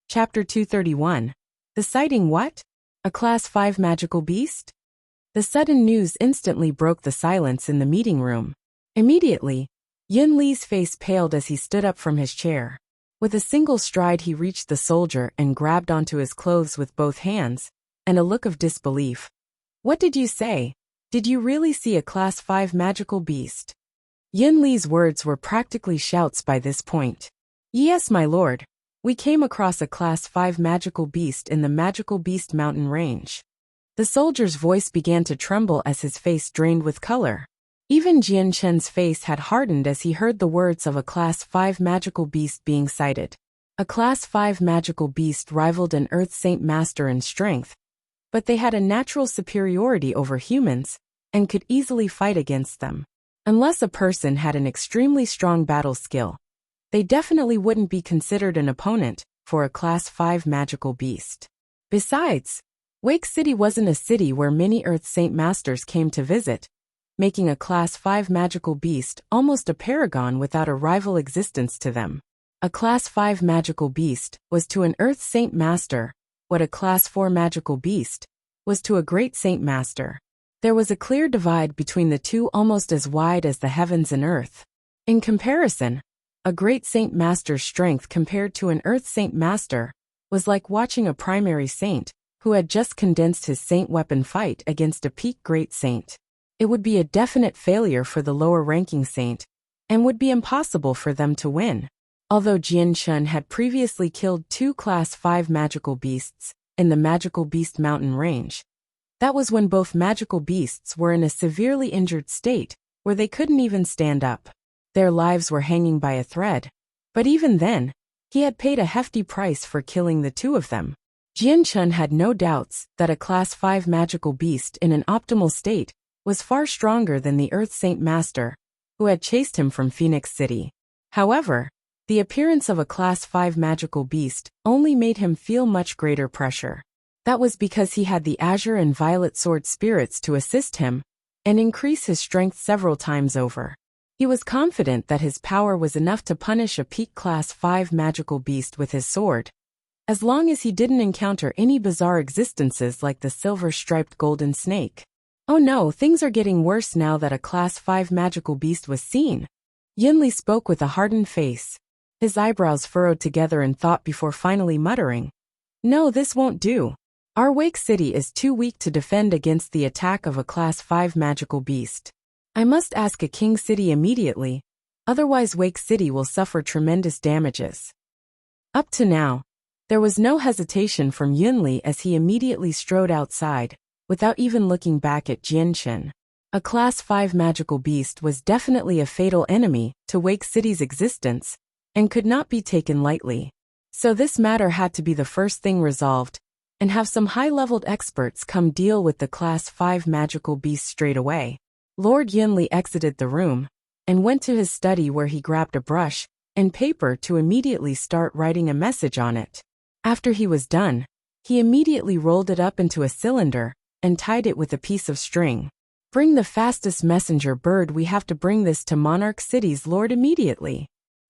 Chapter 231. The sighting what? A Class 5 magical beast? The sudden news instantly broke the silence in the meeting room. Immediately, Yun Li's face paled as he stood up from his chair. With a single stride he reached the soldier and grabbed onto his clothes with both hands, and a look of disbelief. What did you say? Did you really see a Class 5 magical beast? Yun Li's words were practically shouts by this point. Yes, my lord. We came across a Class 5 magical beast in the Magical Beast Mountain Range. The soldier's voice began to tremble as his face drained with color. Even Jian Chen's face had hardened as he heard the words of a Class 5 magical beast being sighted. A Class 5 magical beast rivaled an Earth Saint Master in strength, but they had a natural superiority over humans and could easily fight against them. Unless a person had an extremely strong battle skill, they definitely wouldn't be considered an opponent for a Class 5 magical beast. Besides, Wake City wasn't a city where many Earth Saint Masters came to visit, making a Class 5 magical beast almost a paragon without a rival existence to them. A Class 5 magical beast was to an Earth Saint Master what a Class 4 magical beast was to a Great Saint Master. There was a clear divide between the two, almost as wide as the heavens and earth. In comparison, a Great Saint Master's strength compared to an Earth Saint Master was like watching a primary saint who had just condensed his saint weapon fight against a peak Great Saint. It would be a definite failure for the lower-ranking saint, and would be impossible for them to win. Although Jian Chen had previously killed 2 Class 5 magical beasts in the Magical Beast Mountain Range, that was when both magical beasts were in a severely injured state, where they couldn't even stand up. Their lives were hanging by a thread. But even then, he had paid a hefty price for killing the 2 of them. Jian Chen had no doubts that a Class 5 magical beast in an optimal state was far stronger than the Earth Saint Master, who had chased him from Phoenix City. However, the appearance of a Class 5 magical beast only made him feel much greater pressure. That was because he had the Azure and Violet Sword spirits to assist him and increase his strength several times over. He was confident that his power was enough to punish a peak Class 5 magical beast with his sword, as long as he didn't encounter any bizarre existences like the silver-striped golden snake. Oh no, things are getting worse now that a Class 5 magical beast was seen. Yun Li spoke with a hardened face, his eyebrows furrowed together in thought before finally muttering, No, this won't do. Our Wake City is too weak to defend against the attack of a Class 5 magical beast. I must ask a king city immediately, otherwise Wake City will suffer tremendous damages. Up to now, there was no hesitation from Yun Li as he immediately strode outside, without even looking back at Jian Chen. A Class 5 magical beast was definitely a fatal enemy to Wake City's existence, and could not be taken lightly. So this matter had to be the first thing resolved, and have some high-leveled experts come deal with the Class 5 magical beast straight away. Lord Yun Li exited the room, and went to his study where he grabbed a brush and paper to immediately start writing a message on it. After he was done, he immediately rolled it up into a cylinder and tied it with a piece of string. Bring the fastest messenger bird, we have to bring this to Monarch City's lord immediately.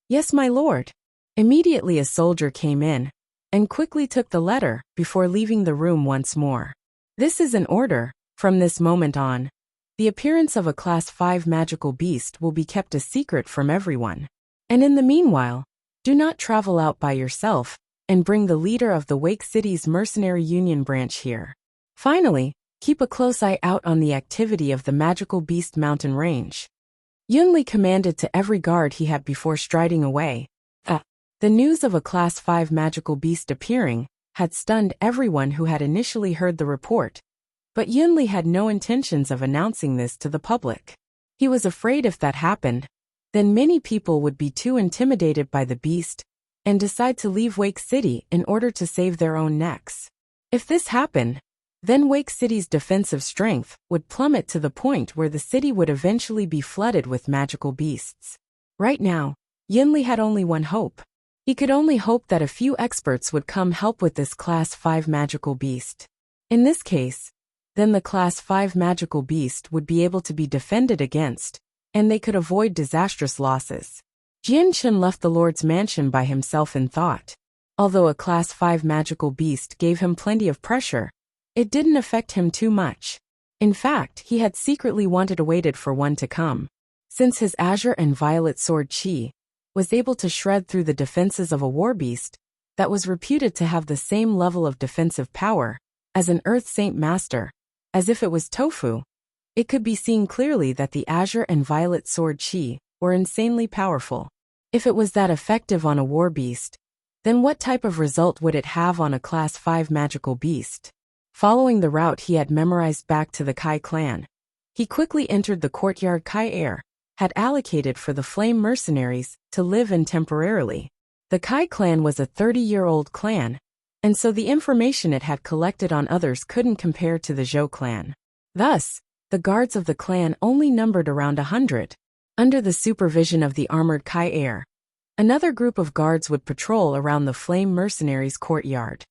Yes, my lord. Immediately a soldier came in, and quickly took the letter before leaving the room once more. This is an order. From this moment on, the appearance of a Class 5 magical beast will be kept a secret from everyone. And in the meanwhile, do not travel out by yourself, and bring the leader of the Wake City's Mercenary Union branch here. Finally, keep a close eye out on the activity of the Magical Beast Mountain Range. Yun Li commanded to every guard he had before striding away. The news of a Class 5 magical beast appearing had stunned everyone who had initially heard the report, but Yun Li had no intentions of announcing this to the public. He was afraid if that happened, then many people would be too intimidated by the beast and decide to leave Wake City in order to save their own necks. If this happened, then Wake City's defensive strength would plummet to the point where the city would eventually be flooded with magical beasts. Right now, Yun Li had only one hope. He could only hope that a few experts would come help with this Class 5 magical beast. In this case, then the Class 5 magical beast would be able to be defended against, and they could avoid disastrous losses. Jian Chen left the Lord's mansion by himself in thought. Although a Class 5 magical beast gave him plenty of pressure, it didn't affect him too much. In fact, he had secretly waited for one to come. Since his azure and violet sword Qi was able to shred through the defenses of a war beast that was reputed to have the same level of defensive power as an Earth Saint Master, as if it was tofu, it could be seen clearly that the azure and violet sword Qi were insanely powerful. If it was that effective on a war beast, then what type of result would it have on a Class 5 magical beast? Following the route he had memorized back to the Kai clan, he quickly entered the courtyard Kai Air had allocated for the flame mercenaries to live in temporarily. The Kai clan was a 30-year-old clan, and so the information it had collected on others couldn't compare to the Zhou clan. Thus, the guards of the clan only numbered around 100. Under the supervision of the armored Kai Air, another group of guards would patrol around the flame mercenaries' courtyard.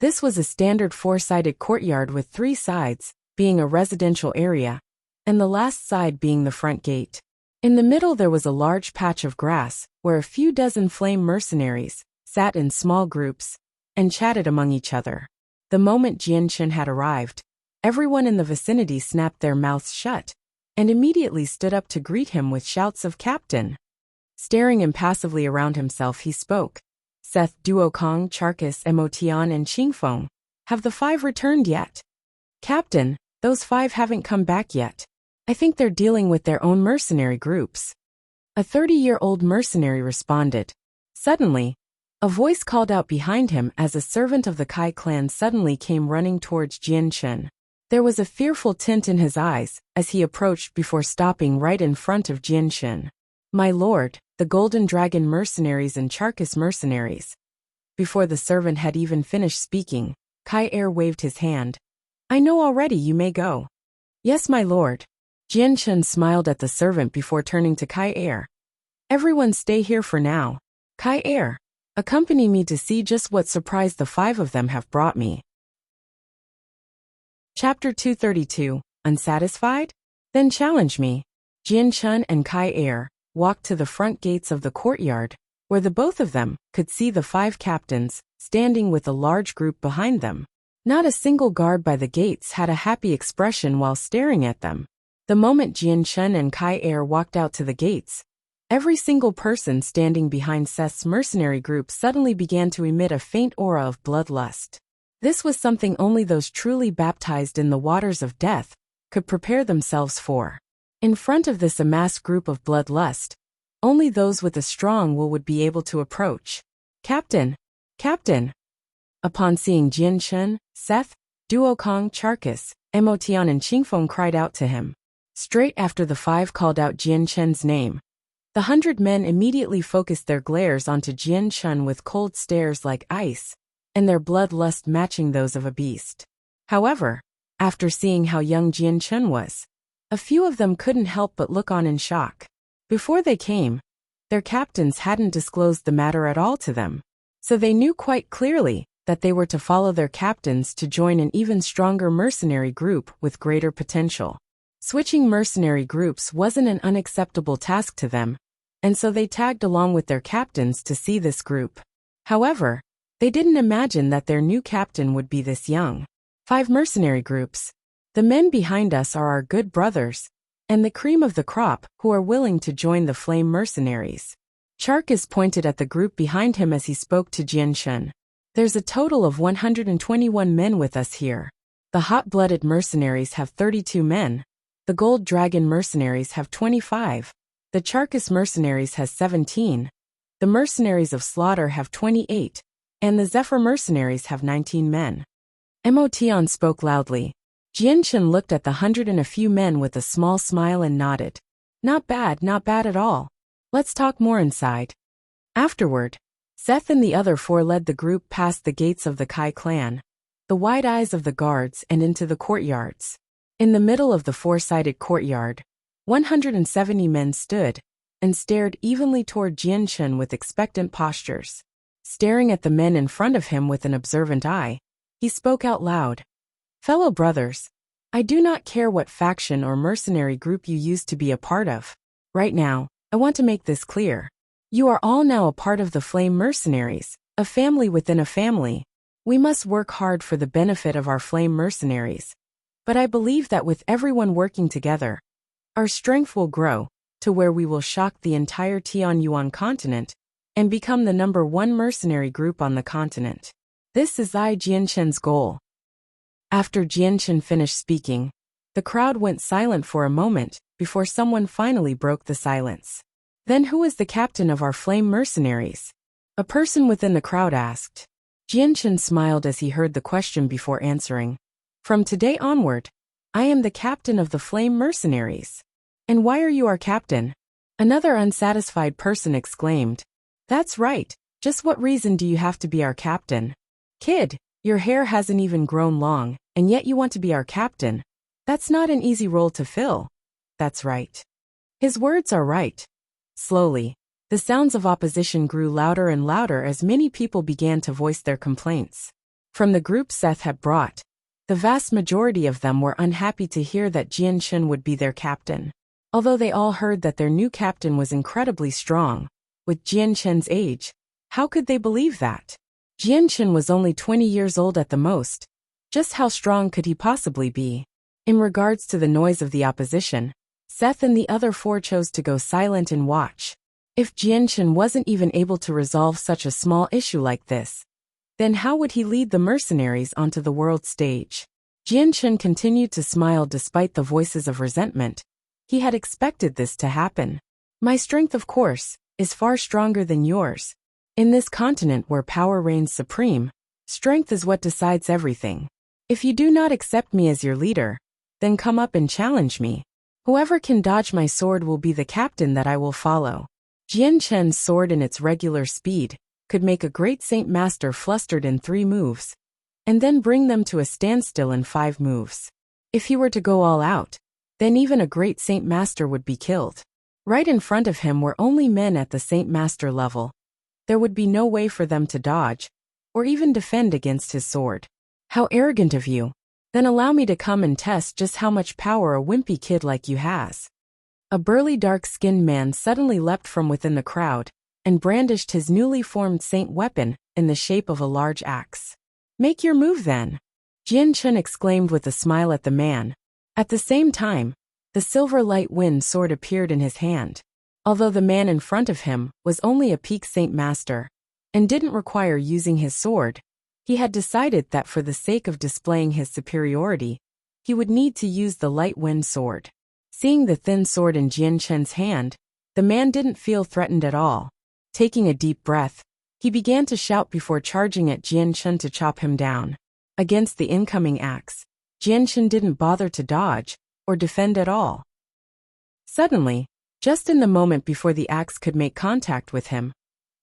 This was a standard four-sided courtyard with 3 sides, being a residential area, and the last side being the front gate. In the middle there was a large patch of grass, where a few dozen flame mercenaries sat in small groups and chatted among each other. The moment Jianchen had arrived, everyone in the vicinity snapped their mouths shut and immediately stood up to greet him with shouts of "Captain!" Staring impassively around himself, he spoke. "Seth, Duokong, Charkis, Emotian, and Qingfeng, have the 5 returned yet?" "Captain, those 5 haven't come back yet. I think they're dealing with their own mercenary groups." A 30-year-old mercenary responded. Suddenly, a voice called out behind him as a servant of the Kai clan suddenly came running towards Jianchen. There was a fearful tint in his eyes as he approached before stopping right in front of Jianchen. "My lord, the Golden Dragon mercenaries and Charkis mercenaries." Before the servant had even finished speaking, Kai Air waved his hand. "I know already, you may go." "Yes, my lord." Jianchen smiled at the servant before turning to Kai Air. "Everyone stay here for now. Kai Air, accompany me to see just what surprise the 5 of them have brought me." Chapter 232, Unsatisfied? Then challenge me. Jianchen and Kai Air walked to the front gates of the courtyard, where the both of them could see the 5 captains standing with a large group behind them. Not a single guard by the gates had a happy expression while staring at them. The moment Jianchen and Kai Air walked out to the gates, every single person standing behind Seth's mercenary group suddenly began to emit a faint aura of bloodlust. This was something only those truly baptized in the waters of death could prepare themselves for. In front of this amassed group of bloodlust, only those with a strong will would be able to approach. "Captain! Captain!" Upon seeing Jianchen, Seth, Duokong, Charkis, Emotian, and Qingfeng cried out to him. Straight after the 5 called out Jianchen's name, the 100 men immediately focused their glares onto Jianchen with cold stares like ice, and their bloodlust matching those of a beast. However, after seeing how young Jianchen was, a few of them couldn't help but look on in shock. Before they came, their captains hadn't disclosed the matter at all to them, so they knew quite clearly that they were to follow their captains to join an even stronger mercenary group with greater potential. Switching mercenary groups wasn't an unacceptable task to them, and so they tagged along with their captains to see this group. However, they didn't imagine that their new captain would be this young. 5 mercenary groups. The men behind us are our good brothers, and the cream of the crop who are willing to join the flame mercenaries. Charkis pointed at the group behind him as he spoke to Jianchen. "There's a total of 121 men with us here. The hot-blooded mercenaries have 32 men. The Gold Dragon mercenaries have 25. The Charkis mercenaries has 17. The mercenaries of Slaughter have 28. And the Zephyr mercenaries have 19 men." Emotian spoke loudly. Jianchen looked at the 100 and a few men with a small smile and nodded. Not bad at all. Let's talk more inside." Afterward, Seth and the other 4 led the group past the gates of the Kai clan, the wide eyes of the guards, and into the courtyards. In the middle of the 4-sided courtyard, 170 men stood and stared evenly toward Jianchen with expectant postures. Staring at the men in front of him with an observant eye, he spoke out loud. "Fellow brothers, I do not care what faction or mercenary group you used to be a part of. Right now, I want to make this clear. You are all now a part of the Flame Mercenaries, A family within a family. We must work hard for the benefit of our flame mercenaries. But I believe that with everyone working together, our strength will grow to where we will shock the entire Tianyuan continent and become the #1 mercenary group on the continent. This is I Jianshen's goal. After Jianshen finished speaking, the crowd went silent for a moment before someone finally broke the silence. Then who is the captain of our flame mercenaries? A person within the crowd asked. Jianshen smiled as he heard the question before answering. From today onward, I am the captain of the flame mercenaries. And why are you our captain? Another unsatisfied person exclaimed. That's right, just what reason do you have to be our captain? Kid, your hair hasn't even grown long, and yet you want to be our captain. That's not an easy role to fill. That's right. His words are right. Slowly, the sounds of opposition grew louder and louder as many people began to voice their complaints. From the group Seth had brought, the vast majority of them were unhappy to hear that Jianshen would be their captain. Although they all heard that their new captain was incredibly strong, with Jianshen's age, how could they believe that? Jianshen was only 20 years old at the most. Just how strong could he possibly be? In regards to the noise of the opposition, Seth and the other 4 chose to go silent and watch. If Jianshen wasn't even able to resolve such a small issue like this, then how would he lead the mercenaries onto the world stage? Jianshen continued to smile despite the voices of resentment. He had expected this to happen. My strength, of course, is far stronger than yours. In this continent where power reigns supreme, strength is what decides everything. If you do not accept me as your leader, then come up and challenge me. Whoever can dodge my sword will be the captain that I will follow. Jianshen's sword in its regular speed could make a great Saint Master flustered in 3 moves, and then bring them to a standstill in 5 moves. If he were to go all out, then even a great Saint Master would be killed. Right in front of him were only men at the Saint Master level. There would be no way for them to dodge, or even defend against his sword. How arrogant of you. Then allow me to come and test just how much power a wimpy kid like you has. A burly dark-skinned man suddenly leapt from within the crowd and brandished his newly formed saint weapon in the shape of a large axe. Make your move then, Jianshen exclaimed with a smile at the man. At the same time, the silver light wind sword appeared in his hand. Although the man in front of him was only a peak Saint Master and didn't require using his sword, he had decided that for the sake of displaying his superiority, he would need to use the light wind sword. Seeing the thin sword in Jianshen's hand, the man didn't feel threatened at all. Taking a deep breath, he began to shout before charging at Jianshen to chop him down. Against the incoming axe, Jianshen didn't bother to dodge or defend at all. Suddenly, just in the moment before the axe could make contact with him,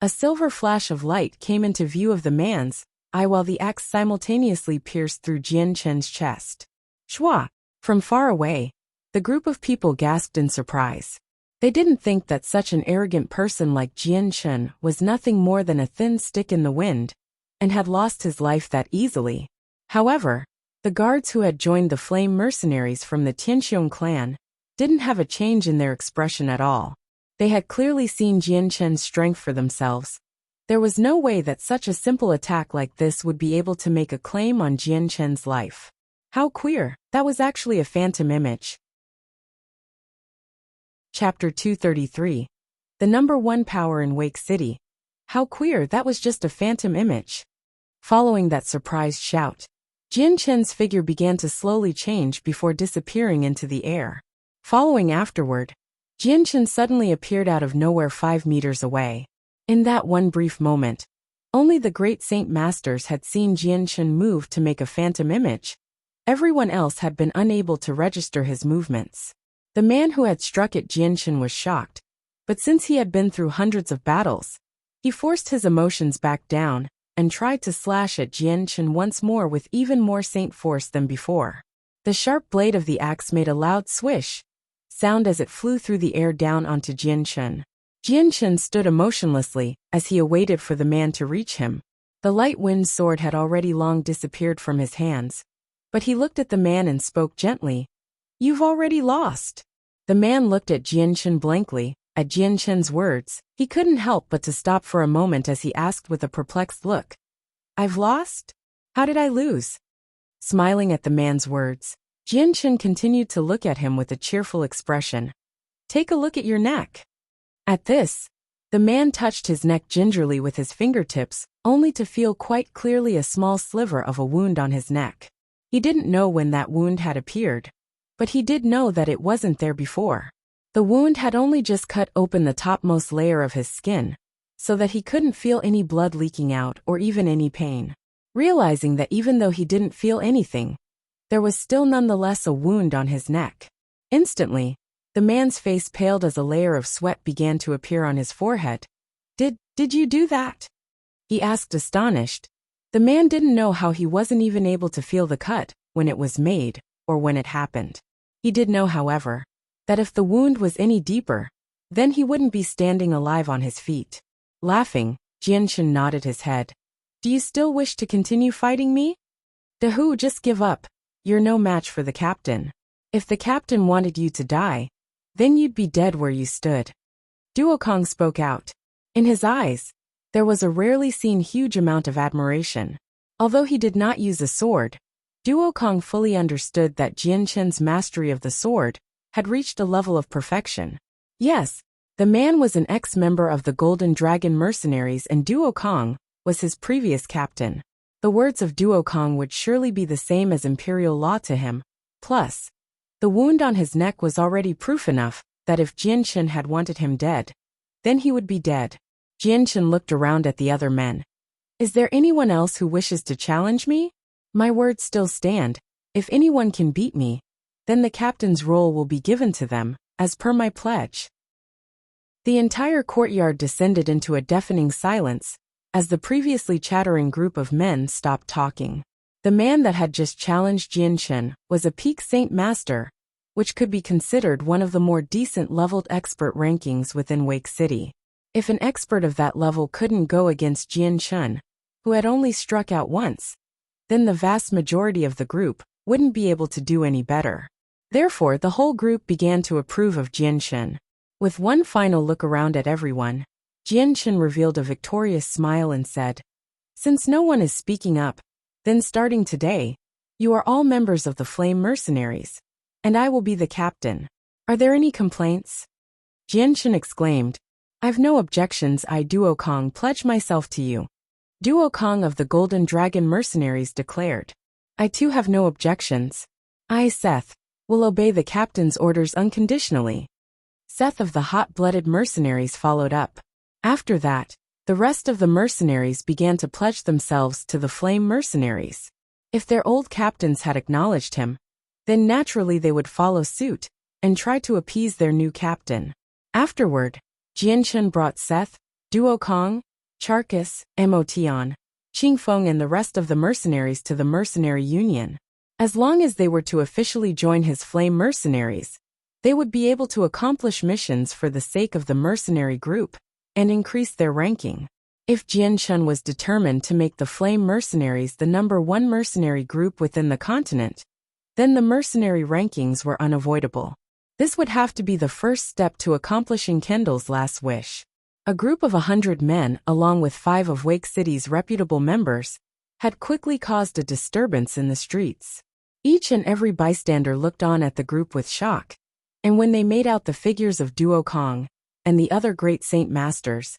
a silver flash of light came into view of the man's eye while the axe simultaneously pierced through Jianshen's chest. Shwa! From far away, the group of people gasped in surprise. They didn't think that such an arrogant person like Jianshen was nothing more than a thin stick in the wind, and had lost his life that easily. However, the guards who had joined the flame mercenaries from the Tianxiong clan didn't have a change in their expression at all. They had clearly seen Jianshen's strength for themselves. There was no way that such a simple attack like this would be able to make a claim on Jianshen's life. How queer, that was actually a phantom image. Chapter 233. The #1 power in Wake City. How queer, that was just a phantom image. Following that surprised shout, Jianshen's figure began to slowly change before disappearing into the air. Following afterward, Jianshen suddenly appeared out of nowhere 5 meters away. In that one brief moment, only the great Saint Masters had seen Jianshen move to make a phantom image. Everyone else had been unable to register his movements. The man who had struck at Jianshen was shocked, but since he had been through hundreds of battles, he forced his emotions back down and tried to slash at Jianshen once more with even more saint force than before. The sharp blade of the axe made a loud swish sound as it flew through the air down onto Jianshen. Jianshen stood emotionlessly as he awaited for the man to reach him. The light wind sword had already long disappeared from his hands, but he looked at the man and spoke gently. You've already lost. The man looked at Jianshen blankly At Jian Chen's words, he couldn't help but to stop for a moment as he asked with a perplexed look. I've lost? How did I lose? Smiling at the man's words, Jian Chen continued to look at him with a cheerful expression. Take a look at your neck. At this, the man touched his neck gingerly with his fingertips, only to feel quite clearly a small sliver of a wound on his neck. He didn't know when that wound had appeared, but he did know that it wasn't there before. The wound had only just cut open the topmost layer of his skin, so that he couldn't feel any blood leaking out or even any pain. Realizing that even though he didn't feel anything, there was still nonetheless a wound on his neck. Instantly, the man's face paled as a layer of sweat began to appear on his forehead. Did you do that? He asked, astonished. The man didn't know how he wasn't even able to feel the cut when it was made or when it happened. He did know, however, that if the wound was any deeper, then he wouldn't be standing alive on his feet. Laughing, Jian Chen nodded his head. Do you still wish to continue fighting me? Dahu, just give up. You're no match for the captain. If the captain wanted you to die, then you'd be dead where you stood. Duokong spoke out. In his eyes, there was a rarely seen huge amount of admiration. Although he did not use a sword, Duokong fully understood that Jian Chen's mastery of the sword had reached a level of perfection. Yes, the man was an ex-member of the Golden Dragon mercenaries and Duokong was his previous captain. The words of Duokong would surely be the same as imperial law to him. Plus, the wound on his neck was already proof enough that if Jian Chen had wanted him dead, then he would be dead. Jian Chen looked around at the other men. Is there anyone else who wishes to challenge me? My words still stand. If anyone can beat me, then the captain's role will be given to them, as per my pledge. The entire courtyard descended into a deafening silence, as the previously chattering group of men stopped talking. The man that had just challenged Jian Chen was a peak Saint Master, which could be considered one of the more decent leveled expert rankings within Wake City. If an expert of that level couldn't go against Jian Chen, who had only struck out once, then the vast majority of the group wouldn't be able to do any better. Therefore, the whole group began to approve of Jian Chen. With one final look around at everyone, Jian Chen revealed a victorious smile and said, Since no one is speaking up, then starting today, you are all members of the Flame Mercenaries, and I will be the captain. Are there any complaints? Jian Chen exclaimed, I've no objections. I, Duokong, pledge myself to you. Duokong of the Golden Dragon Mercenaries declared. I too have no objections. I, Seth, will obey the captain's orders unconditionally. Seth of the Hot-Blooded Mercenaries followed up. After that, the rest of the mercenaries began to pledge themselves to the Flame Mercenaries. If their old captains had acknowledged him, then naturally they would follow suit and try to appease their new captain. Afterward, Jian Chen brought Seth, Duokong, Charkis, Motion, Qingfeng and the rest of the mercenaries to the mercenary union. As long as they were to officially join his Flame Mercenaries, they would be able to accomplish missions for the sake of the mercenary group and increase their ranking. If Jian Chen was determined to make the Flame Mercenaries the #1 mercenary group within the continent, then the mercenary rankings were unavoidable. This would have to be the first step to accomplishing Kendall's last wish. A group of 100 men, along with 5 of Wake City's reputable members, had quickly caused a disturbance in the streets. Each and every bystander looked on at the group with shock, and when they made out the figures of Duokong and the other great Saint Masters,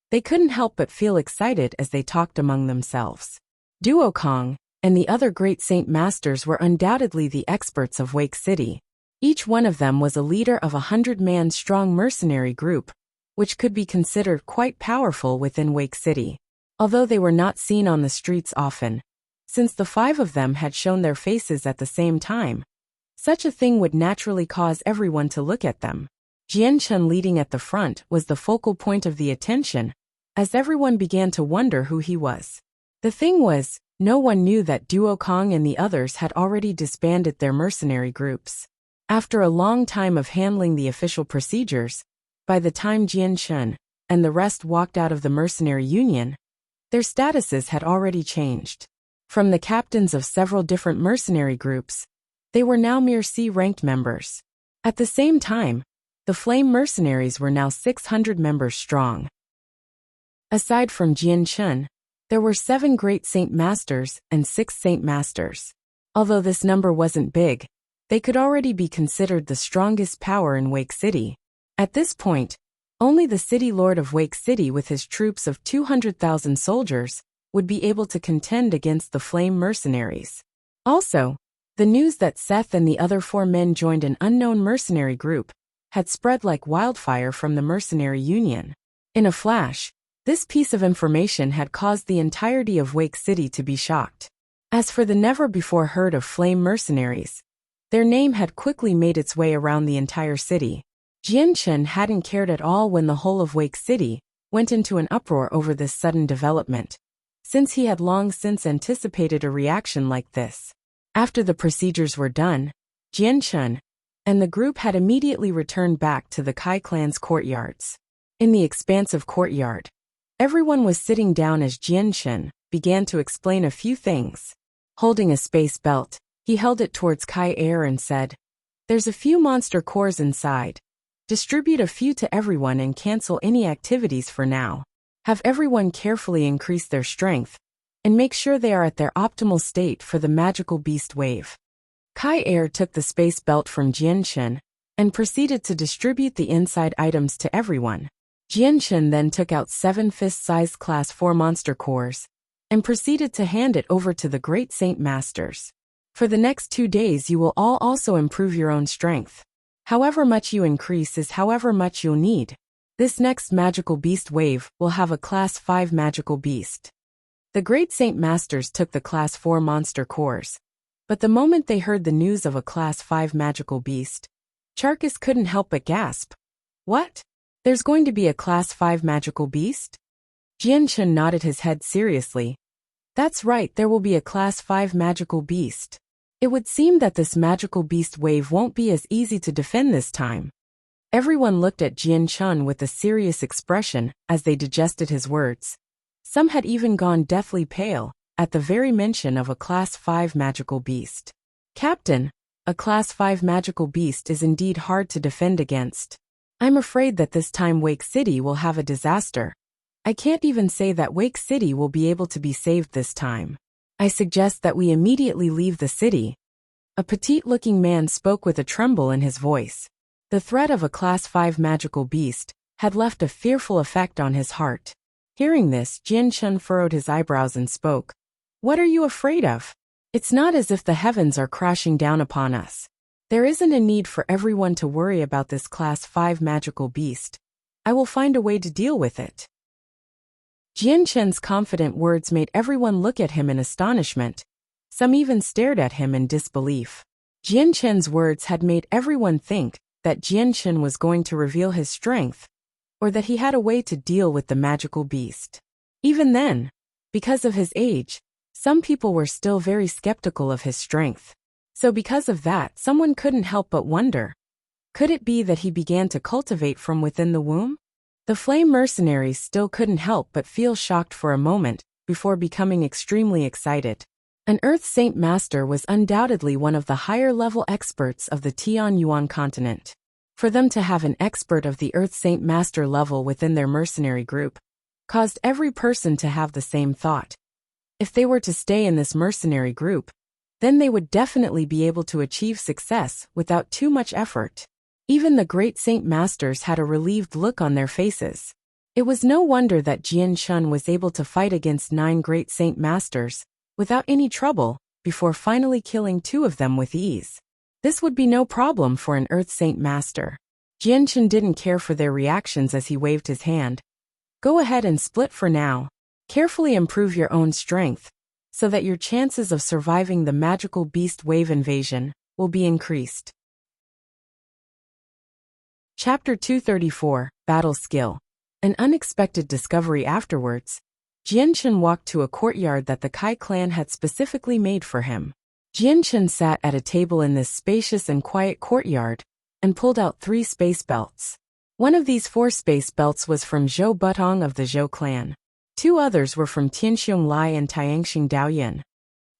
they couldn't help but feel excited as they talked among themselves. Duokong and the other great Saint Masters were undoubtedly the experts of Wake City. Each one of them was a leader of a 100-man strong mercenary group, which could be considered quite powerful within Wake City, although they were not seen on the streets often. Since the 5 of them had shown their faces at the same time, such a thing would naturally cause everyone to look at them. Jian Chen leading at the front was the focal point of the attention, as everyone began to wonder who he was. The thing was, no one knew that Duokong and the others had already disbanded their mercenary groups. After a long time of handling the official procedures, by the time Jian Chen and the rest walked out of the mercenary union, their statuses had already changed. From the captains of several different mercenary groups, they were now mere C-ranked members. At the same time, The Flame Mercenaries were now 600 members strong. Aside from Jian Chun, there were 7 Great Saint Masters and 6 Saint Masters. Although this number wasn't big, they could already be considered the strongest power in Wake City. At this point, only the city lord of Wake City with his troops of 200,000 soldiers would be able to contend against the Flame Mercenaries. Also, the news that Seth and the other 4 men joined an unknown mercenary group had spread like wildfire from the mercenary union. In a flash, this piece of information had caused the entirety of Wake City to be shocked. As for the never-before-heard of Flame Mercenaries, their name had quickly made its way around the entire city. Jian Chun hadn't cared at all when the whole of Wake City went into an uproar over this sudden development, since he had long since anticipated a reaction like this. After the procedures were done, Jian Chun and the group had immediately returned back to the Kai clan's courtyards. In the expansive courtyard, everyone was sitting down as Jian Chun began to explain a few things. Holding a space belt, he held it towards Kai Air and said, "There's a few monster cores inside. Distribute a few to everyone and cancel any activities for now. Have everyone carefully increase their strength, and make sure they are at their optimal state for the magical beast wave." Kai Air took the space belt from Jian Chun and proceeded to distribute the inside items to everyone. Jian Chun then took out 7 fist-sized Class 4 monster cores and proceeded to hand it over to the Great Saint Masters. For the next 2 days you will all also improve your own strength. However much you increase is however much you'll need. This next magical beast wave will have a Class 5 magical beast. The Great Saint Masters took the Class 4 monster cores, but the moment they heard the news of a Class 5 magical beast, Charkis couldn't help but gasp. "What? There's going to be a Class 5 magical beast?" Jian Chun nodded his head seriously. "That's right, there will be a Class 5 magical beast. It would seem that this magical beast wave won't be as easy to defend this time." Everyone looked at Jian Chun with a serious expression as they digested his words. Some had even gone deathly pale at the very mention of a Class 5 magical beast. "Captain, a Class 5 magical beast is indeed hard to defend against. I'm afraid that this time Wake City will have a disaster. I can't even say that Wake City will be able to be saved this time. I suggest that we immediately leave the city." A petite-looking man spoke with a tremble in his voice. The threat of a Class 5 magical beast had left a fearful effect on his heart. Hearing this, Jian Chun furrowed his eyebrows and spoke. "What are you afraid of? It's not as if the heavens are crashing down upon us. There isn't a need for everyone to worry about this Class 5 magical beast. I will find a way to deal with it." Jian Chun's confident words made everyone look at him in astonishment. Some even stared at him in disbelief. Jian Chun's words had made everyone think that Jian Chun was going to reveal his strength, or that he had a way to deal with the magical beast. Even then, because of his age, some people were still very skeptical of his strength. So because of that, someone couldn't help but wonder, could it be that he began to cultivate from within the womb? The Flame Mercenaries still couldn't help but feel shocked for a moment, before becoming extremely excited. An Earth Saint Master was undoubtedly one of the higher-level experts of the Tian Yuan continent. For them to have an expert of the Earth Saint Master level within their mercenary group caused every person to have the same thought. If they were to stay in this mercenary group, then they would definitely be able to achieve success without too much effort. Even the Great Saint Masters had a relieved look on their faces. It was no wonder that Jian Chun was able to fight against 9 Great Saint Masters without any trouble, before finally killing 2 of them with ease. This would be no problem for an Earth Saint Master. Jian Chun didn't care for their reactions as he waved his hand. "Go ahead and split for now. Carefully improve your own strength, so that your chances of surviving the magical beast wave invasion will be increased." Chapter 234, Battle Skill. An unexpected discovery afterwards, Jian Chun walked to a courtyard that the Kai clan had specifically made for him. Jian Chun sat at a table in this spacious and quiet courtyard, and pulled out 3 space belts. One of these 4 space belts was from Zhou Butong of the Zhou clan. 2 others were from Tianxiong Lai and Tianxing Daoyan.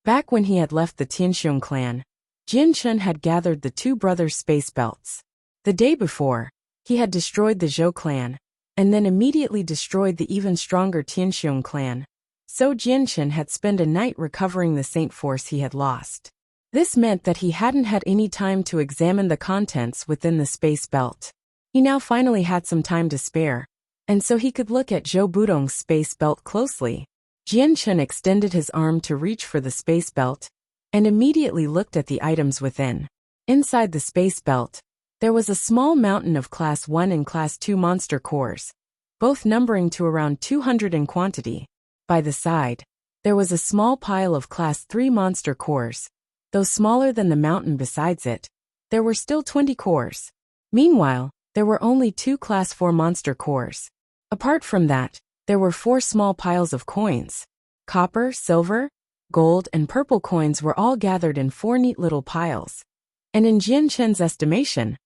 Back when he had left the Tianxiong clan, Jian Chun had gathered the 2 brothers' space belts. The day before, He had destroyed the Zhou clan, and then immediately destroyed the even stronger Tianxiong clan. So Jianchen had spent a night recovering the saint force he had lost. This meant that he hadn't had any time to examine the contents within the space belt. He now finally had some time to spare, and so he could look at Zhou Budong's space belt closely. Jianchen extended his arm to reach for the space belt, and immediately looked at the items within. Inside the space belt, there was a small mountain of Class 1 and Class 2 monster cores, both numbering to around 200 in quantity. By the side, there was a small pile of Class 3 monster cores. Though smaller than the mountain besides it, there were still 20 cores. Meanwhile, there were only 2 Class 4 monster cores. Apart from that, there were 4 small piles of coins. Copper, silver, gold, and purple coins were all gathered in 4 neat little piles. And in Jianchen's estimation,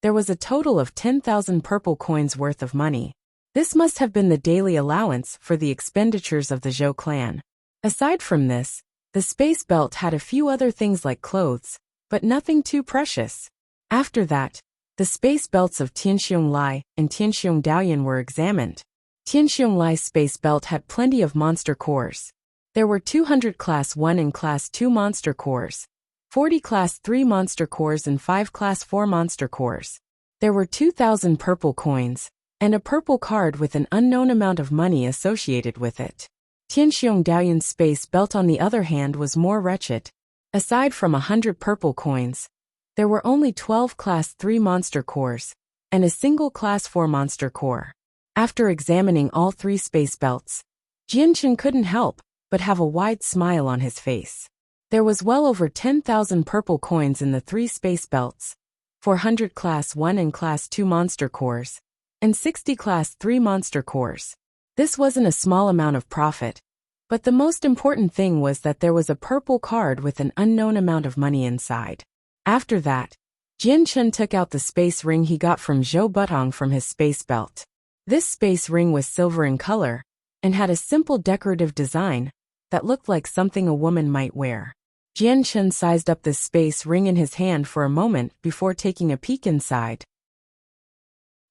there was a total of 10,000 purple coins worth of money. This must have been the daily allowance for the expenditures of the Zhou clan. Aside from this, the space belt had a few other things like clothes, but nothing too precious. After that, the space belts of Tianxiong Lai and Tianxiong Daoyan were examined. Tianxiong Lai's space belt had plenty of monster cores. There were 200 Class 1 and Class 2 monster cores, 40 Class 3 monster cores and 5 Class 4 monster cores. There were 2,000 purple coins, and a purple card with an unknown amount of money associated with it. Tianxiong Daoyan's space belt on the other hand was more wretched. Aside from 100 purple coins, there were only 12 Class 3 monster cores, and a single Class 4 monster core. After examining all 3 space belts, Jianchen couldn't help but have a wide smile on his face. There was well over 10,000 purple coins in the 3 space belts, 400 Class 1 and Class 2 monster cores, and 60 Class 3 monster cores. This wasn't a small amount of profit, but the most important thing was that there was a purple card with an unknown amount of money inside. After that, Jianchen took out the space ring he got from Zhou Budong from his space belt. This space ring was silver in color, and had a simple decorative design that looked like something a woman might wear. Jianchen sized up this space ring in his hand for a moment before taking a peek inside.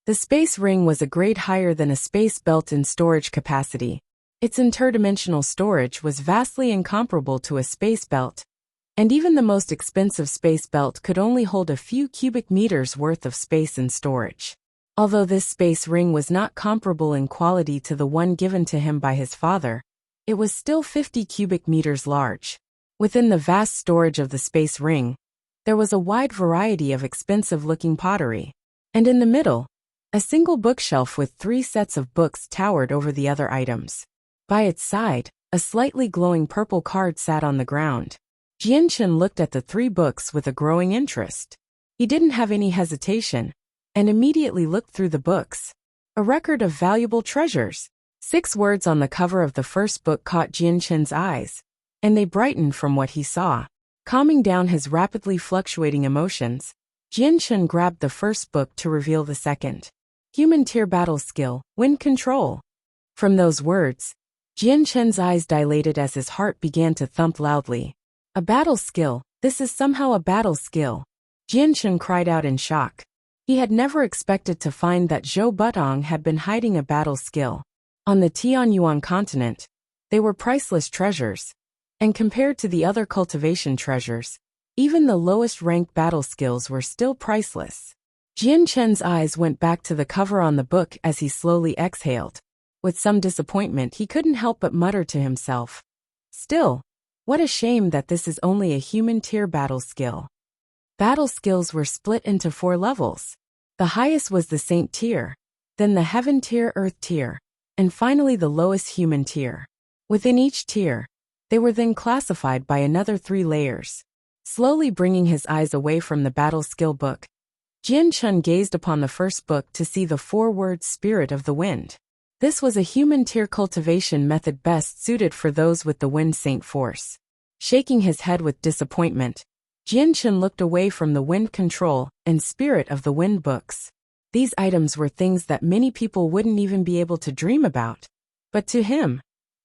The space ring was a grade higher than a space belt in storage capacity. Its interdimensional storage was vastly incomparable to a space belt, and even the most expensive space belt could only hold a few cubic meters worth of space in storage. Although this space ring was not comparable in quality to the one given to him by his father, it was still 50 cubic meters large. Within the vast storage of the space ring, there was a wide variety of expensive-looking pottery, and in the middle, a single bookshelf with 3 sets of books towered over the other items. By its side, a slightly glowing purple card sat on the ground. Jianchen looked at the 3 books with a growing interest. He didn't have any hesitation, and immediately looked through the books. A record of valuable treasures. 6 words on the cover of the first book caught Jianchen's eyes, and they brightened from what he saw. Calming down his rapidly fluctuating emotions, Jianchen grabbed the first book to reveal the second. Human tier battle skill, wind control. From those words, Jianchen's eyes dilated as his heart began to thump loudly. A battle skill, this is somehow a battle skill. Jianchen cried out in shock. He had never expected to find that Zhou Budong had been hiding a battle skill. On the Tianyuan continent, they were priceless treasures, and compared to the other cultivation treasures, even the lowest-ranked battle skills were still priceless. Jianchen's eyes went back to the cover on the book as he slowly exhaled. With some disappointment, he couldn't help but mutter to himself, "Still, what a shame that this is only a human tier battle skill." Battle skills were split into 4 levels. The highest was the Saint tier, then the Heaven tier, Earth tier, and finally the lowest human tier. Within each tier, they were then classified by another 3 layers. Slowly bringing his eyes away from the battle skill book, Jianchen gazed upon the first book to see the 4-word Spirit of the Wind. This was a human tier cultivation method best suited for those with the Wind Saint force. Shaking his head with disappointment, Jianchen looked away from the Wind Control and Spirit of the Wind books. These items were things that many people wouldn't even be able to dream about. But to him,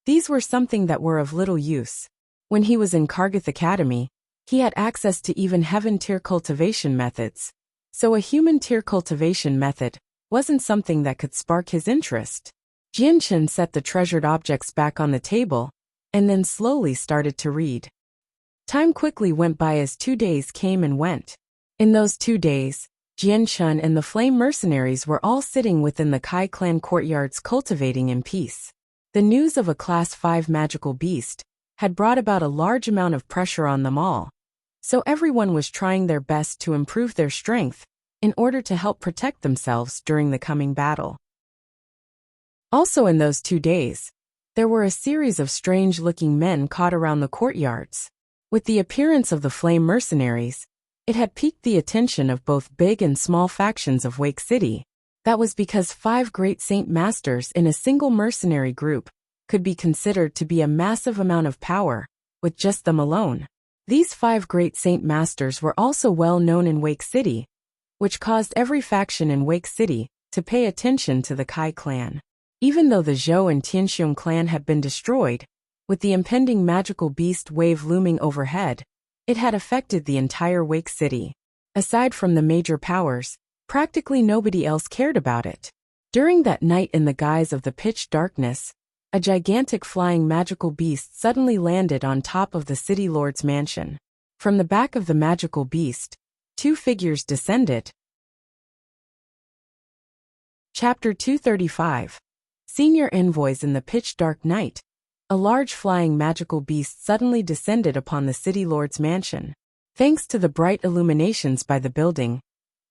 these were something that were of little use. When he was in Kargath Academy, he had access to even Heaven tier cultivation methods, so a human tier cultivation method wasn't something that could spark his interest. Jianchen set the treasured objects back on the table, and then slowly started to read. Time quickly went by as 2 days came and went. In those 2 days, Jianchen and the Flame Mercenaries were all sitting within the Kai clan courtyards cultivating in peace. The news of a Class 5 magical beast had brought about a large amount of pressure on them all, so everyone was trying their best to improve their strength in order to help protect themselves during the coming battle. Also in those 2 days, there were a series of strange-looking men caught around the courtyards. With the appearance of the Flame Mercenaries, it had piqued the attention of both big and small factions of Wake City. That was because 5 great Saint Masters in a single mercenary group could be considered to be a massive amount of power, with just them alone. These 5 great Saint Masters were also well known in Wake City, which caused every faction in Wake City to pay attention to the Kai clan. Even though the Zhou and Tianxiong clan had been destroyed, with the impending magical beast wave looming overhead, it had affected the entire Wake City. Aside from the major powers, practically nobody else cared about it. During that night, in the guise of the pitch darkness, a gigantic flying magical beast suddenly landed on top of the city lord's mansion. From the back of the magical beast, 2 figures descended. Chapter 235. Senior Envoys. In the pitch dark night, a large flying magical beast suddenly descended upon the city lord's mansion. Thanks to the bright illuminations by the building,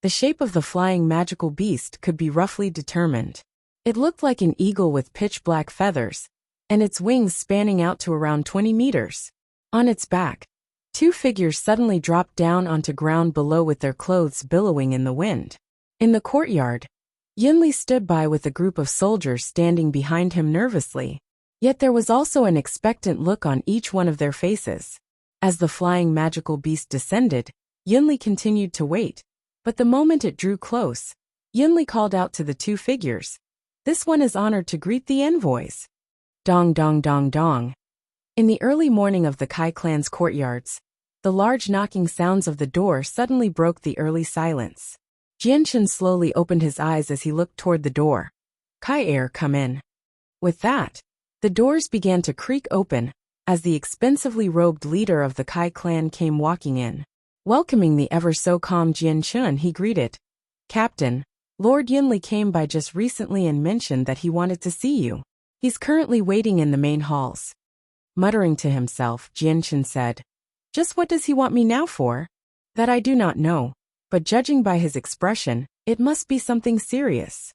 the shape of the flying magical beast could be roughly determined. It looked like an eagle with pitch-black feathers, and its wings spanning out to around 20 meters. On its back, 2 figures suddenly dropped down onto ground below with their clothes billowing in the wind. In the courtyard, Yunli stood by with a group of soldiers standing behind him nervously. Yet there was also an expectant look on each one of their faces. As the flying magical beast descended, Yunli continued to wait. But the moment it drew close, Yunli called out to the 2 figures, "This one is honored to greet the envoys." Dong dong dong dong. In the early morning of the Kai clan's courtyards, the large knocking sounds of the door suddenly broke the early silence. Jianchen slowly opened his eyes as he looked toward the door. "Kai heir, come in." With that, the doors began to creak open as the expensively robed leader of the Kai clan came walking in. Welcoming the ever-so-calm Jianchen, he greeted, "Captain, Lord Yunli came by just recently and mentioned that he wanted to see you. He's currently waiting in the main halls." Muttering to himself, Jianchen said, "Just what does he want me now for?" "That I do not know, but judging by his expression, it must be something serious."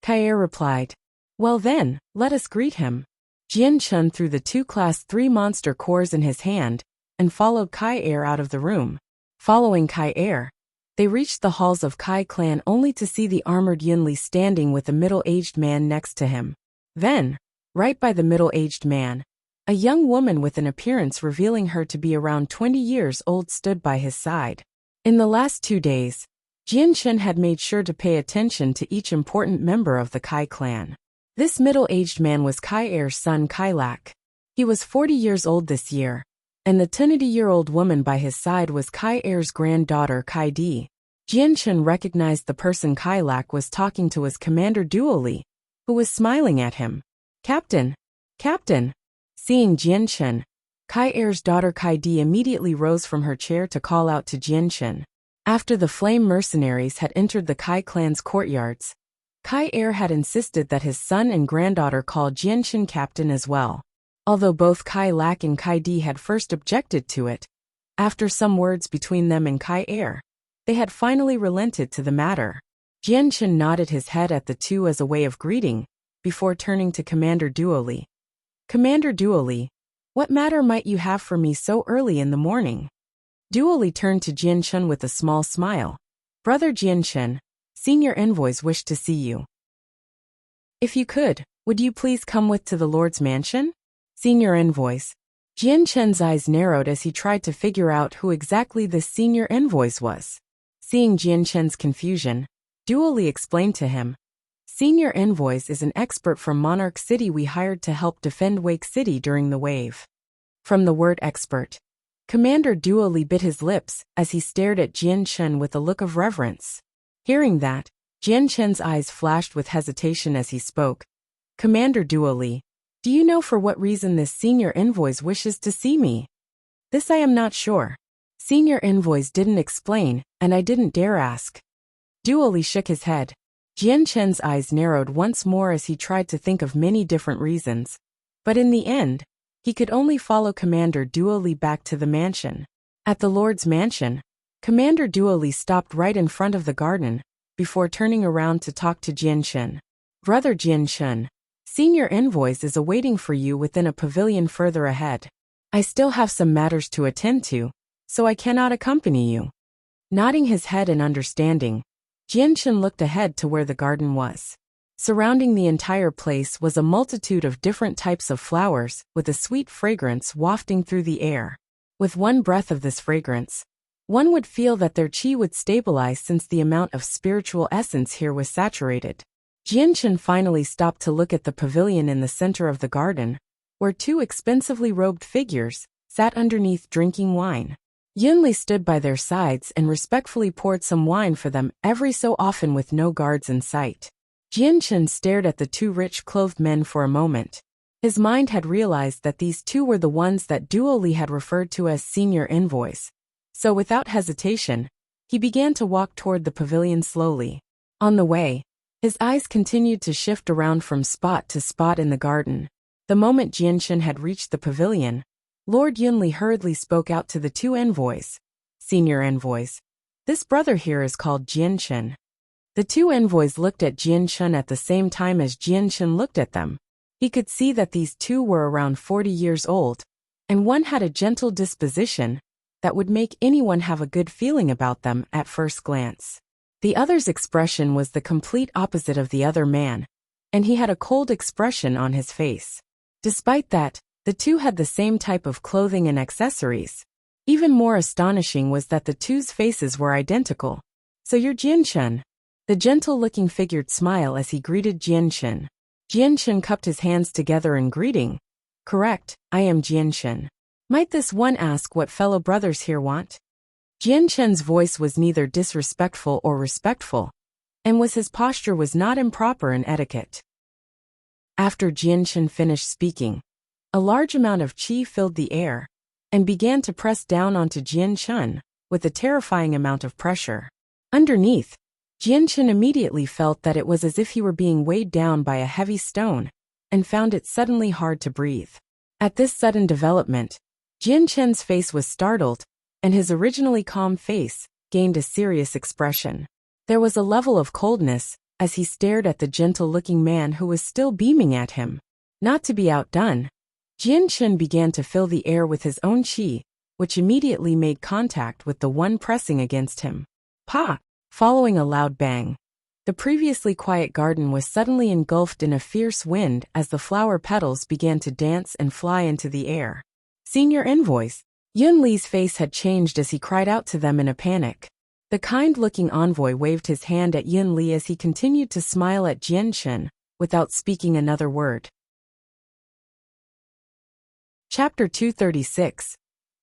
Kai heir replied, "Well then, let us greet him." Jianchen threw the 2 Class 3 monster cores in his hand and followed Kai heir out of the room. Following Kai heir, they reached the halls of Kai clan only to see the armored Yunli standing with a middle-aged man next to him. Then, right by the middle-aged man, a young woman with an appearance revealing her to be around 20 years old stood by his side. In the last 2 days, Jianchen had made sure to pay attention to each important member of the Kai clan. This middle-aged man was Kai heir's son Kai Lak. He was 40 years old this year, and the 20-year-old woman by his side was Kai heir's granddaughter Kai Di. Jianchen recognized the person Kai Lak was talking to as Commander Duoli, who was smiling at him. "Captain! Captain!" Seeing Jianchen, Kai heir's daughter Kai Di immediately rose from her chair to call out to Jianchen. After the Flame Mercenaries had entered the Kai clan's courtyards, Kai heir had insisted that his son and granddaughter call Jianchen captain as well. Although both Kai Lak and Kai Di had first objected to it, after some words between them and Kai heir, they had finally relented to the matter. Jianchen nodded his head at the 2 as a way of greeting, before turning to Commander Duoli. "Commander Duoli, what matter might you have for me so early in the morning?" Duoli turned to Jianchen with a small smile. "Brother Jianchen, senior envoys wish to see you. If you could, would you please come with to the Lord's mansion?" Senior envoys. Jianchen's eyes narrowed as he tried to figure out who exactly this senior envoys was. Seeing Jianchen's confusion, Duoli explained to him, "Senior envoys is an expert from Monarch City we hired to help defend Wake City during the wave." From the word expert, Commander Duoli bit his lips as he stared at Jianchen with a look of reverence. Hearing that, Jian Chen's eyes flashed with hesitation as he spoke. Commander Duoli, do you know for what reason this senior envoy wishes to see me? This I am not sure. Senior envoys didn't explain, and I didn't dare ask. Duoli shook his head. Jian Chen's eyes narrowed once more as he tried to think of many different reasons. But in the end, he could only follow Commander Duoli back to the mansion. At the Lord's mansion, Commander Duoli stopped right in front of the garden, before turning around to talk to Jian Chen. Brother Jian Chen, Senior Envoys is awaiting for you within a pavilion further ahead. I still have some matters to attend to, so I cannot accompany you. Nodding his head in understanding, Jian Chen looked ahead to where the garden was. Surrounding the entire place was a multitude of different types of flowers, with a sweet fragrance wafting through the air. With one breath of this fragrance, one would feel that their qi would stabilize since the amount of spiritual essence here was saturated. Jian Chen finally stopped to look at the pavilion in the center of the garden, where two expensively robed figures sat underneath drinking wine. Yunli stood by their sides and respectfully poured some wine for them every so often with no guards in sight. Jian Chen stared at the two rich-clothed men for a moment. His mind had realized that these two were the ones that Duoli had referred to as senior envoys. So without hesitation, he began to walk toward the pavilion slowly. On the way, his eyes continued to shift around from spot to spot in the garden. The moment Jian Chen had reached the pavilion, Lord Yunli hurriedly spoke out to the two envoys. Senior envoys. This brother here is called Jian Chen. The two envoys looked at Jian Chen at the same time as Jian Chen looked at them. He could see that these two were around 40 years old, and one had a gentle disposition that would make anyone have a good feeling about them at first glance. The other's expression was the complete opposite of the other man, and he had a cold expression on his face. Despite that, the two had the same type of clothing and accessories. Even more astonishing was that the two's faces were identical. So you're Jian Chen? The gentle-looking figure smiled as he greeted Jian Chen. Jian Chen cupped his hands together in greeting. Correct, I am Jian Chen. Might this one ask what fellow brothers here want? Jian Chen's voice was neither disrespectful or respectful, and his posture was not improper in etiquette. After Jian Chen finished speaking, a large amount of qi filled the air and began to press down onto Jian Chen with a terrifying amount of pressure. Underneath, Jian Chen immediately felt that it was as if he were being weighed down by a heavy stone and found it suddenly hard to breathe. At this sudden development, Jian Chen's face was startled, and his originally calm face gained a serious expression. There was a level of coldness as he stared at the gentle-looking man who was still beaming at him. Not to be outdone, Jian Chen began to fill the air with his own qi, which immediately made contact with the one pressing against him. Pa! Following a loud bang, the previously quiet garden was suddenly engulfed in a fierce wind as the flower petals began to dance and fly into the air. Senior envoys. Yun Li's face had changed as he cried out to them in a panic. The kind-looking envoy waved his hand at Yun Li as he continued to smile at Jian Chen, without speaking another word. Chapter 236.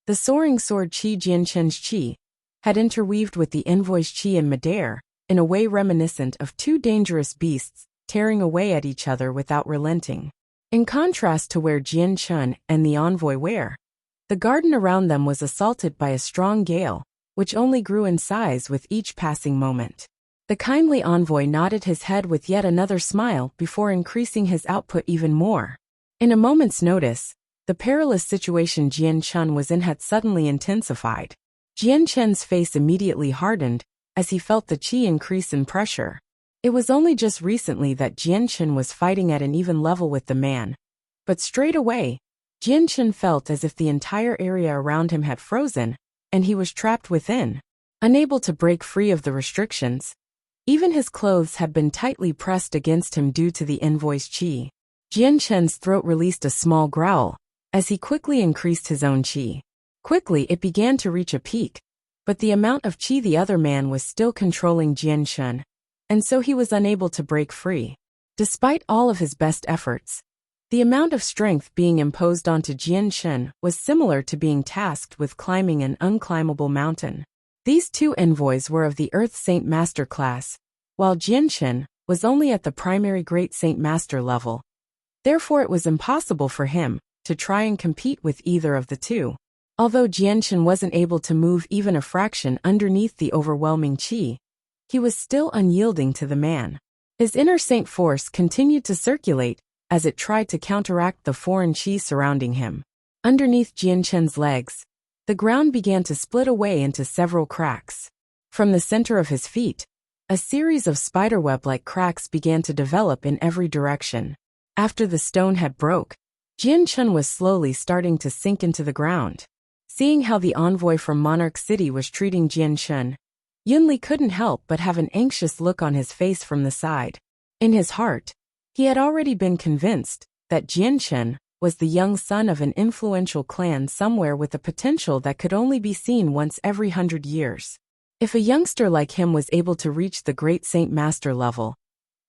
The soaring sword qi. Jian Chen's qi had interweaved with the envoy's qi in midair, in a way reminiscent of two dangerous beasts tearing away at each other without relenting. In contrast to where Jian Chen and the envoy were, the garden around them was assaulted by a strong gale, which only grew in size with each passing moment. The kindly envoy nodded his head with yet another smile before increasing his output even more. In a moment's notice, the perilous situation Jian Chen was in had suddenly intensified. Jian Chen's face immediately hardened as he felt the qi increase in pressure. It was only just recently that Jian Chen was fighting at an even level with the man. But straight away, Jian Chen felt as if the entire area around him had frozen, and he was trapped within, unable to break free of the restrictions. Even his clothes had been tightly pressed against him due to the envoy's qi. Jian Chen's throat released a small growl as he quickly increased his own qi. Quickly it began to reach a peak, but the amount of qi the other man was still controlling Jian Chen, and so he was unable to break free. Despite all of his best efforts, the amount of strength being imposed onto Jian Chen was similar to being tasked with climbing an unclimbable mountain. These two envoys were of the Earth Saint Master class, while Jianshen was only at the primary Great Saint Master level. Therefore it was impossible for him to try and compete with either of the two. Although Jianshen wasn't able to move even a fraction underneath the overwhelming qi, he was still unyielding to the man. His inner saint force continued to circulate as it tried to counteract the foreign qi surrounding him. Underneath Jianshen's legs, the ground began to split away into several cracks. From the center of his feet, a series of spiderweb-like cracks began to develop in every direction. After the stone had broke, Jianshen was slowly starting to sink into the ground. Seeing how the envoy from Monarch City was treating Jianshen, Yunli couldn't help but have an anxious look on his face from the side. In his heart, he had already been convinced that Jianshen was the young son of an influential clan somewhere with a potential that could only be seen once every 100 years. If a youngster like him was able to reach the Great Saint Master level,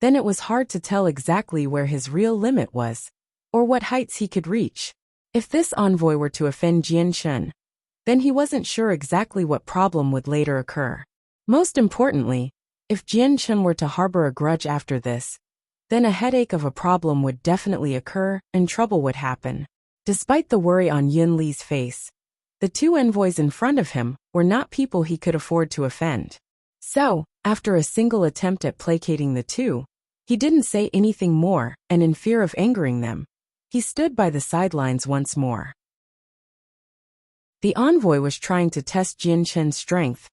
then it was hard to tell exactly where his real limit was, or what heights he could reach. If this envoy were to offend Jianshen, then he wasn't sure exactly what problem would later occur. Most importantly, if Jianshen were to harbor a grudge after this, then a headache of a problem would definitely occur and trouble would happen. Despite the worry on Yun Li's face, the two envoys in front of him were not people he could afford to offend. So, after a single attempt at placating the two, he didn't say anything more, and in fear of angering them, he stood by the sidelines once more. The envoy was trying to test Jianshen's strength,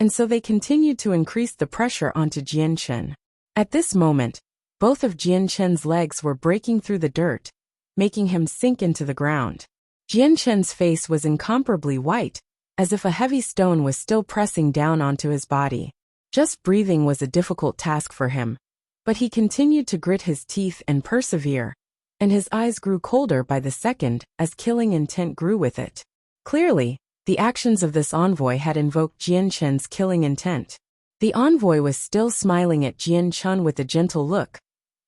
and so they continued to increase the pressure onto Jianshen. At this moment, both of Jianshen's legs were breaking through the dirt, making him sink into the ground. Jianshen's face was incomparably white, as if a heavy stone was still pressing down onto his body. Just breathing was a difficult task for him, but he continued to grit his teeth and persevere, and his eyes grew colder by the second as killing intent grew with it. Clearly, the actions of this envoy had invoked Jianshen's killing intent. The envoy was still smiling at Jianshen with a gentle look,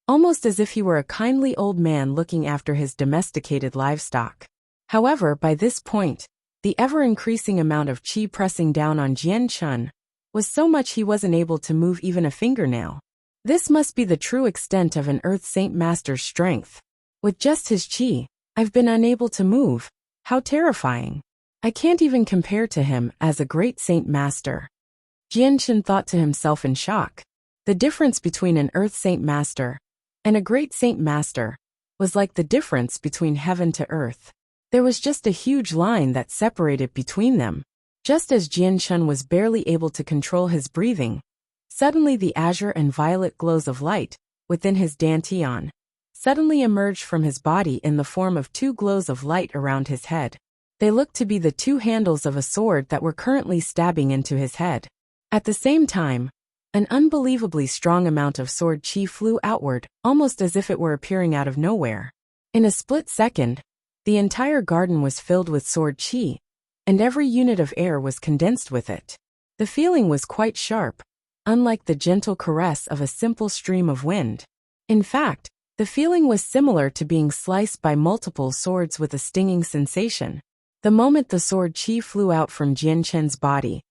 almost as if he were a kindly old man looking after his domesticated livestock. However, by this point, the ever-increasing amount of qi pressing down on Jianshen was so much he wasn't able to move even a fingernail. This must be the true extent of an Earth Saint Master's strength. With just his qi, I've been unable to move. How terrifying. I can't even compare to him as a great Saint Master. Jianshen thought to himself in shock. The difference between an Earth Saint Master and a great Saint Master was like the difference between heaven to earth. There was just a huge line that separated between them. Just as Jianshen was barely able to control his breathing, suddenly the azure and violet glows of light within his dantian suddenly emerged from his body in the form of two glows of light around his head. They looked to be the two handles of a sword that were currently stabbing into his head. At the same time, an unbelievably strong amount of sword qi flew outward, almost as if it were appearing out of nowhere. In a split second, the entire garden was filled with sword qi, and every unit of air was condensed with it. The feeling was quite sharp, unlike the gentle caress of a simple stream of wind. In fact, the feeling was similar to being sliced by multiple swords with a stinging sensation. The moment the sword qi flew out from Jianshen's body,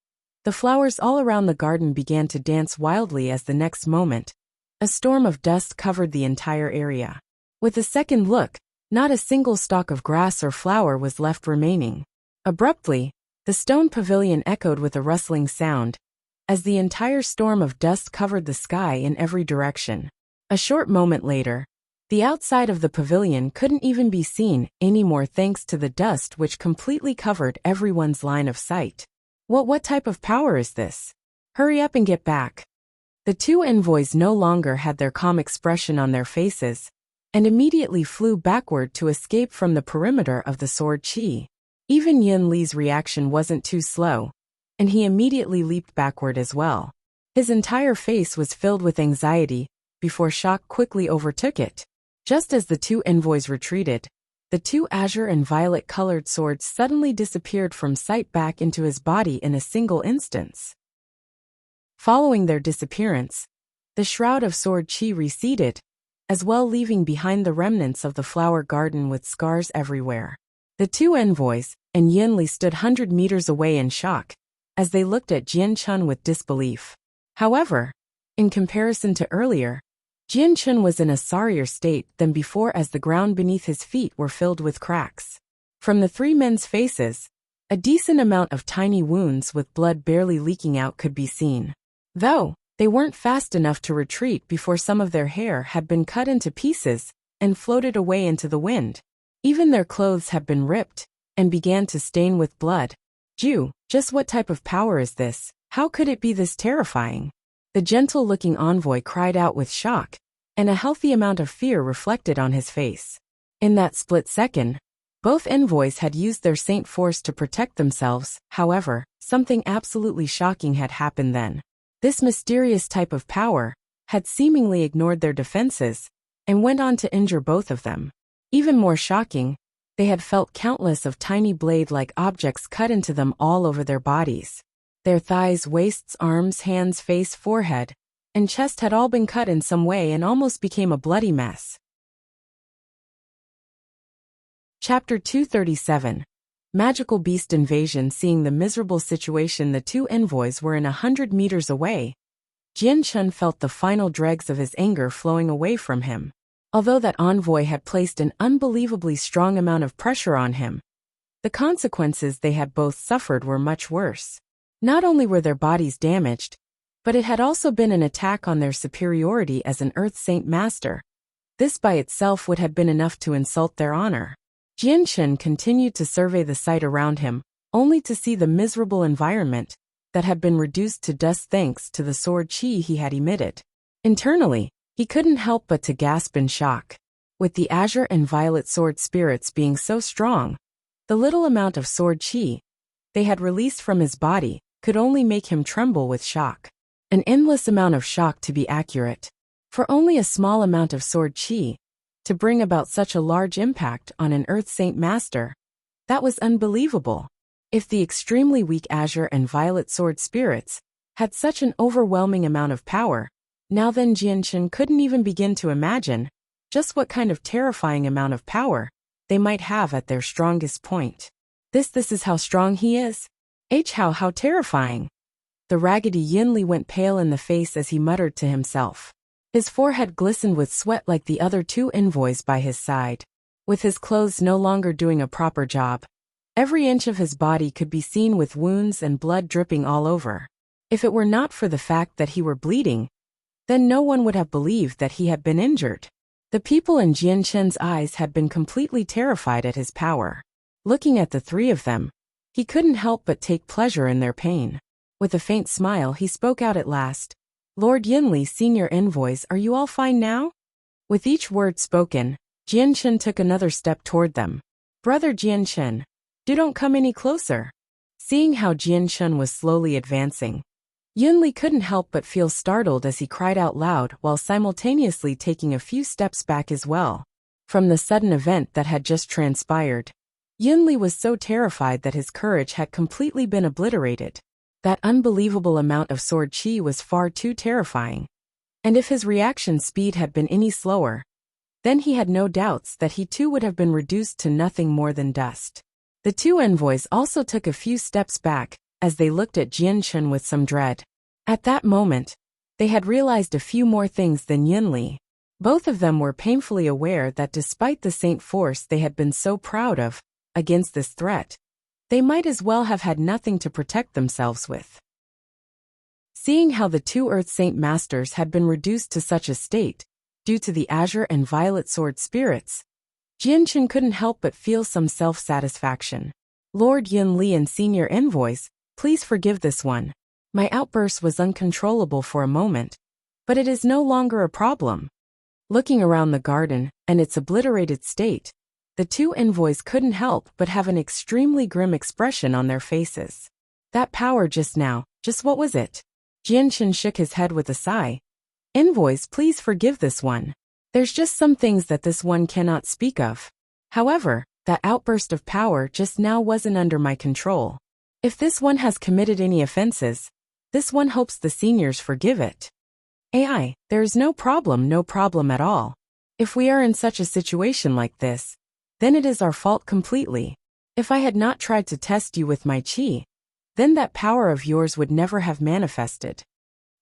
the flowers all around the garden began to dance wildly as the next moment, a storm of dust covered the entire area. With a second look, not a single stalk of grass or flower was left remaining. Abruptly, the stone pavilion echoed with a rustling sound, as the entire storm of dust covered the sky in every direction. A short moment later, the outside of the pavilion couldn't even be seen anymore thanks to the dust which completely covered everyone's line of sight. What type of power is this? Hurry up and get back. The two envoys no longer had their calm expression on their faces, and immediately flew backward to escape from the perimeter of the sword qi. Even Yun Li's reaction wasn't too slow, and he immediately leaped backward as well. His entire face was filled with anxiety, before shock quickly overtook it. Just as the two envoys retreated, the two azure and violet-colored swords suddenly disappeared from sight back into his body in a single instance. Following their disappearance, the shroud of sword qi receded, as well leaving behind the remnants of the flower garden with scars everywhere. The two envoys and Yun Li stood 100 meters away in shock, as they looked at Jianshen with disbelief. However, In comparison to earlier, Jianchun was in a sorrier state than before as the ground beneath his feet were filled with cracks. From the three men's faces, a decent amount of tiny wounds with blood barely leaking out could be seen. Though, they weren't fast enough to retreat before some of their hair had been cut into pieces and floated away into the wind. Even their clothes had been ripped and began to stain with blood. Just what type of power is this? How could it be this terrifying? The gentle-looking envoy cried out with shock, and a healthy amount of fear reflected on his face. In that split second, both envoys had used their saint force to protect themselves. However, something absolutely shocking had happened then. This mysterious type of power had seemingly ignored their defenses and went on to injure both of them. Even more shocking, they had felt countless of tiny blade-like objects cut into them all over their bodies. Their thighs, waists, arms, hands, face, forehead, and chest had all been cut in some way and almost became a bloody mess. Chapter 237. Magical Beast Invasion. Seeing the miserable situation the two envoys were in 100 meters away, Jianchun felt the final dregs of his anger flowing away from him. Although that envoy had placed an unbelievably strong amount of pressure on him, the consequences they had both suffered were much worse. Not only were their bodies damaged, but it had also been an attack on their superiority as an Earth Saint Master. This by itself would have been enough to insult their honor. Jianchun continued to survey the sight around him, only to see the miserable environment that had been reduced to dust thanks to the sword qi he had emitted. Internally, he couldn't help but to gasp in shock. With the azure and violet sword spirits being so strong, the little amount of sword qi they had released from his body could only make him tremble with shock. An endless amount of shock, to be accurate. For only a small amount of sword qi to bring about such a large impact on an Earth Saint Master, that was unbelievable. If the extremely weak azure and violet sword spirits had such an overwhelming amount of power, now then Jianchun couldn't even begin to imagine just what kind of terrifying amount of power they might have at their strongest point. This is how strong he is? How terrifying. The raggedy Yinli went pale in the face as he muttered to himself. His forehead glistened with sweat like the other two envoys by his side. With his clothes no longer doing a proper job, every inch of his body could be seen with wounds and blood dripping all over. If it were not for the fact that he were bleeding, then no one would have believed that he had been injured. The people in Jianchun's eyes had been completely terrified at his power. Looking at the three of them, he couldn't help but take pleasure in their pain. With a faint smile, he spoke out at last. Lord Yinli, senior envoys, are you all fine now? With each word spoken, Jianchun took another step toward them. Brother Jianchun, don't come any closer. Seeing how Jianchun was slowly advancing, Yinli couldn't help but feel startled as he cried out loud while simultaneously taking a few steps back as well. From the sudden event that had just transpired, Yinli was so terrified that his courage had completely been obliterated. That unbelievable amount of sword qi was far too terrifying. And if his reaction speed had been any slower, then he had no doubts that he too would have been reduced to nothing more than dust. The two envoys also took a few steps back as they looked at Jianchun with some dread. At that moment, they had realized a few more things than Yinli. Both of them were painfully aware that despite the saint force they had been so proud of, against this threat, they might as well have had nothing to protect themselves with. Seeing how the two Earth Saint Masters had been reduced to such a state, due to the azure and violet sword spirits, Jianchun couldn't help but feel some self-satisfaction. Lord Yinli and senior envoys, please forgive this one. My outburst was uncontrollable for a moment, but it is no longer a problem. Looking around the garden and its obliterated state, the two envoys couldn't help but have an extremely grim expression on their faces. That power just now, just what was it? Jianchun shook his head with a sigh. Envoys, please forgive this one. There's just some things that this one cannot speak of. However, that outburst of power just now wasn't under my control. If this one has committed any offenses, this one hopes the seniors forgive it. There is no problem at all. If we are in such a situation like this, then it is our fault completely. If I had not tried to test you with my qi, then that power of yours would never have manifested.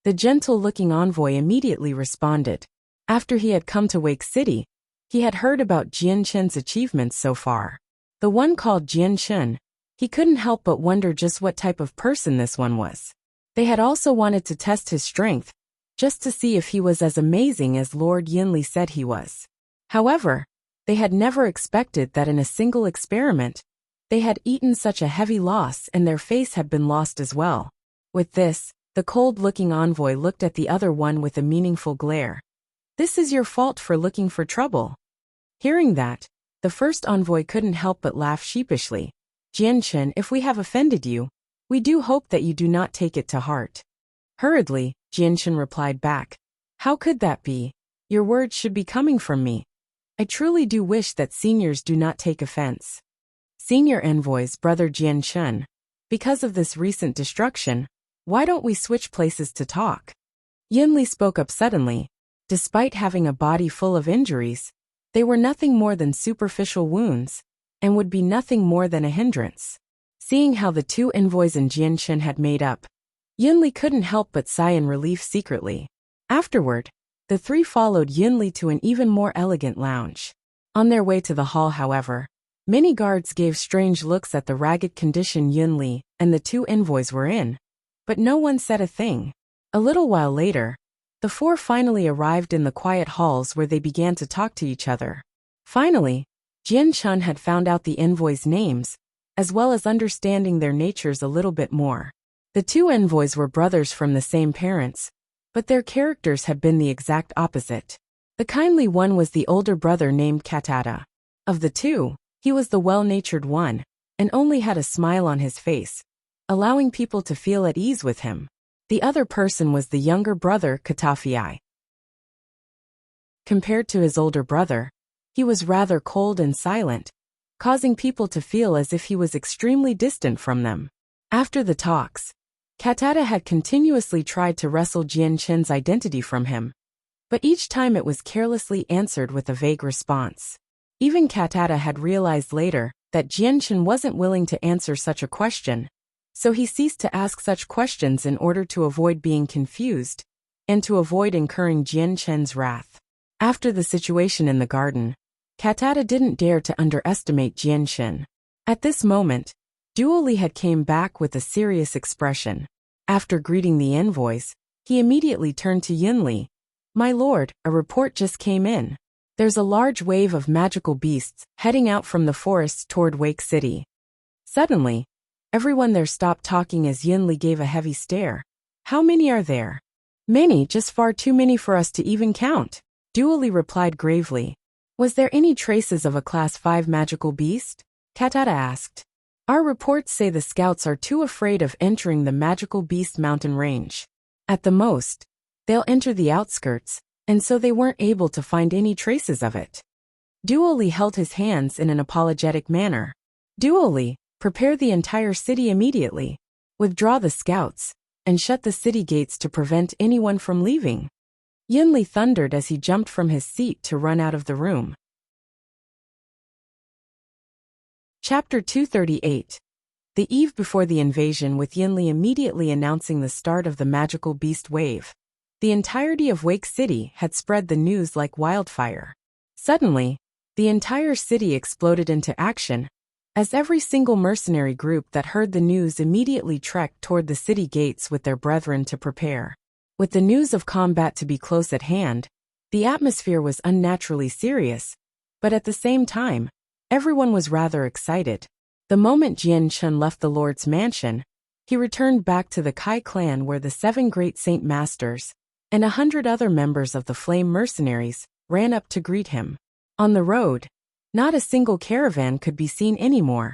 The gentle-looking envoy immediately responded. After he had come to Wake City, he had heard about Jian Chen's achievements so far. The one called Jian Chen, he couldn't help but wonder just what type of person this one was. They had also wanted to test his strength, just to see if he was as amazing as Lord Yinli said he was. However, they had never expected that in a single experiment, they had eaten such a heavy loss and their face had been lost as well. With this, the cold-looking envoy looked at the other one with a meaningful glare. This is your fault for looking for trouble. Hearing that, the first envoy couldn't help but laugh sheepishly. Jian Chen, if we have offended you, we do hope that you do not take it to heart. Hurriedly, Jian Chen replied back. How could that be? Your words should be coming from me. I truly do wish that seniors do not take offense. Senior envoys, brother Jian Chen, because of this recent destruction, why don't we switch places to talk? Yinli spoke up suddenly. Despite having a body full of injuries, they were nothing more than superficial wounds, and would be nothing more than a hindrance. Seeing how the two envoys and Jian Chen had made up, Yinli couldn't help but sigh in relief secretly. Afterward, the three followed Yinli to an even more elegant lounge. On their way to the hall, however, many guards gave strange looks at the ragged condition Yinli and the two envoys were in, but no one said a thing. A little while later, the four finally arrived in the quiet halls where they began to talk to each other. Finally, Jian Chen had found out the envoys' names, as well as understanding their natures a little bit more. The two envoys were brothers from the same parents, but their characters had been the exact opposite. The kindly one was the older brother named Katata. Of the two, he was the well-natured one, and only had a smile on his face, allowing people to feel at ease with him. The other person was the younger brother Katafi. Compared to his older brother, he was rather cold and silent, causing people to feel as if he was extremely distant from them. After the talks, Katata had continuously tried to wrestle Jian Chen's identity from him, but each time it was carelessly answered with a vague response. Even Katata had realized later that Jian Chen wasn't willing to answer such a question, so he ceased to ask such questions in order to avoid being confused, and to avoid incurring Jian Chen's wrath. After the situation in the garden, Katata didn't dare to underestimate Jian Chen. At this moment, Duo Li had came back with a serious expression. After greeting the envoys, he immediately turned to Yinli. My lord, a report just came in. There's a large wave of magical beasts heading out from the forests toward Wake City. Suddenly, everyone there stopped talking as Yinli gave a heavy stare. How many are there? Many, just far too many for us to even count. Duo Li replied gravely. Was there any traces of a Class 5 magical beast? Katata asked. Our reports say the scouts are too afraid of entering the magical beast mountain range. At the most, they'll enter the outskirts, and so they weren't able to find any traces of it. Duo Li held his hands in an apologetic manner. Duo Li, prepare the entire city immediately. Withdraw the scouts, and shut the city gates to prevent anyone from leaving. Yinli thundered as he jumped from his seat to run out of the room. Chapter 238. The eve before the invasion, with Yinli immediately announcing the start of the magical beast wave. The entirety of Wake City had spread the news like wildfire. Suddenly, the entire city exploded into action, as every single mercenary group that heard the news immediately trekked toward the city gates with their brethren to prepare. With the news of combat to be close at hand, the atmosphere was unnaturally serious, but at the same time, everyone was rather excited. The moment Jian Chen left the Lord's mansion, he returned back to the Kai clan where the 7 great Saint Masters and 100 other members of the Flame Mercenaries ran up to greet him. On the road, not a single caravan could be seen anymore.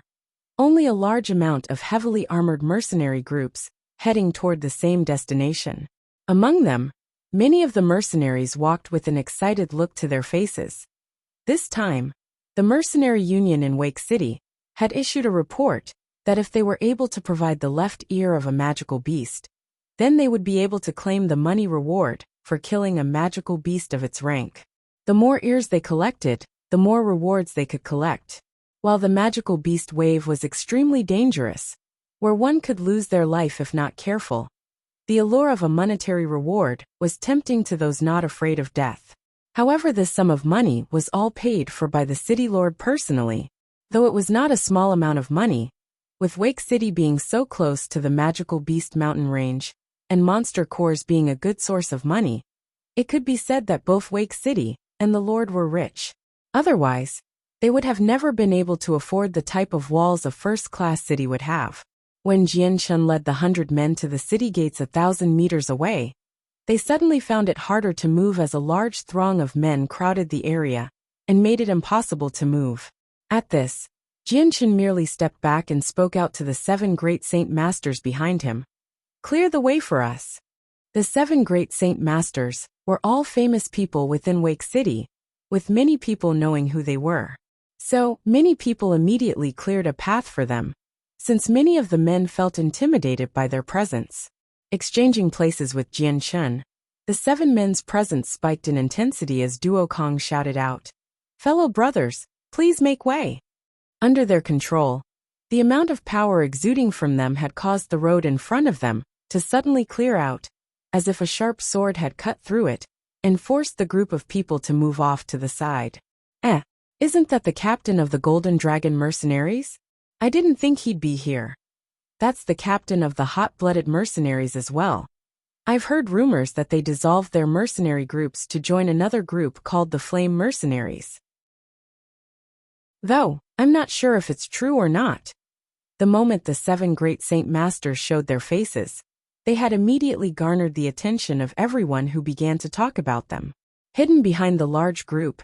Only a large amount of heavily armored mercenary groups heading toward the same destination. Among them, many of the mercenaries walked with an excited look to their faces. This time, the Mercenary Union in Wake City had issued a report that if they were able to provide the left ear of a magical beast, then they would be able to claim the money reward for killing a magical beast of its rank. The more ears they collected, the more rewards they could collect. While the magical beast wave was extremely dangerous, where one could lose their life if not careful, The allure of a monetary reward was tempting to those not afraid of death. However, this sum of money was all paid for by the city lord personally, though it was not a small amount of money, with Wake City being so close to the magical beast mountain range, and monster cores being a good source of money. It could be said that both Wake City and the lord were rich. Otherwise, they would have never been able to afford the type of walls a first-class city would have. When Jianshun led the 100 men to the city gates 1,000 meters away, they suddenly found it harder to move as a large throng of men crowded the area and made it impossible to move. At this, Jianshun merely stepped back and spoke out to the 7 great saint masters behind him. "Clear the way for us." The 7 great saint masters were all famous people within Wake City, with many people knowing who they were. So, many people immediately cleared a path for them, since many of the men felt intimidated by their presence. Exchanging places with Jianshun, the 7 men's presence spiked in intensity as Duo Kong shouted out, "Fellow brothers, please make way." Under their control, the amount of power exuding from them had caused the road in front of them to suddenly clear out, as if a sharp sword had cut through it, and forced the group of people to move off to the side. Isn't that the captain of the Golden Dragon Mercenaries? I didn't think he'd be here. That's the captain of the Hot-Blooded Mercenaries as well. I've heard rumors that they dissolved their mercenary groups to join another group called the Flame Mercenaries. Though, I'm not sure if it's true or not. The moment the 7 great saint masters showed their faces, they had immediately garnered the attention of everyone who began to talk about them. Hidden behind the large group,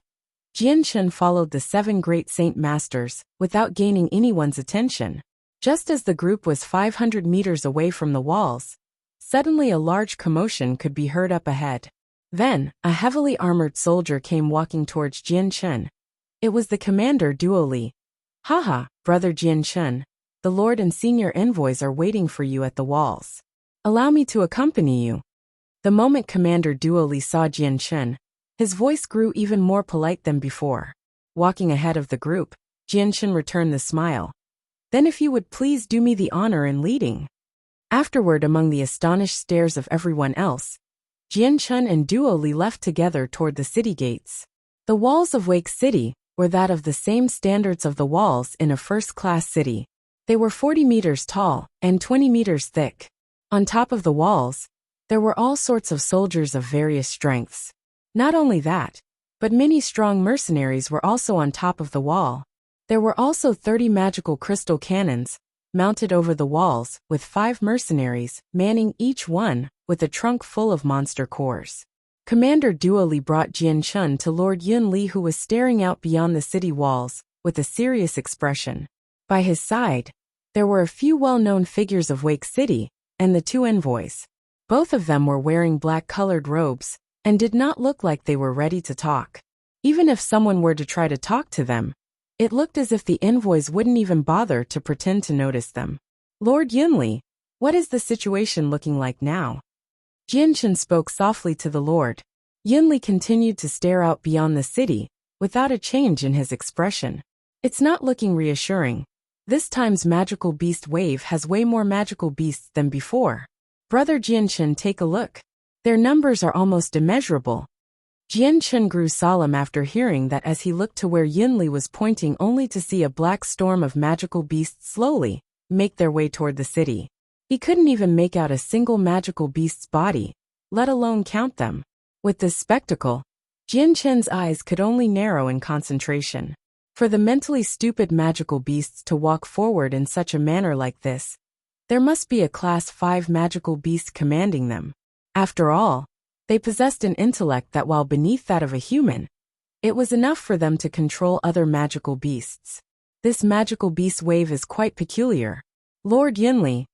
Jianshun followed the 7 great saint masters without gaining anyone's attention. Just as the group was 500 meters away from the walls, suddenly a large commotion could be heard up ahead. Then, a heavily armored soldier came walking towards Jianshun. It was the commander Duo Li. "Haha, brother Jianshun, the lord and senior envoys are waiting for you at the walls. Allow me to accompany you." The moment Commander Duo Li saw Jianshun, his voice grew even more polite than before. Walking ahead of the group, Jianshun returned the smile. "Then if you would please do me the honor in leading." Afterward, among the astonished stares of everyone else, Jianshun and Duo Li left together toward the city gates. The walls of Wake City were that of the same standards of the walls in a first-class city. They were 40 meters tall and 20 meters thick. On top of the walls, there were all sorts of soldiers of various strengths. Not only that, but many strong mercenaries were also on top of the wall. There were also 30 magical crystal cannons mounted over the walls, with 5 mercenaries manning each one with a trunk full of monster cores. Commander Duo Li brought Jianshun to Lord Yun Li, who was staring out beyond the city walls with a serious expression. By his side, there were a few well-known figures of Wake City and the 2 envoys. Both of them were wearing black-colored robes and did not look like they were ready to talk. Even if someone were to try to talk to them, it looked as if the envoys wouldn't even bother to pretend to notice them. "Lord Yunli, what is the situation looking like now?" Jianshun spoke softly to the Lord. Yunli continued to stare out beyond the city, without a change in his expression. "It's not looking reassuring. This time's magical beast wave has way more magical beasts than before. Brother Jianshun, take a look. Their numbers are almost immeasurable." Jianshun grew solemn after hearing that as he looked to where Yunli was pointing, only to see a black storm of magical beasts slowly make their way toward the city. He couldn't even make out a single magical beast's body, let alone count them. With this spectacle, Jianshun's eyes could only narrow in concentration. For the mentally stupid magical beasts to walk forward in such a manner like this, there must be a Class 5 magical beast commanding them. After all, they possessed an intellect that, while beneath that of a human, it was enough for them to control other magical beasts. This magical beast wave is quite peculiar. Lord Yunli,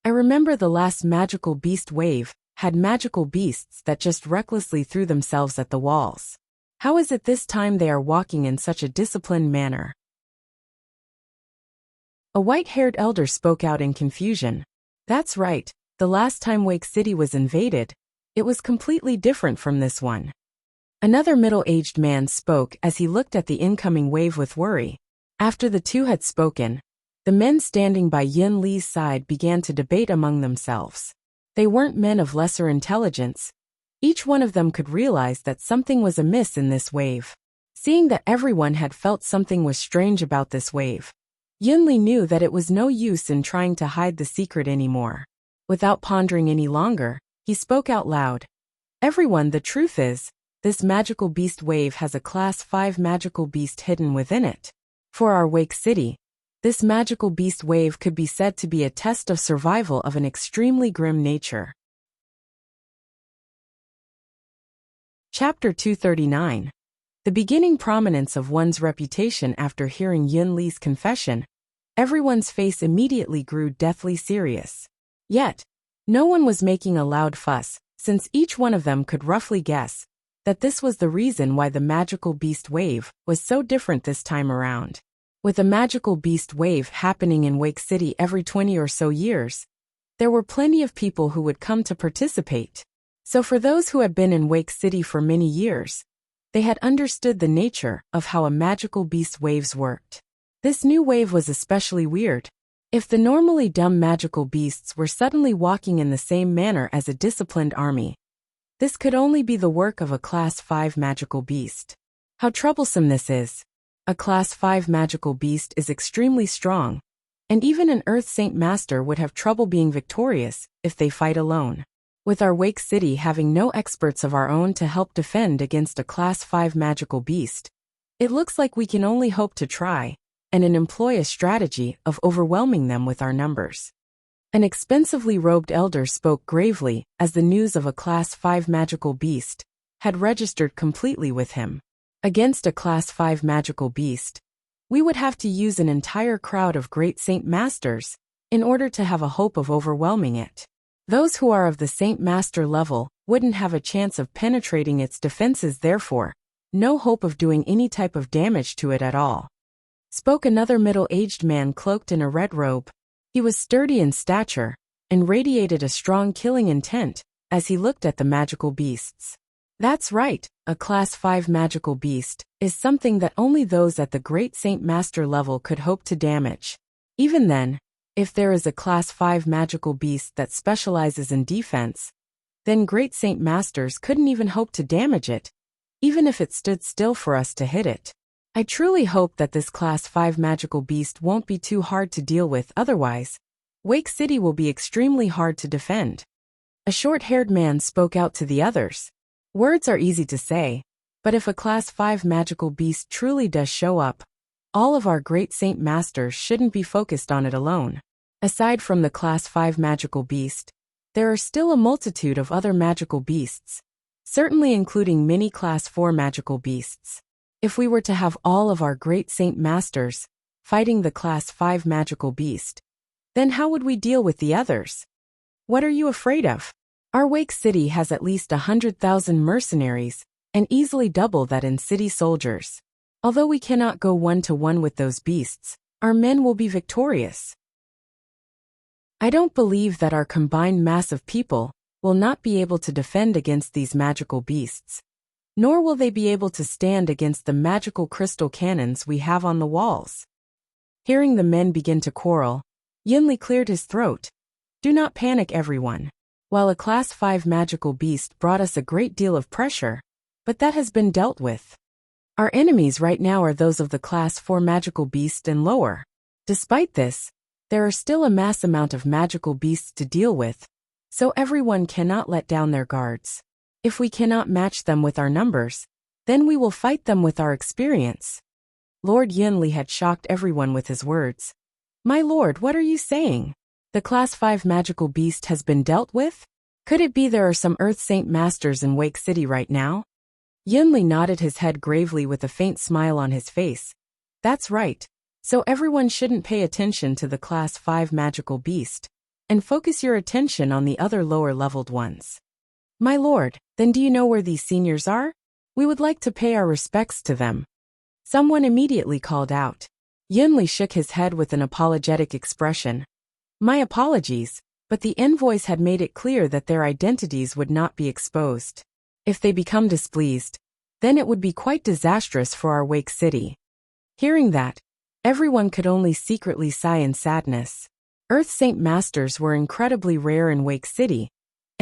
I remember the last magical beast wave had magical beasts that just recklessly threw themselves at the walls. How is it this time they are walking in such a disciplined manner? A white-haired elder spoke out in confusion. That's right, the last time Wake City was invaded, it was completely different from this one. Another middle-aged man spoke as he looked at the incoming wave with worry. After the 2 had spoken, the men standing by Yun Li's side began to debate among themselves. They weren't men of lesser intelligence. Each one of them could realize that something was amiss in this wave. Seeing that everyone had felt something was strange about this wave, Yunli knew that it was no use in trying to hide the secret anymore. Without pondering any longer, he spoke out loud. Everyone, the truth is, this magical beast wave has a Class 5 magical beast hidden within it. For our Wake City, this magical beast wave could be said to be a test of survival of an extremely grim nature. Chapter 239. The beginning prominence of one's reputation. After hearing Yun Li's confession, everyone's face immediately grew deathly serious. Yet, no one was making a loud fuss, since each one of them could roughly guess that this was the reason why the magical beast wave was so different this time around. With a magical beast wave happening in Wake City every 20 or so years, there were plenty of people who would come to participate. So for those who had been in Wake City for many years, they had understood the nature of how a magical beast waves worked. This new wave was especially weird. If the normally dumb magical beasts were suddenly walking in the same manner as a disciplined army, this could only be the work of a Class 5 magical beast. How troublesome this is. A Class 5 magical beast is extremely strong, and even an Earth Saint Master would have trouble being victorious if they fight alone. With our Wake City having no experts of our own to help defend against a Class 5 magical beast, it looks like we can only hope to try and employ a strategy of overwhelming them with our numbers. An expensively robed elder spoke gravely as the news of a Class 5 magical beast had registered completely with him. Against a Class 5 magical beast, we would have to use an entire crowd of great Saint Masters in order to have a hope of overwhelming it. Those who are of the Saint Master level wouldn't have a chance of penetrating its defenses, therefore, no hope of doing any type of damage to it at all. Spoke another middle-aged man cloaked in a red robe. He was sturdy in stature and radiated a strong killing intent as he looked at the magical beasts. That's right, a Class 5 magical beast is something that only those at the Great Saint Master level could hope to damage. Even then, if there is a Class 5 magical beast that specializes in defense, then Great Saint Masters couldn't even hope to damage it, even if it stood still for us to hit it. I truly hope that this Class 5 magical beast won't be too hard to deal with, otherwise, Wake City will be extremely hard to defend. A short-haired man spoke out to the others. Words are easy to say, but if a Class 5 magical beast truly does show up, all of our Great Saint Masters shouldn't be focused on it alone. Aside from the Class 5 magical beast, there are still a multitude of other magical beasts, certainly including many Class 4 magical beasts. If we were to have all of our Great Saint Masters fighting the Class 5 magical beast, then how would we deal with the others? What are you afraid of? Our Wake City has at least 100,000 mercenaries, and easily double that in city soldiers. Although we cannot go one-to-one with those beasts, our men will be victorious. I don't believe that our combined mass of people will not be able to defend against these magical beasts, nor will they be able to stand against the magical crystal cannons we have on the walls. Hearing the men begin to quarrel, Yunli cleared his throat. Do not panic, everyone. While a Class 5 magical beast brought us a great deal of pressure, but that has been dealt with. Our enemies right now are those of the Class 4 magical beast and lower. Despite this, there are still a mass amount of magical beasts to deal with, so everyone cannot let down their guards. If we cannot match them with our numbers, then we will fight them with our experience. Lord Yunli had shocked everyone with his words. My lord, what are you saying? The Class 5 magical beast has been dealt with? Could it be there are some Earth Saint Masters in Wake City right now? Yunli nodded his head gravely with a faint smile on his face. That's right. So everyone shouldn't pay attention to the Class 5 magical beast, and focus your attention on the other lower-leveled ones. My lord, then do you know where these seniors are? We would like to pay our respects to them. Someone immediately called out. Yunli shook his head with an apologetic expression. My apologies, but the envoys had made it clear that their identities would not be exposed. If they become displeased, then it would be quite disastrous for our Wake City. Hearing that, everyone could only secretly sigh in sadness. Earth Saint Masters were incredibly rare in Wake City,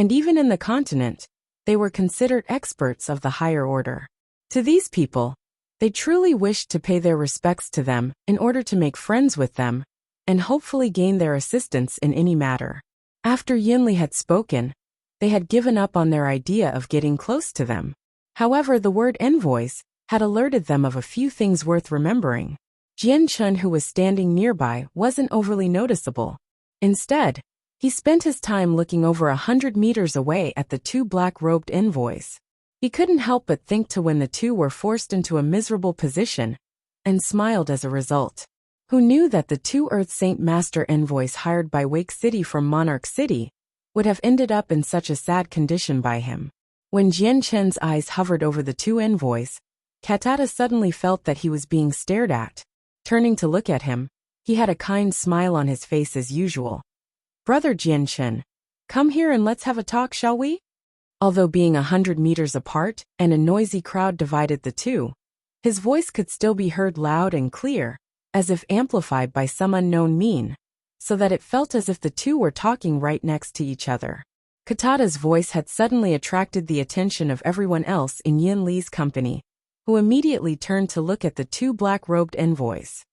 and even in the continent, they were considered experts of the higher order. To these people, they truly wished to pay their respects to them in order to make friends with them and hopefully gain their assistance in any matter. After Yunli had spoken, they had given up on their idea of getting close to them. However, the word envoys had alerted them of a few things worth remembering. Jian Chun, who was standing nearby, wasn't overly noticeable. Instead, he spent his time looking over 100 meters away at the two black-robed envoys. He couldn't help but think to when the two were forced into a miserable position, and smiled as a result. Who knew that the two Earth Saint Master envoys hired by Wake City from Monarch City would have ended up in such a sad condition by him? When Jian Chen's eyes hovered over the two envoys, Katata suddenly felt that he was being stared at. Turning to look at him, he had a kind smile on his face as usual. "Brother Jian Chen, come here and let's have a talk, shall we?" Although being 100 meters apart and a noisy crowd divided the two, his voice could still be heard loud and clear, as if amplified by some unknown mean, so that it felt as if the two were talking right next to each other. Katata's voice had suddenly attracted the attention of everyone else in Yin Li's company, who immediately turned to look at the two black-robed envoys.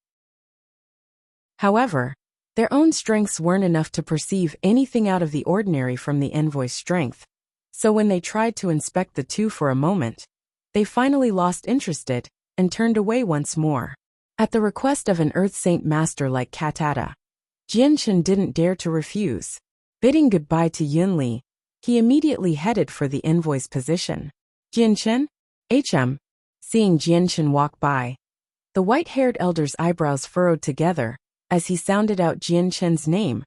However, their own strengths weren't enough to perceive anything out of the ordinary from the envoy's strength, so when they tried to inspect the two for a moment, they finally lost interest and turned away once more. At the request of an Earth Saint Master like Katata, Jian Chen didn't dare to refuse. Bidding goodbye to Yunli, he immediately headed for the envoy's position. "Jian Chen? HM." Seeing Jian Chen walk by, the white-haired elder's eyebrows furrowed together as he sounded out Jian Chen's name,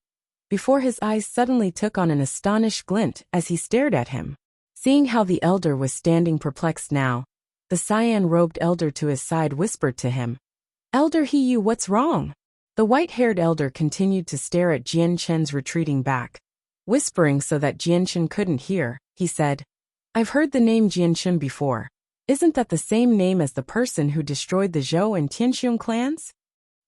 before his eyes suddenly took on an astonished glint as he stared at him. Seeing how the elder was standing perplexed now, the cyan-robed elder to his side whispered to him, "Elder He, what's wrong?" The white-haired elder continued to stare at Jian Chen's retreating back. Whispering so that Jian Chen couldn't hear, he said, "I've heard the name Jian Chen before. Isn't that the same name as the person who destroyed the Zhou and Tianxiong clans?"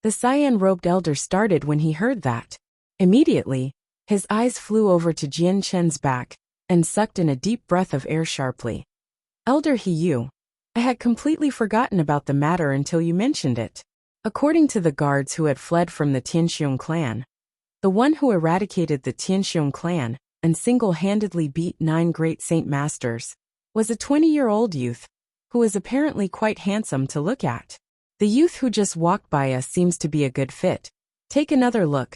The cyan-robed elder started when he heard that. Immediately, his eyes flew over to Jian Chen's back and sucked in a deep breath of air sharply. "Elder He, I had completely forgotten about the matter until you mentioned it." According to the guards who had fled from the Tianxiong clan, the one who eradicated the Tianxiong clan and single-handedly beat 9 great saint masters was a 20-year-old youth who was apparently quite handsome to look at. "The youth who just walked by us seems to be a good fit. Take another look.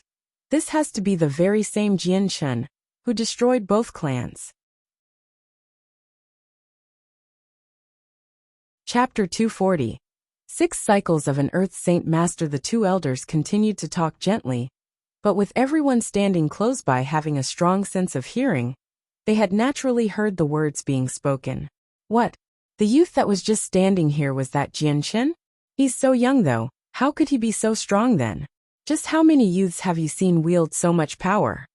This has to be the very same Jian Chen who destroyed both clans." Chapter 240. 6 cycles of an Earth Saint Master. The two elders continued to talk gently, but with everyone standing close by having a strong sense of hearing, they had naturally heard the words being spoken. "What? The youth that was just standing here, was that Jian Chen? He's so young though, how could he be so strong then? Just how many youths have you seen wield so much power?"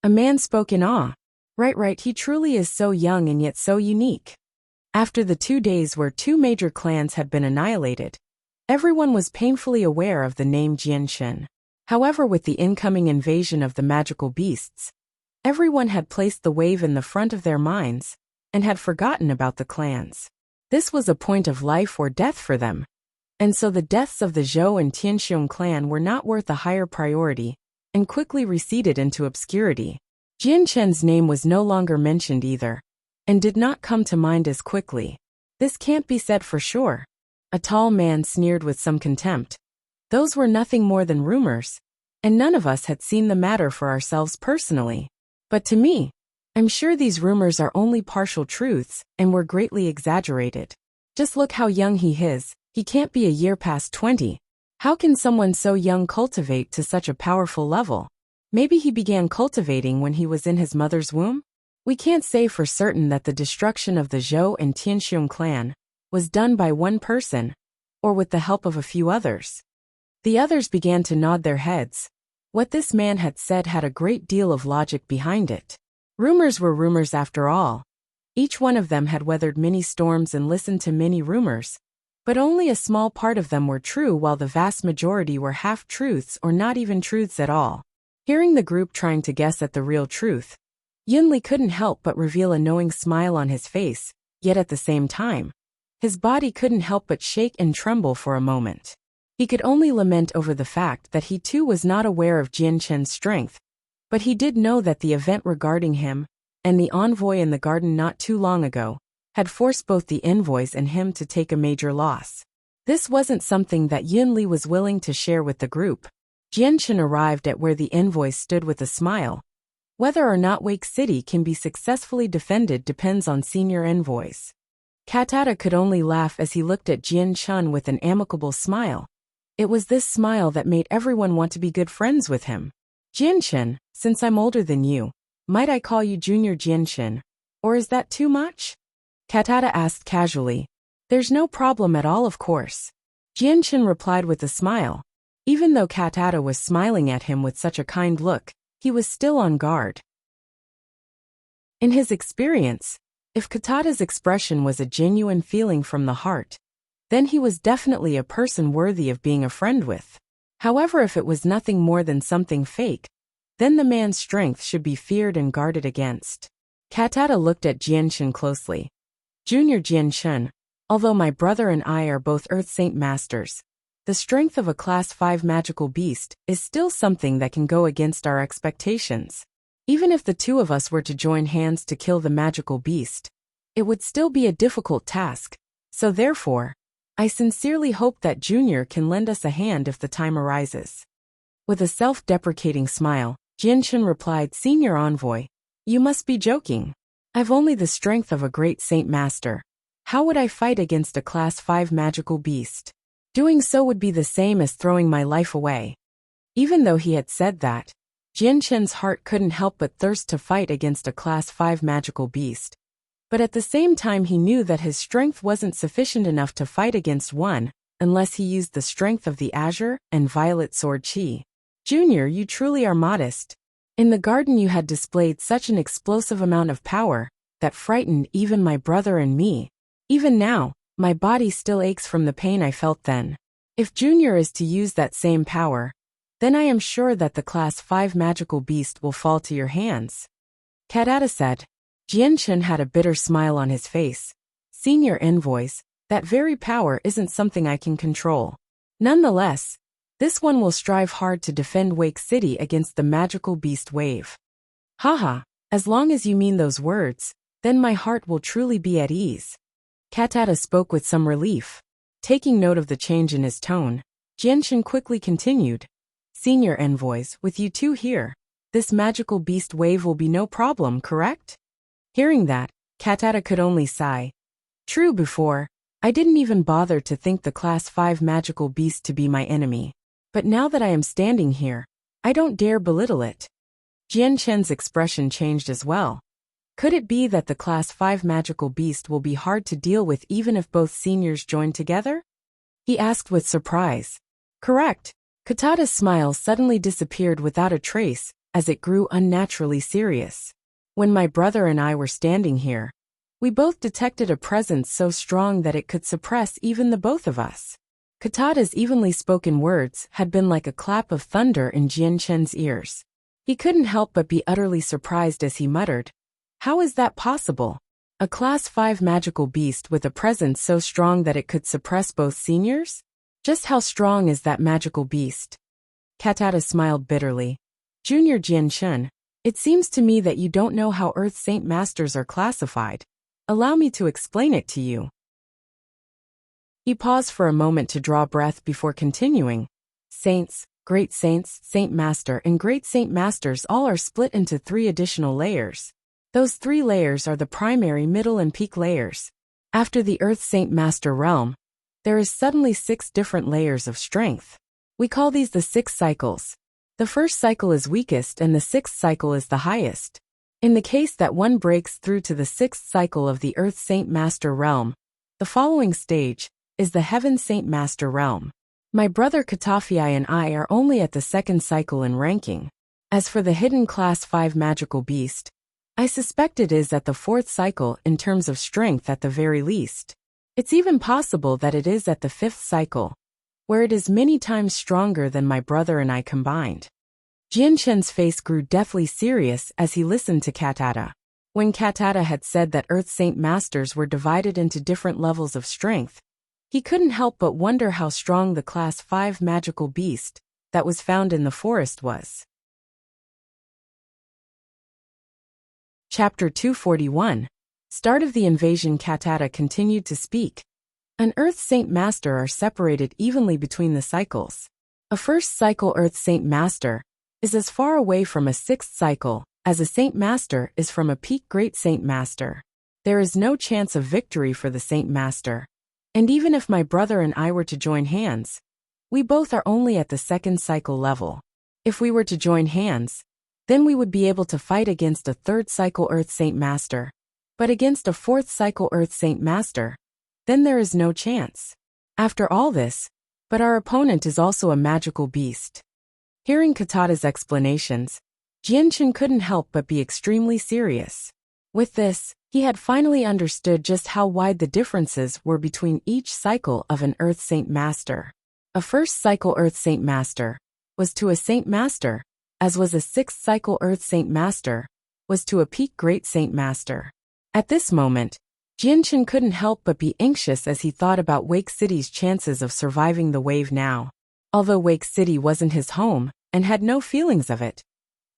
A man spoke in awe. Right, he truly is so young and yet so unique." After the 2 days where 2 major clans had been annihilated, everyone was painfully aware of the name Jian Chen. However, with the incoming invasion of the magical beasts, everyone had placed the wave in the front of their minds and had forgotten about the clans. This was a point of life or death for them, and so the deaths of the Zhou and Tianxiong clan were not worth a higher priority and quickly receded into obscurity. Jian Chen's name was no longer mentioned either, and did not come to mind as quickly. "This can't be said for sure," a tall man sneered with some contempt. "Those were nothing more than rumors, and none of us had seen the matter for ourselves personally. But to me, I'm sure these rumors are only partial truths and were greatly exaggerated. Just look how young he is. He can't be a year past 20. How can someone so young cultivate to such a powerful level? Maybe he began cultivating when he was in his mother's womb? We can't say for certain that the destruction of the Zhou and Tianxiong clan was done by one person, or with the help of a few others." The others began to nod their heads. What this man had said had a great deal of logic behind it. Rumors were rumors after all. Each one of them had weathered many storms and listened to many rumors, but only a small part of them were true, while the vast majority were half-truths or not even truths at all. Hearing the group trying to guess at the real truth, Yunli couldn't help but reveal a knowing smile on his face, yet at the same time, his body couldn't help but shake and tremble for a moment. He could only lament over the fact that he too was not aware of Jian Chen's strength, but he did know that the event regarding him, and the envoy in the garden not too long ago, had forced both the envoys and him to take a major loss. This wasn't something that Yunli was willing to share with the group. Jian Chen arrived at where the envoys stood with a smile. Whether or not Wake City can be successfully defended depends on senior envoys. Katata could only laugh as he looked at Jian Chen with an amicable smile. It was this smile that made everyone want to be good friends with him. Jian Chen, since I'm older than you, might I call you Junior Jian Chen, or is that too much? Katata asked casually. There's no problem at all, of course. Jian Chen replied with a smile. Even though Katata was smiling at him with such a kind look, he was still on guard. In his experience, if Katata's expression was a genuine feeling from the heart, then he was definitely a person worthy of being a friend with. However, if it was nothing more than something fake, then the man's strength should be feared and guarded against. Katata looked at Jian Chen closely. Junior Jian Chen, although my brother and I are both Earth Saint Masters, the strength of a Class 5 magical beast is still something that can go against our expectations. Even if the two of us were to join hands to kill the magical beast, it would still be a difficult task, so therefore, I sincerely hope that Junior can lend us a hand if the time arises. With a self-deprecating smile, Jian Chen replied, Senior Envoy, you must be joking. I've only the strength of a great Saint Master. How would I fight against a Class 5 magical beast? Doing so would be the same as throwing my life away. Even though he had said that, Jian Chen's heart couldn't help but thirst to fight against a Class 5 magical beast. But at the same time he knew that his strength wasn't sufficient enough to fight against one, unless he used the strength of the Azure and Violet Sword Chi. Junior, you truly are modest. In the garden you had displayed such an explosive amount of power, that frightened even my brother and me. Even now, my body still aches from the pain I felt then. If Junior is to use that same power, then I am sure that the Class 5 magical beast will fall to your hands. Katata said. Jian Chen had a bitter smile on his face. Senior envoys, that very power isn't something I can control. Nonetheless, this one will strive hard to defend Wake City against the magical beast wave. Haha, as long as you mean those words, then my heart will truly be at ease. Katata spoke with some relief. Taking note of the change in his tone, Jian Chen quickly continued. Senior envoys, with you two here, this magical beast wave will be no problem, correct? Hearing that, Katata could only sigh. True, before, I didn't even bother to think the Class 5 magical beast to be my enemy. But now that I am standing here, I don't dare belittle it. Jian Chen's expression changed as well. Could it be that the Class 5 magical beast will be hard to deal with even if both seniors join together? He asked with surprise. Correct. Katata's smile suddenly disappeared without a trace, as it grew unnaturally serious. When my brother and I were standing here, we both detected a presence so strong that it could suppress even the both of us. Katata's evenly spoken words had been like a clap of thunder in Jian Chen's ears. He couldn't help but be utterly surprised as he muttered, How is that possible? A Class 5 magical beast with a presence so strong that it could suppress both seniors? Just how strong is that magical beast? Katata smiled bitterly. Junior Jian Chen, it seems to me that you don't know how Earth Saint Masters are classified. Allow me to explain it to you. He paused for a moment to draw breath before continuing. Saints, Great Saints, Saint Master and Great Saint Masters all are split into 3 additional layers. Those 3 layers are the primary, middle and peak layers. After the Earth Saint Master realm, there is suddenly 6 different layers of strength. We call these the 6 cycles. The first cycle is weakest and the 6th cycle is the highest. In the case that one breaks through to the 6th cycle of the Earth Saint Master realm, the following stage is the Heaven Saint Master realm. My brother Katafii and I are only at the 2nd cycle in ranking. As for the hidden Class 5 magical beast, I suspect it is at the 4th cycle in terms of strength at the very least. It's even possible that it is at the 5th cycle, where it is many times stronger than my brother and I combined. Jianshen's face grew deathly serious as he listened to Katata. When Katata had said that Earth Saint Masters were divided into different levels of strength, he couldn't help but wonder how strong the Class 5 magical beast that was found in the forest was. Chapter 241. Start of the invasion. Katata continued to speak. An Earth Saint Master are separated evenly between the cycles. A first cycle Earth Saint Master is as far away from a sixth cycle as a Saint Master is from a peak Great Saint Master. There is no chance of victory for the Saint Master. And even if my brother and I were to join hands, we both are only at the second cycle level. If we were to join hands, then we would be able to fight against a third cycle Earth Saint Master. But against a fourth cycle Earth Saint Master, then there is no chance. After all this, but our opponent is also a magical beast. Hearing Katata's explanations, Jianshen couldn't help but be extremely serious. With this, he had finally understood just how wide the differences were between each cycle of an Earth Saint Master. A first cycle Earth Saint Master was to a Saint Master, as was a sixth cycle Earth Saint Master was to a peak Great Saint Master. At this moment, Jianshen couldn't help but be anxious as he thought about Wake City's chances of surviving the wave now. Although Wake City wasn't his home and had no feelings of it,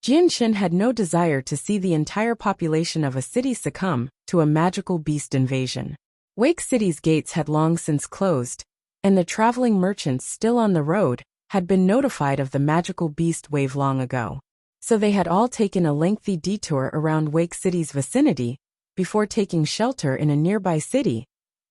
Jianshen had no desire to see the entire population of a city succumb to a magical beast invasion. Wake City's gates had long since closed, and the traveling merchants still on the road had been notified of the magical beast wave long ago. So they had all taken a lengthy detour around Wake City's vicinity before taking shelter in a nearby city,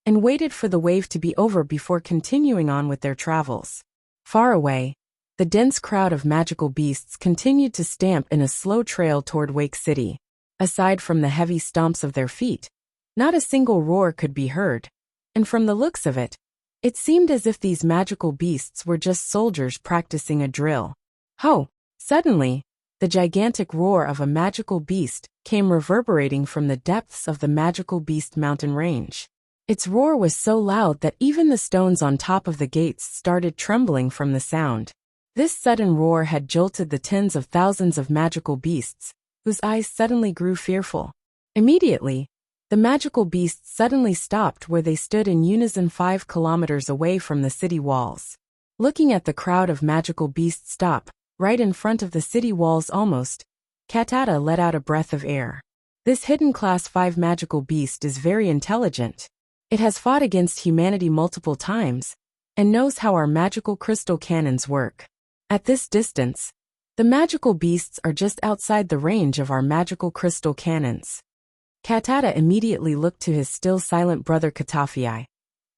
and waited for the wave to be over before continuing on with their travels. Far away, the dense crowd of magical beasts continued to stamp in a slow trail toward Wake City. Aside from the heavy stomps of their feet, not a single roar could be heard, and from the looks of it, it seemed as if these magical beasts were just soldiers practicing a drill. Ho! Suddenly, the gigantic roar of a magical beast came reverberating from the depths of the magical beast mountain range. Its roar was so loud that even the stones on top of the gates started trembling from the sound. This sudden roar had jolted the tens of thousands of magical beasts, whose eyes suddenly grew fearful. Immediately, the magical beasts suddenly stopped where they stood in unison 5 kilometers away from the city walls. Looking at the crowd of magical beasts stop, right in front of the city walls almost, Katata let out a breath of air. This hidden Class 5 magical beast is very intelligent. It has fought against humanity multiple times, and knows how our magical crystal cannons work. At this distance, the magical beasts are just outside the range of our magical crystal cannons. Katata immediately looked to his still silent brother Katafii.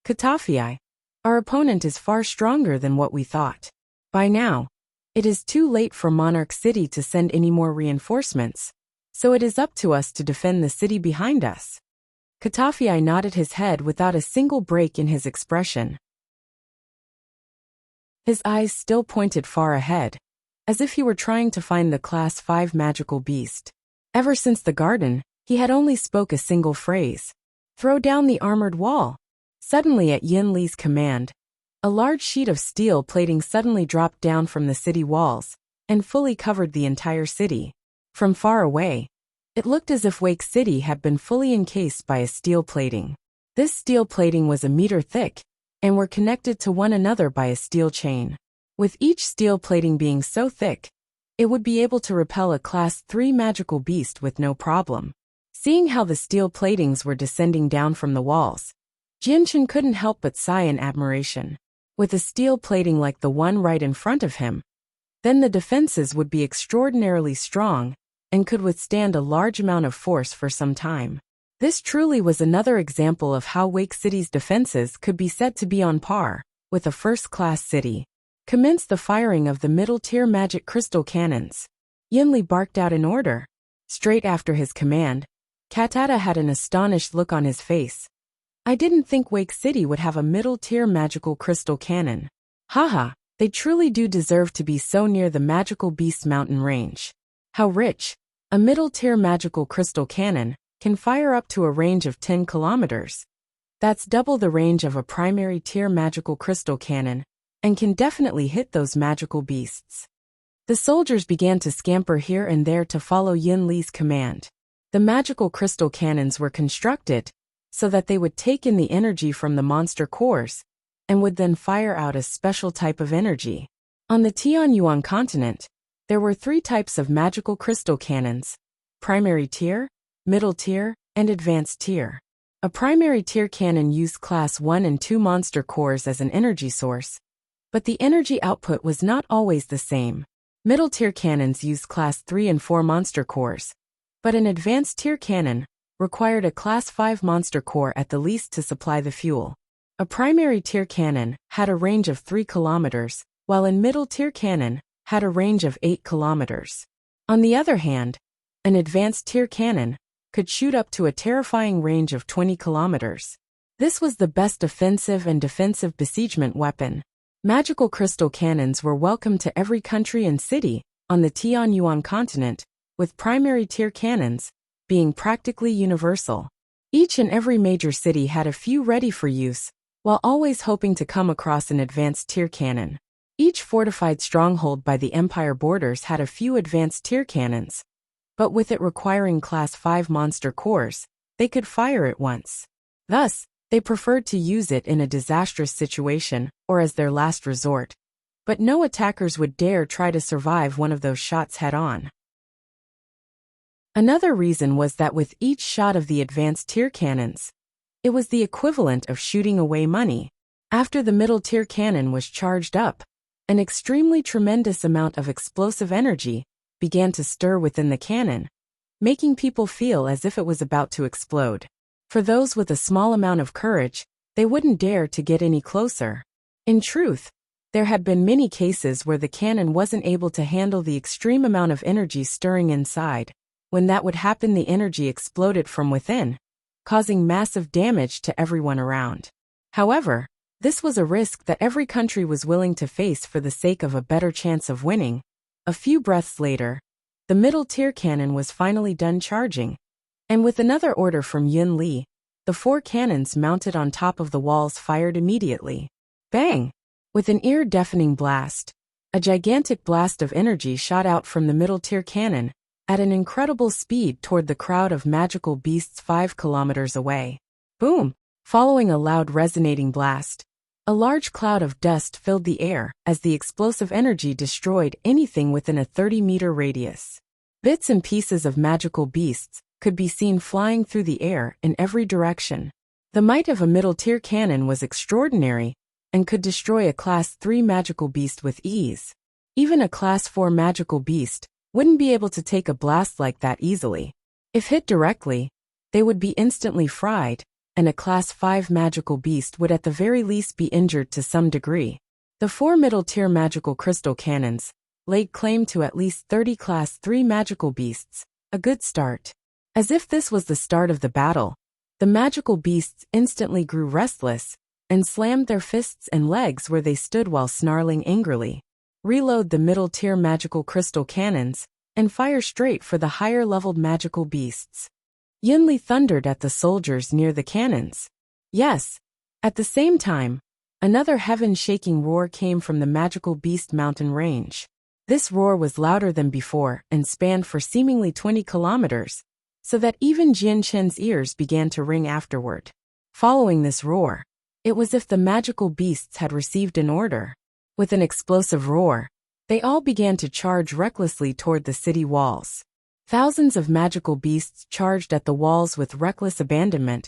Katafii, our opponent is far stronger than what we thought. By now, it is too late for Monarch City to send any more reinforcements, so it is up to us to defend the city behind us. Katafii nodded his head without a single break in his expression. His eyes still pointed far ahead, as if he were trying to find the Class 5 magical beast. Ever since the garden, he had only spoke a single phrase: "Throw down the armored wall." Suddenly at Yin Li's command, a large sheet of steel plating suddenly dropped down from the city walls and fully covered the entire city. From far away, it looked as if Wake City had been fully encased by a steel plating. This steel plating was a meter thick and were connected to one another by a steel chain. With each steel plating being so thick, it would be able to repel a Class 3 magical beast with no problem. Seeing how the steel platings were descending down from the walls, Jianshen couldn't help but sigh in admiration. With a steel plating like the one right in front of him, then the defenses would be extraordinarily strong and could withstand a large amount of force for some time. This truly was another example of how Wake City's defenses could be said to be on par with a first-class city. Commence the firing of the middle-tier magic crystal cannons. Yinli barked out an order. Straight after his command, Katata had an astonished look on his face. I didn't think Wake City would have a middle-tier magical crystal cannon. Haha, they truly do deserve to be so near the magical beast mountain range. How rich! A middle-tier magical crystal cannon can fire up to a range of 10 kilometers. That's double the range of a primary tier magical crystal cannon, and can definitely hit those magical beasts. The soldiers began to scamper here and there to follow Yin Li's command. The magical crystal cannons were constructed so that they would take in the energy from the monster cores and would then fire out a special type of energy. On the Tianyuan continent, there were 3 types of magical crystal cannons: primary tier, middle tier, and advanced tier. A primary tier cannon used class 1 and 2 monster cores as an energy source, but the energy output was not always the same. Middle tier cannons used class 3 and 4 monster cores, but an advanced tier cannon required a class 5 monster core at the least to supply the fuel. A primary tier cannon had a range of 3 kilometers, while a middle tier cannon had a range of 8 kilometers. On the other hand, an advanced tier cannon could shoot up to a terrifying range of 20 kilometers. This was the best offensive and defensive besiegement weapon. Magical crystal cannons were welcome to every country and city on the Tianyuan continent, with primary tier cannons being practically universal. Each and every major city had a few ready for use, while always hoping to come across an advanced tier cannon. Each fortified stronghold by the empire borders had a few advanced tier cannons, but with it requiring class 5 monster cores, they could fire it once. Thus, they preferred to use it in a disastrous situation or as their last resort, but no attackers would dare try to survive one of those shots head-on. Another reason was that with each shot of the advanced tier cannons, it was the equivalent of shooting away money. After the middle tier cannon was charged up, an extremely tremendous amount of explosive energy began to stir within the cannon, making people feel as if it was about to explode. For those with a small amount of courage, they wouldn't dare to get any closer. In truth, there had been many cases where the cannon wasn't able to handle the extreme amount of energy stirring inside. When that would happen, the energy exploded from within, causing massive damage to everyone around. However, this was a risk that every country was willing to face for the sake of a better chance of winning. A few breaths later, the middle tier cannon was finally done charging, and with another order from Yin Li, the 4 cannons mounted on top of the walls fired immediately. Bang! With an ear-deafening blast, a gigantic blast of energy shot out from the middle tier cannon at an incredible speed toward the crowd of magical beasts 5 kilometers away. Boom! Following a loud resonating blast, a large cloud of dust filled the air as the explosive energy destroyed anything within a 30-meter radius. Bits and pieces of magical beasts could be seen flying through the air in every direction. The might of a middle-tier cannon was extraordinary and could destroy a Class 3 magical beast with ease. Even a Class 4 magical beast wouldn't be able to take a blast like that easily. If hit directly, they would be instantly fried, and a Class 5 magical beast would at the very least be injured to some degree. The 4 middle-tier magical crystal cannons laid claim to at least 30 Class 3 magical beasts, a good start. As if this was the start of the battle, the magical beasts instantly grew restless and slammed their fists and legs where they stood while snarling angrily. Reload the middle-tier magical crystal cannons and fire straight for the higher-leveled magical beasts. Yunli thundered at the soldiers near the cannons. Yes. At the same time, another heaven-shaking roar came from the magical beast mountain range. This roar was louder than before and spanned for seemingly 20 kilometers, so that even Jian Chen's ears began to ring afterward. Following this roar, it was as if the magical beasts had received an order. With an explosive roar, they all began to charge recklessly toward the city walls. Thousands of magical beasts charged at the walls with reckless abandonment,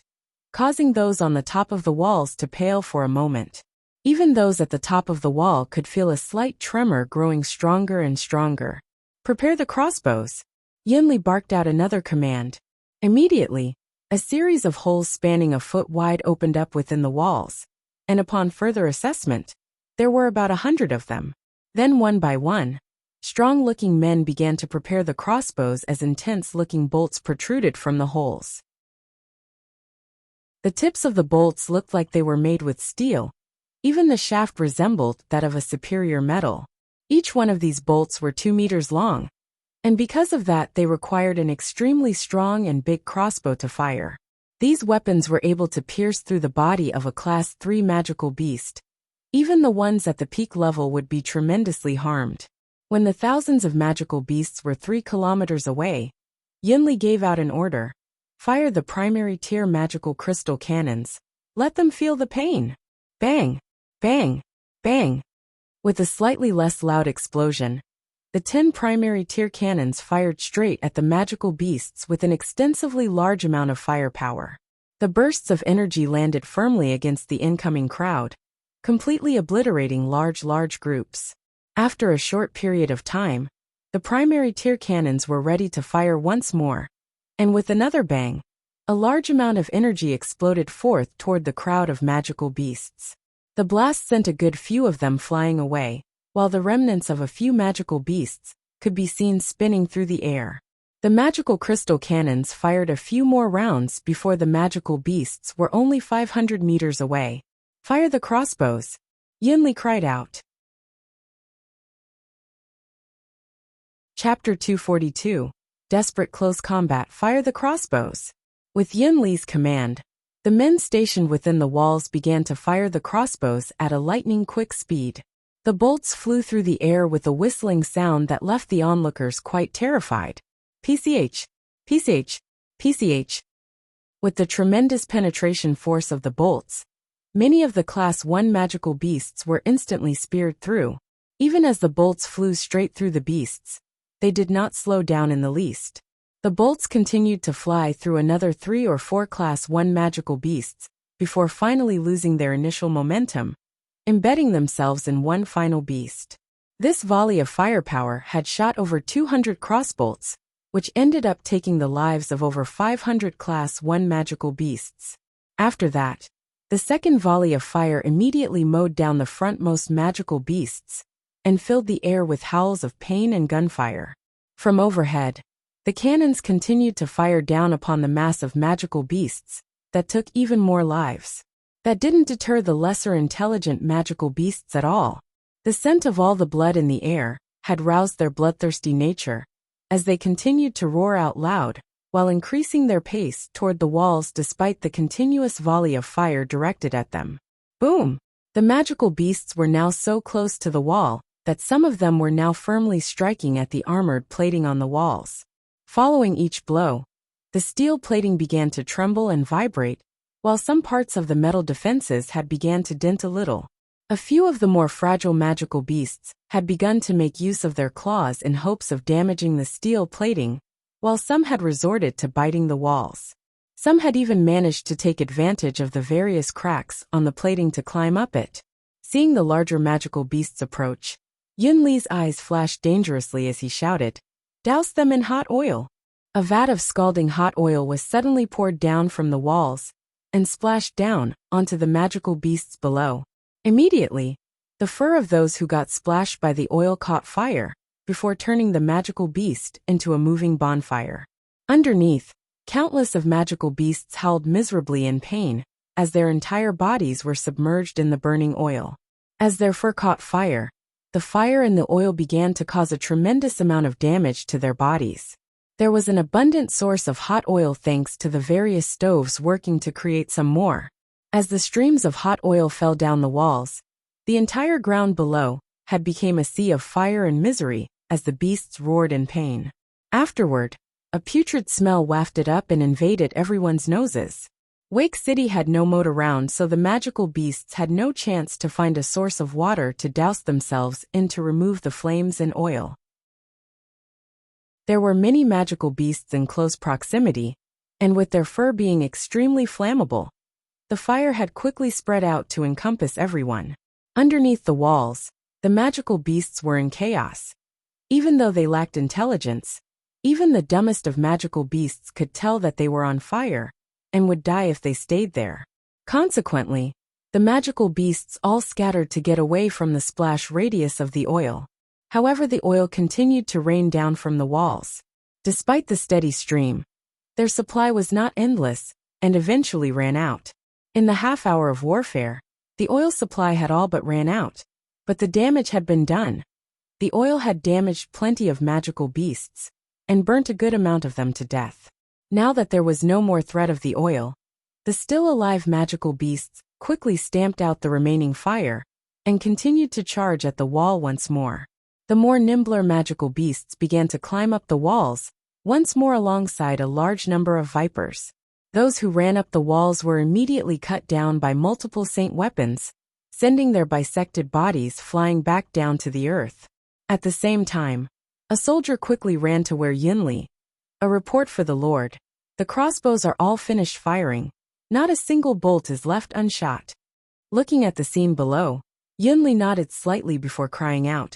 causing those on the top of the walls to pale for a moment. Even those at the top of the wall could feel a slight tremor growing stronger and stronger. Prepare the crossbows. Yinli barked out another command. Immediately, a series of holes spanning a foot wide opened up within the walls, and upon further assessment, there were about 100 of them. Then one by one, strong-looking men began to prepare the crossbows as intense-looking bolts protruded from the holes. The tips of the bolts looked like they were made with steel. Even the shaft resembled that of a superior metal. Each one of these bolts were 2 meters long, and because of that they required an extremely strong and big crossbow to fire. These weapons were able to pierce through the body of a Class 3 magical beast. Even the ones at the peak level would be tremendously harmed. When the thousands of magical beasts were 3 kilometers away, Yunli gave out an order. Fire the primary tier magical crystal cannons. Let them feel the pain. Bang! Bang! Bang! With a slightly less loud explosion, the 10 primary tier cannons fired straight at the magical beasts with an extensively large amount of firepower. The bursts of energy landed firmly against the incoming crowd, completely obliterating large groups. After a short period of time, the primary tier cannons were ready to fire once more, and with another bang, a large amount of energy exploded forth toward the crowd of magical beasts. The blast sent a good few of them flying away, while the remnants of a few magical beasts could be seen spinning through the air. The magical crystal cannons fired a few more rounds before the magical beasts were only 500 meters away. Fire the crossbows! Yunli cried out. Chapter 242. Desperate Close Combat. Fire the crossbows! With Yunli's command, the men stationed within the walls began to fire the crossbows at a lightning-quick speed. The bolts flew through the air with a whistling sound that left the onlookers quite terrified. PCH! PCH! PCH! With the tremendous penetration force of the bolts, many of the Class 1 magical beasts were instantly speared through. Even as the bolts flew straight through the beasts, they did not slow down in the least. The bolts continued to fly through another 3 or 4 Class 1 magical beasts, before finally losing their initial momentum, embedding themselves in one final beast. This volley of firepower had shot over 200 crossbolts, which ended up taking the lives of over 500 Class 1 magical beasts. After that, the second volley of fire immediately mowed down the frontmost magical beasts, and filled the air with howls of pain and gunfire. From overhead, the cannons continued to fire down upon the mass of magical beasts that took even more lives. That didn't deter the lesser intelligent magical beasts at all. The scent of all the blood in the air had roused their bloodthirsty nature, as they continued to roar out loud, while increasing their pace toward the walls despite the continuous volley of fire directed at them. Boom! The magical beasts were now so close to the wall that some of them were now firmly striking at the armored plating on the walls. Following each blow, the steel plating began to tremble and vibrate, while some parts of the metal defenses had begun to dent a little. A few of the more fragile magical beasts had begun to make use of their claws in hopes of damaging the steel plating, while some had resorted to biting the walls. Some had even managed to take advantage of the various cracks on the plating to climb up it. Seeing the larger magical beasts approach, Yunli's eyes flashed dangerously as he shouted, "Douse them in hot oil!" A vat of scalding hot oil was suddenly poured down from the walls and splashed down onto the magical beasts below. Immediately, the fur of those who got splashed by the oil caught fire, before turning the magical beast into a moving bonfire. Underneath, countless of magical beasts howled miserably in pain, as their entire bodies were submerged in the burning oil. As their fur caught fire, the fire and the oil began to cause a tremendous amount of damage to their bodies. There was an abundant source of hot oil thanks to the various stoves working to create some more. As the streams of hot oil fell down the walls, the entire ground below had become a sea of fire and misery as the beasts roared in pain. Afterward, a putrid smell wafted up and invaded everyone's noses. Wake City had no moat around, so the magical beasts had no chance to find a source of water to douse themselves in to remove the flames and oil. There were many magical beasts in close proximity, and with their fur being extremely flammable, the fire had quickly spread out to encompass everyone. Underneath the walls, the magical beasts were in chaos. Even though they lacked intelligence, even the dumbest of magical beasts could tell that they were on fire, and would die if they stayed there. Consequently, the magical beasts all scattered to get away from the splash radius of the oil. However, the oil continued to rain down from the walls. Despite the steady stream, their supply was not endless, and eventually ran out. In the half-hour of warfare, the oil supply had all but ran out, but the damage had been done. The oil had damaged plenty of magical beasts, and burnt a good amount of them to death. Now that there was no more threat of the oil, the still-alive magical beasts quickly stamped out the remaining fire, and continued to charge at the wall once more. The more nimbler magical beasts began to climb up the walls, once more alongside a large number of vipers. Those who ran up the walls were immediately cut down by multiple saint weapons, sending their bisected bodies flying back down to the earth. At the same time, a soldier quickly ran to where Yunli. A report for the Lord. The crossbows are all finished firing. Not a single bolt is left unshot. Looking at the scene below, Yunli nodded slightly before crying out,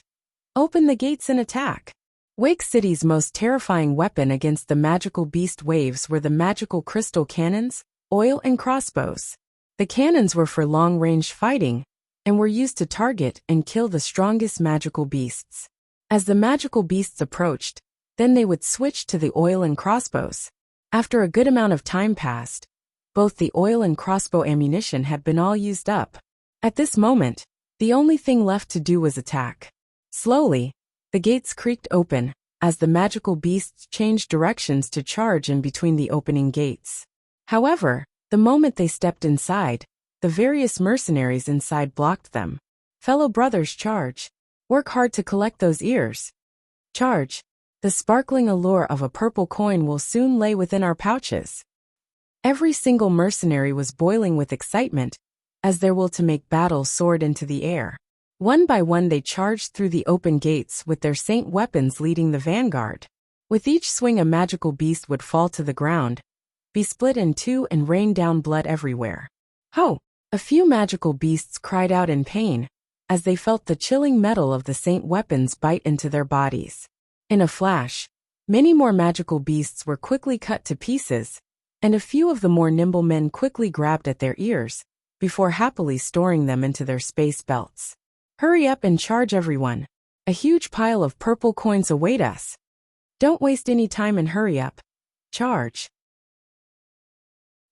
"Open the gates and attack!" Wake City's most terrifying weapon against the magical beast waves were the magical crystal cannons, oil and crossbows. The cannons were for long-range fighting, and were used to target and kill the strongest magical beasts. As the magical beasts approached, then they would switch to the oil and crossbows. After a good amount of time passed, both the oil and crossbow ammunition had been all used up. At this moment, the only thing left to do was attack. Slowly, the gates creaked open, as the magical beasts changed directions to charge in between the opening gates. However, the moment they stepped inside, the various mercenaries inside blocked them. "Fellow brothers, charge. Work hard to collect those ears. Charge. The sparkling allure of a purple coin will soon lay within our pouches." Every single mercenary was boiling with excitement, as their will to make battle soared into the air. One by one they charged through the open gates with their saint weapons leading the vanguard. With each swing a magical beast would fall to the ground, be split in two and rain down blood everywhere. Ho! A few magical beasts cried out in pain, as they felt the chilling metal of the saint weapons bite into their bodies. In a flash, many more magical beasts were quickly cut to pieces, and a few of the more nimble men quickly grabbed at their ears, before happily storing them into their space belts. "Hurry up and charge everyone. A huge pile of purple coins await us. Don't waste any time and hurry up. Charge."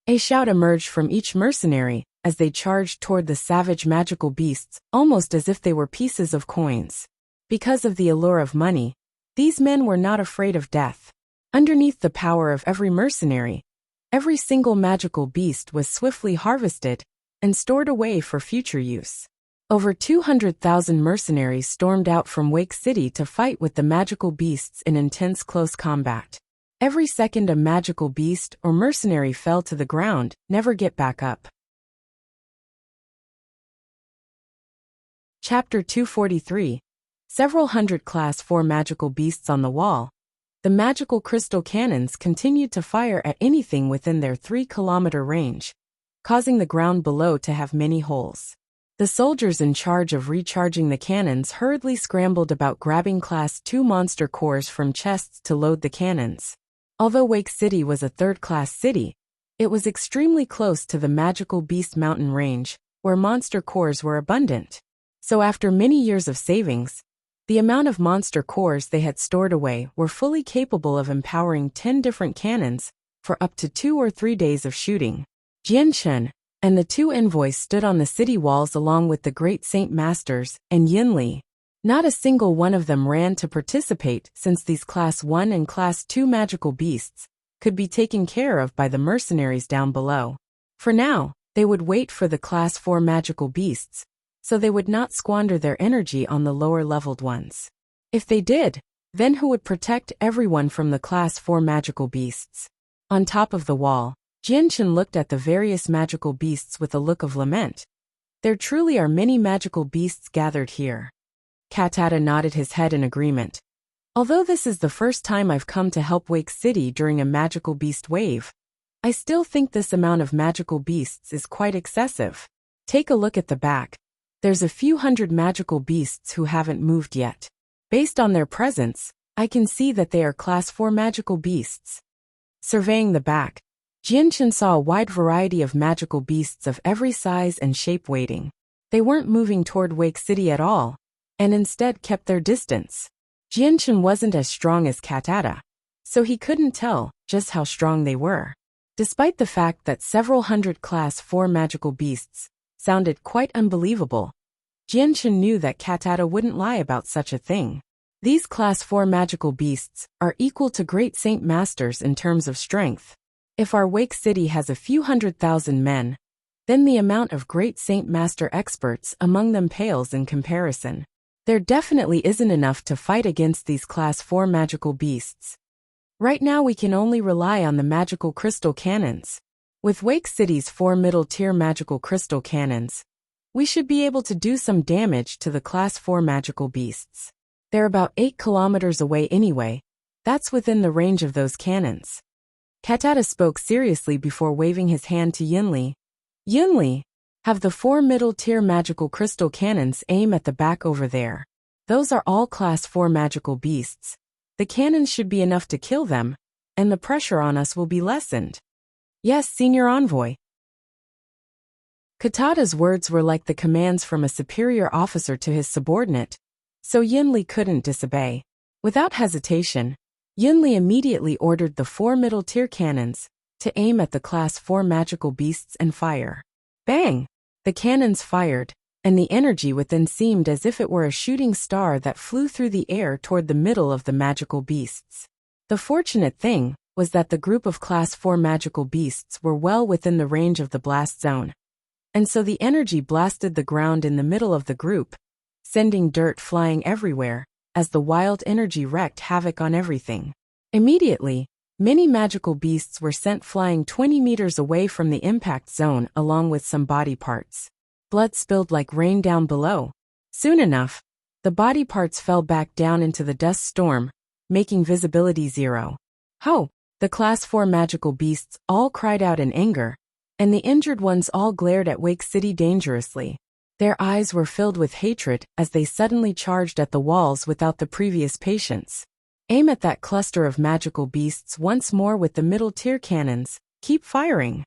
A shout emerged from each mercenary as they charged toward the savage magical beasts, almost as if they were pieces of coins. Because of the allure of money, these men were not afraid of death. Underneath the power of every mercenary, every single magical beast was swiftly harvested and stored away for future use. Over 200,000 mercenaries stormed out from Wake City to fight with the magical beasts in intense close combat. Every second a magical beast or mercenary fell to the ground, never get back up. Chapter 243. Several hundred Class 4 magical beasts on the wall. The magical crystal cannons continued to fire at anything within their 3-kilometer range, causing the ground below to have many holes. The soldiers in charge of recharging the cannons hurriedly scrambled about grabbing Class 2 monster cores from chests to load the cannons. Although Wake City was a third-class city, it was extremely close to the magical Beast Mountain range, where monster cores were abundant. So after many years of savings, the amount of monster cores they had stored away were fully capable of empowering 10 different cannons for up to 2 or 3 days of shooting. Jianchen and the 2 envoys stood on the city walls along with the great Saint Masters and Yunli. Not a single one of them ran to participate since these Class 1 and Class 2 magical beasts could be taken care of by the mercenaries down below. For now, they would wait for the Class 4 magical beasts, so they would not squander their energy on the lower-leveled ones. If they did, then who would protect everyone from the Class 4 magical beasts? On top of the wall, Jianchen looked at the various magical beasts with a look of lament. There truly are many magical beasts gathered here. Katata nodded his head in agreement. Although this is the first time I've come to help Wake City during a magical beast wave, I still think this amount of magical beasts is quite excessive. Take a look at the back. There's a few hundred magical beasts who haven't moved yet. Based on their presence, I can see that they are Class 4 magical beasts. Surveying the back, Jianchen saw a wide variety of magical beasts of every size and shape waiting. They weren't moving toward Wake City at all, and instead kept their distance. Jianchen wasn't as strong as Katata, so he couldn't tell just how strong they were. Despite the fact that several hundred Class 4 magical beasts sounded quite unbelievable, Jianchen knew that Katata wouldn't lie about such a thing. These Class 4 magical beasts are equal to great Saint Masters in terms of strength. If our Wake City has a few 100,000 men, then the amount of great Saint Master experts among them pales in comparison. There definitely isn't enough to fight against these Class 4 magical beasts. Right now we can only rely on the magical crystal cannons. With Wake City's 4 middle-tier magical crystal cannons, we should be able to do some damage to the Class 4 magical beasts. They're about 8 kilometers away anyway. That's within the range of those cannons. Katata spoke seriously before waving his hand to Yunli. Yunli, have the 4 middle-tier magical crystal cannons aim at the back over there. Those are all Class 4 magical beasts. The cannons should be enough to kill them, and the pressure on us will be lessened. Yes, Senior Envoy. Katata's words were like the commands from a superior officer to his subordinate, so Yunli couldn't disobey. Without hesitation, Yunli immediately ordered the 4 middle-tier cannons to aim at the Class 4 magical beasts and fire. Bang! The cannons fired, and the energy within seemed as if it were a shooting star that flew through the air toward the middle of the magical beasts. The fortunate thing was that the group of Class 4 magical beasts were well within the range of the blast zone, and so the energy blasted the ground in the middle of the group, sending dirt flying everywhere, as the wild energy wreaked havoc on everything. Immediately, many magical beasts were sent flying 20 meters away from the impact zone along with some body parts. Blood spilled like rain down below. Soon enough, the body parts fell back down into the dust storm, making visibility 0. Ho! The Class 4 magical beasts all cried out in anger, and the injured ones all glared at Wake City dangerously. Their eyes were filled with hatred as they suddenly charged at the walls without the previous patience. Aim at that cluster of magical beasts once more with the middle-tier cannons. Keep firing.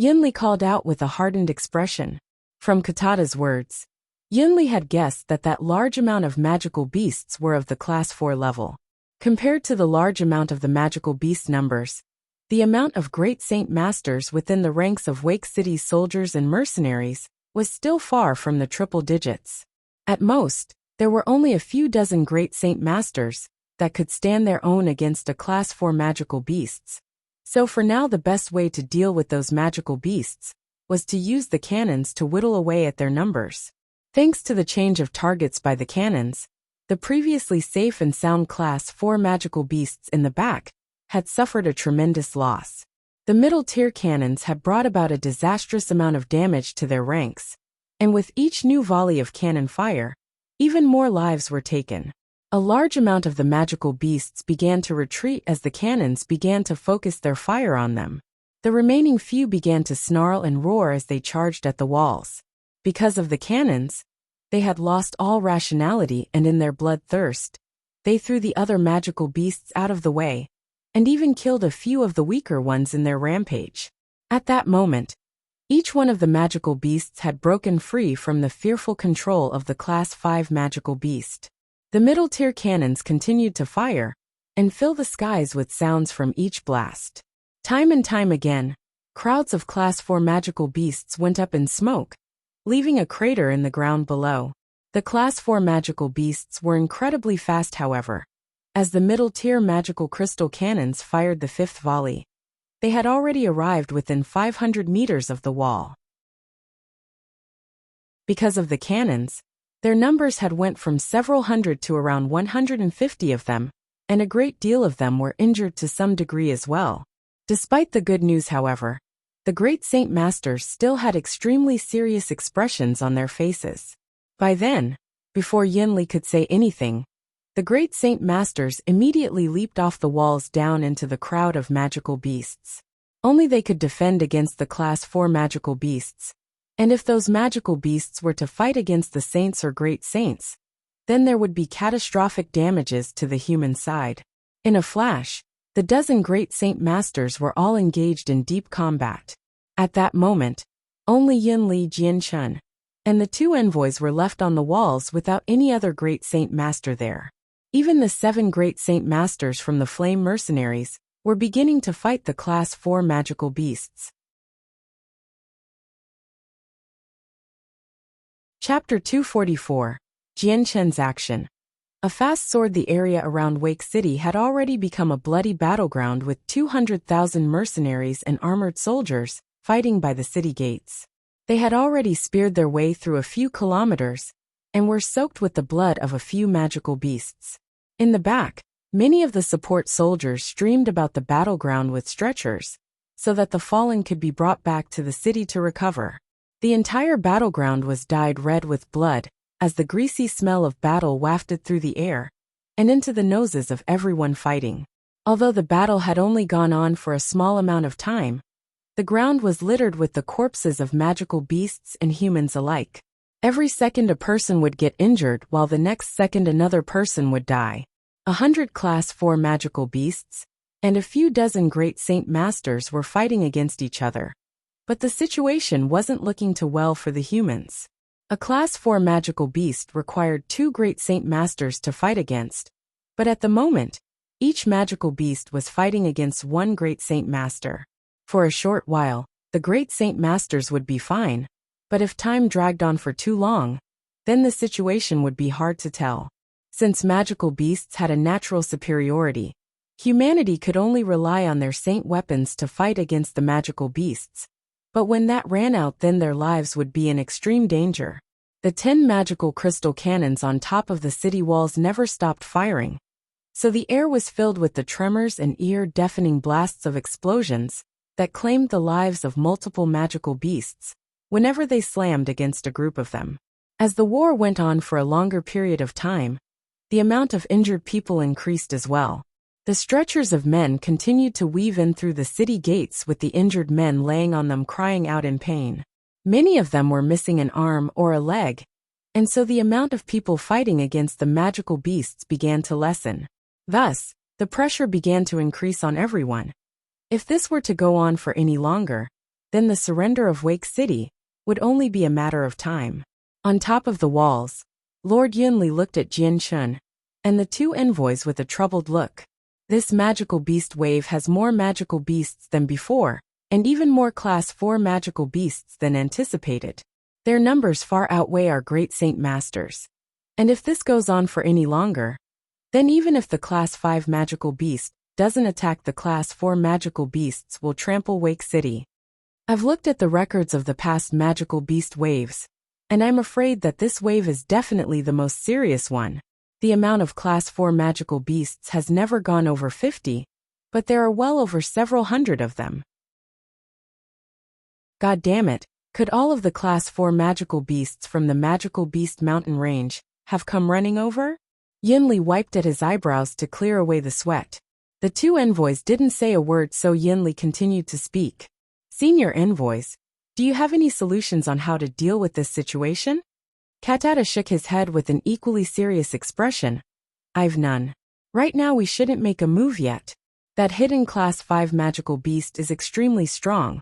Yunli called out with a hardened expression. From Katata's words, Yunli had guessed that that large amount of magical beasts were of the Class 4 level. Compared to the large amount of the magical beast numbers, the amount of great Saint Masters within the ranks of Wake City's soldiers and mercenaries was still far from the triple digits. At most, there were only a few dozen great Saint Masters that could stand their own against a Class 4 magical beasts. So for now the best way to deal with those magical beasts was to use the cannons to whittle away at their numbers. Thanks to the change of targets by the cannons, the previously safe and sound Class 4 magical beasts in the back had suffered a tremendous loss. The middle-tier cannons had brought about a disastrous amount of damage to their ranks, and with each new volley of cannon fire, even more lives were taken. A large amount of the magical beasts began to retreat as the cannons began to focus their fire on them. The remaining few began to snarl and roar as they charged at the walls. Because of the cannons, they had lost all rationality, and in their bloodthirst, they threw the other magical beasts out of the way, and even killed a few of the weaker ones in their rampage. At that moment, each one of the magical beasts had broken free from the fearful control of the Class 5 magical beast. The middle-tier cannons continued to fire and fill the skies with sounds from each blast. Time and time again, crowds of Class 4 magical beasts went up in smoke, leaving a crater in the ground below. The Class 4 magical beasts were incredibly fast, however. As the middle-tier magical crystal cannons fired the fifth volley, they had already arrived within 500 meters of the wall. Because of the cannons, their numbers had went from several hundred to around 150 of them, and a great deal of them were injured to some degree as well. Despite the good news, however, the great Saint Masters still had extremely serious expressions on their faces. By then, before Yunli could say anything, the great Saint Masters immediately leaped off the walls down into the crowd of magical beasts. Only they could defend against the Class 4 magical beasts, and if those magical beasts were to fight against the saints or great saints, then there would be catastrophic damages to the human side. In a flash, the dozen great Saint Masters were all engaged in deep combat. At that moment, only Yunli, Jianchun, and the two envoys were left on the walls without any other great Saint Master there. Even the 7 great Saint Masters from the Flame Mercenaries were beginning to fight the Class 4 magical beasts. Chapter 244. Jianchun's Action. A fast sword. The area around Wake City had already become a bloody battleground with 200,000 mercenaries and armored soldiers fighting by the city gates. They had already speared their way through a few kilometers and were soaked with the blood of a few magical beasts. In the back, many of the support soldiers streamed about the battleground with stretchers, so that the fallen could be brought back to the city to recover. The entire battleground was dyed red with blood, as the greasy smell of battle wafted through the air and into the noses of everyone fighting. Although the battle had only gone on for a small amount of time, the ground was littered with the corpses of magical beasts and humans alike. Every second a person would get injured, while the next second another person would die. 100 Class 4 magical beasts and a few dozen great Saint Masters were fighting against each other. But the situation wasn't looking too well for the humans. A Class 4 magical beast required 2 great Saint Masters to fight against, but at the moment, each magical beast was fighting against 1 great Saint Master. For a short while, the great Saint Masters would be fine, but if time dragged on for too long, then the situation would be hard to tell. Since magical beasts had a natural superiority, humanity could only rely on their saint weapons to fight against the magical beasts. But when that ran out, then their lives would be in extreme danger. The 10 magical crystal cannons on top of the city walls never stopped firing, so the air was filled with the tremors and ear-deafening blasts of explosions that claimed the lives of multiple magical beasts whenever they slammed against a group of them. As the war went on for a longer period of time, the amount of injured people increased as well. The stretchers of men continued to weave in through the city gates, with the injured men laying on them crying out in pain. Many of them were missing an arm or a leg, and so the amount of people fighting against the magical beasts began to lessen. Thus, the pressure began to increase on everyone. If this were to go on for any longer, then the surrender of Wake City would only be a matter of time. On top of the walls, Lord Yunli looked at Jian Chun and the 2 envoys with a troubled look. This magical beast wave has more magical beasts than before, and even more Class 4 magical beasts than anticipated. Their numbers far outweigh our great Saint Masters. And if this goes on for any longer, then even if the Class 5 magical beast doesn't attack, the Class 4 magical beasts will trample Wake City. I've looked at the records of the past magical beast waves, and I'm afraid that this wave is definitely the most serious one. The amount of Class 4 magical beasts has never gone over 50, but there are well over several hundred of them. God damn it, could all of the Class 4 magical beasts from the Magical Beast Mountain Range have come running over? Yunli wiped at his eyebrows to clear away the sweat. The 2 envoys didn't say a word, so Yunli continued to speak. Senior envoys, do you have any solutions on how to deal with this situation? Katata shook his head with an equally serious expression. I've none. Right now we shouldn't make a move yet. That hidden Class 5 magical beast is extremely strong.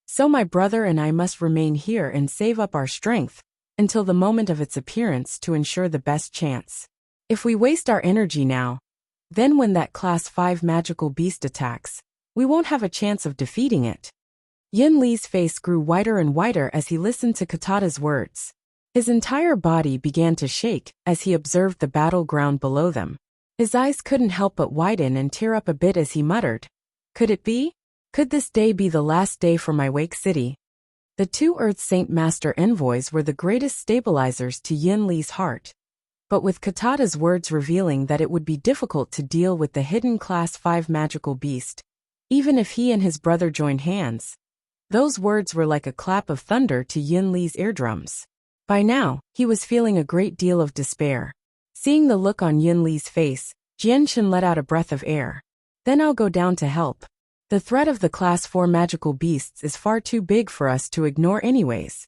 So my brother and I must remain here and save up our strength until the moment of its appearance to ensure the best chance. If we waste our energy now, then when that Class 5 magical beast attacks, we won't have a chance of defeating it. Yin Li's face grew whiter and whiter as he listened to Katata's words. His entire body began to shake as he observed the battleground below them. His eyes couldn't help but widen and tear up a bit as he muttered, "Could it be? Could this day be the last day for my Wake City?" The 2 Earth Saint Master envoys were the greatest stabilizers to Yin Li's heart. But with Katata's words revealing that it would be difficult to deal with the hidden Class 5 magical beast, even if he and his brother joined hands, those words were like a clap of thunder to Yin Li's eardrums. By now, he was feeling a great deal of despair. Seeing the look on Yin Li's face, Jianshan let out a breath of air. Then I'll go down to help. The threat of the Class 4 magical beasts is far too big for us to ignore anyways.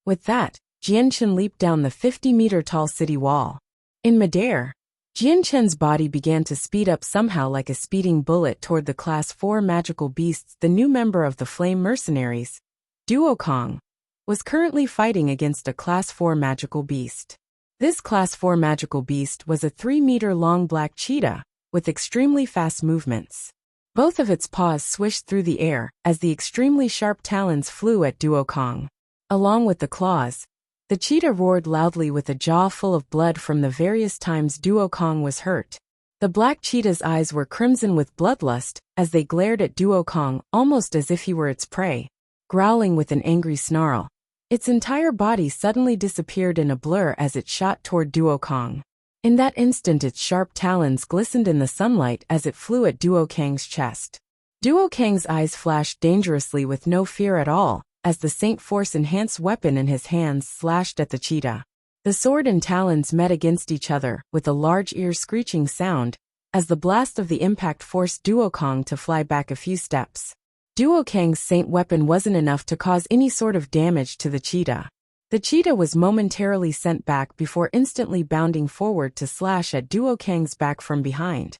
With that, Jianshan leaped down the 50-meter-tall city wall. In midair, Jianshan's body began to speed up somehow like a speeding bullet toward the Class 4 magical beasts. The new member of the Flame Mercenaries, Duokong, was currently fighting against a Class 4 magical beast. This Class 4 magical beast was a 3-meter-long black cheetah, with extremely fast movements. Both of its paws swished through the air as the extremely sharp talons flew at Duokong. Along with the claws, the cheetah roared loudly with a jaw full of blood from the various times Duokong was hurt. The black cheetah's eyes were crimson with bloodlust as they glared at Duokong almost as if he were its prey. Growling with an angry snarl, Its entire body suddenly disappeared in a blur as it shot toward Duokang. In that instant its sharp talons glistened in the sunlight as it flew at Duokang's chest. Duokang's eyes flashed dangerously with no fear at all, as the Saint Force-enhanced weapon in his hands slashed at the cheetah. The sword and talons met against each other, with a large ear-screeching sound, as the blast of the impact forced Duokang to fly back a few steps. Duokang's Saint weapon wasn't enough to cause any sort of damage to the cheetah. The cheetah was momentarily sent back before instantly bounding forward to slash at Duokang's back from behind.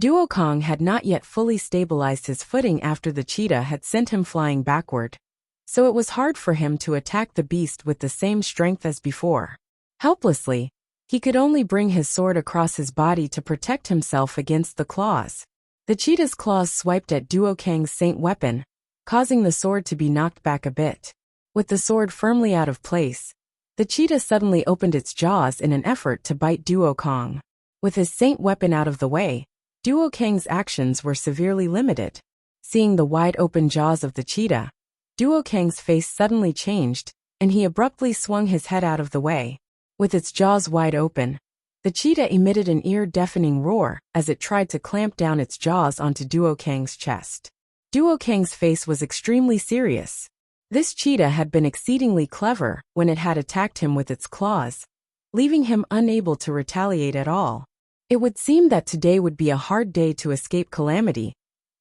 Duokang had not yet fully stabilized his footing after the cheetah had sent him flying backward, so it was hard for him to attack the beast with the same strength as before. Helplessly, he could only bring his sword across his body to protect himself against the claws. The cheetah's claws swiped at Duokang's Saint weapon, causing the sword to be knocked back a bit. With the sword firmly out of place, the cheetah suddenly opened its jaws in an effort to bite Duokang. With his Saint weapon out of the way, Duokang's actions were severely limited. Seeing the wide-open jaws of the cheetah, Duokang's face suddenly changed, and he abruptly swung his head out of the way. With its jaws wide open, the cheetah emitted an ear-deafening roar as it tried to clamp down its jaws onto Duokang's chest. Duokang's face was extremely serious. This cheetah had been exceedingly clever when it had attacked him with its claws, leaving him unable to retaliate at all. It would seem that today would be a hard day to escape calamity,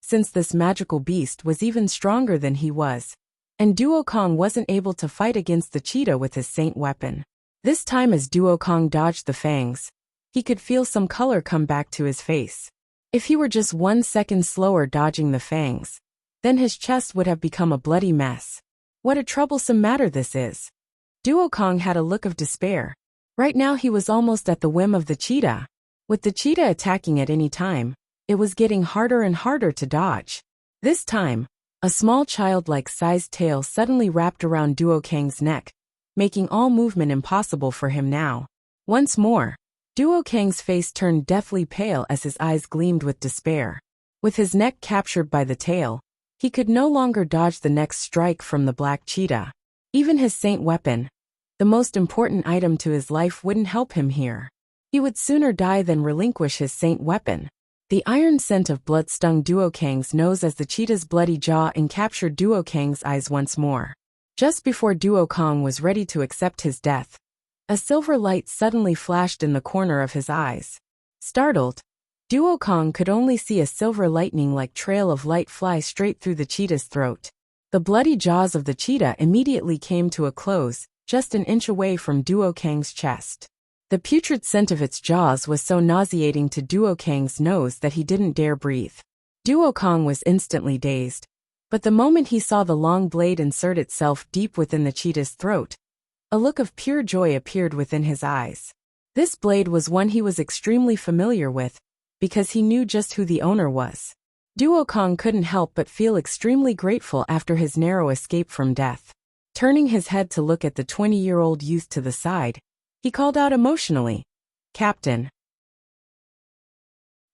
since this magical beast was even stronger than he was, and Duokang wasn't able to fight against the cheetah with his Saint weapon. This time as Duokang dodged the fangs, he could feel some color come back to his face. If he were just 1 second slower dodging the fangs, then his chest would have become a bloody mess. What a troublesome matter this is. Duokang had a look of despair. Right now he was almost at the whim of the cheetah. With the cheetah attacking at any time, it was getting harder and harder to dodge. This time, a small childlike sized tail suddenly wrapped around Duokang's neck, making all movement impossible for him now. Once more, Duokang's face turned deathly pale as his eyes gleamed with despair. With his neck captured by the tail, he could no longer dodge the next strike from the black cheetah. Even his Saint weapon, the most important item to his life, wouldn't help him here. He would sooner die than relinquish his Saint weapon. The iron scent of blood stung Duokang's nose as the cheetah's bloody jaw encaptured Duokang's eyes once more. Just before Duokang was ready to accept his death, a silver light suddenly flashed in the corner of his eyes. Startled, Duokang could only see a silver lightning-like trail of light fly straight through the cheetah's throat. The bloody jaws of the cheetah immediately came to a close, just an inch away from Duokang's chest. The putrid scent of its jaws was so nauseating to Duokang's nose that he didn't dare breathe. Duokang was instantly dazed. But the moment he saw the long blade insert itself deep within the cheetah's throat, a look of pure joy appeared within his eyes. This blade was one he was extremely familiar with, because he knew just who the owner was. Duokang couldn't help but feel extremely grateful after his narrow escape from death. Turning his head to look at the 20-year-old youth to the side, he called out emotionally, "Captain."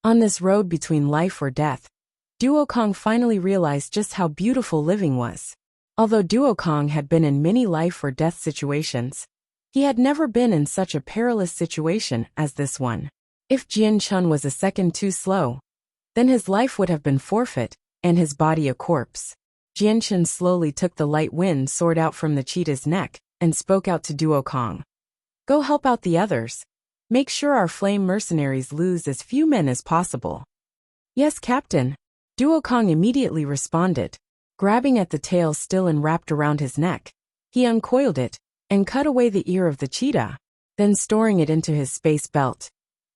On this road between life or death, Duokang finally realized just how beautiful living was. Although Duokang had been in many life or death situations, he had never been in such a perilous situation as this one. If Jian Chun was a second too slow, then his life would have been forfeit, and his body a corpse. Jian Chun slowly took the light wind sword out from the cheetah's neck, and spoke out to Duokang. "Go help out the others. Make sure our flame mercenaries lose as few men as possible." "Yes, Captain." Duokang immediately responded. Grabbing at the tail still enwrapped around his neck, he uncoiled it, and cut away the ear of the cheetah, then storing it into his space belt.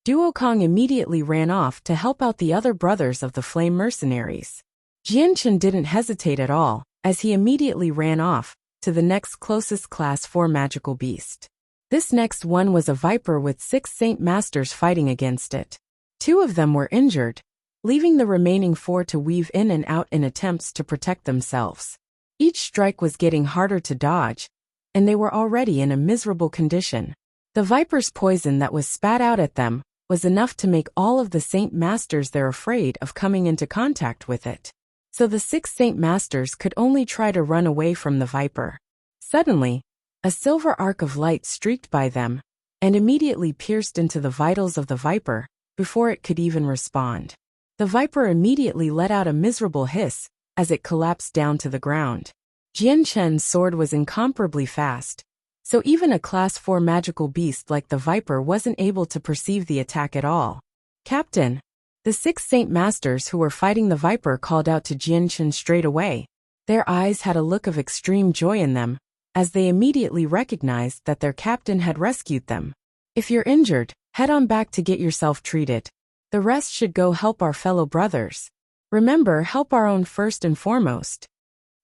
Duokang immediately ran off to help out the other brothers of the flame mercenaries. Jianchen didn't hesitate at all, as he immediately ran off to the next closest Class 4 magical beast. This next one was a viper with 6 Saint Masters fighting against it. 2 of them were injured, leaving the remaining 4 to weave in and out in attempts to protect themselves. Each strike was getting harder to dodge, and they were already in a miserable condition. The viper's poison that was spat out at them was enough to make all of the Saint Masters there afraid of coming into contact with it. so the 6 Saint Masters could only try to run away from the viper. Suddenly, a silver arc of light streaked by them, and immediately pierced into the vitals of the viper, before it could even respond. The viper immediately let out a miserable hiss, as it collapsed down to the ground. Jian Chen's sword was incomparably fast, so even a Class 4 magical beast like the viper wasn't able to perceive the attack at all. "Captain!" The 6 Saint Masters who were fighting the viper called out to Jian Chen straight away. Their eyes had a look of extreme joy in them, as they immediately recognized that their captain had rescued them. "If you're injured, head on back to get yourself treated. The rest should go help our fellow brothers. Remember, help our own first and foremost."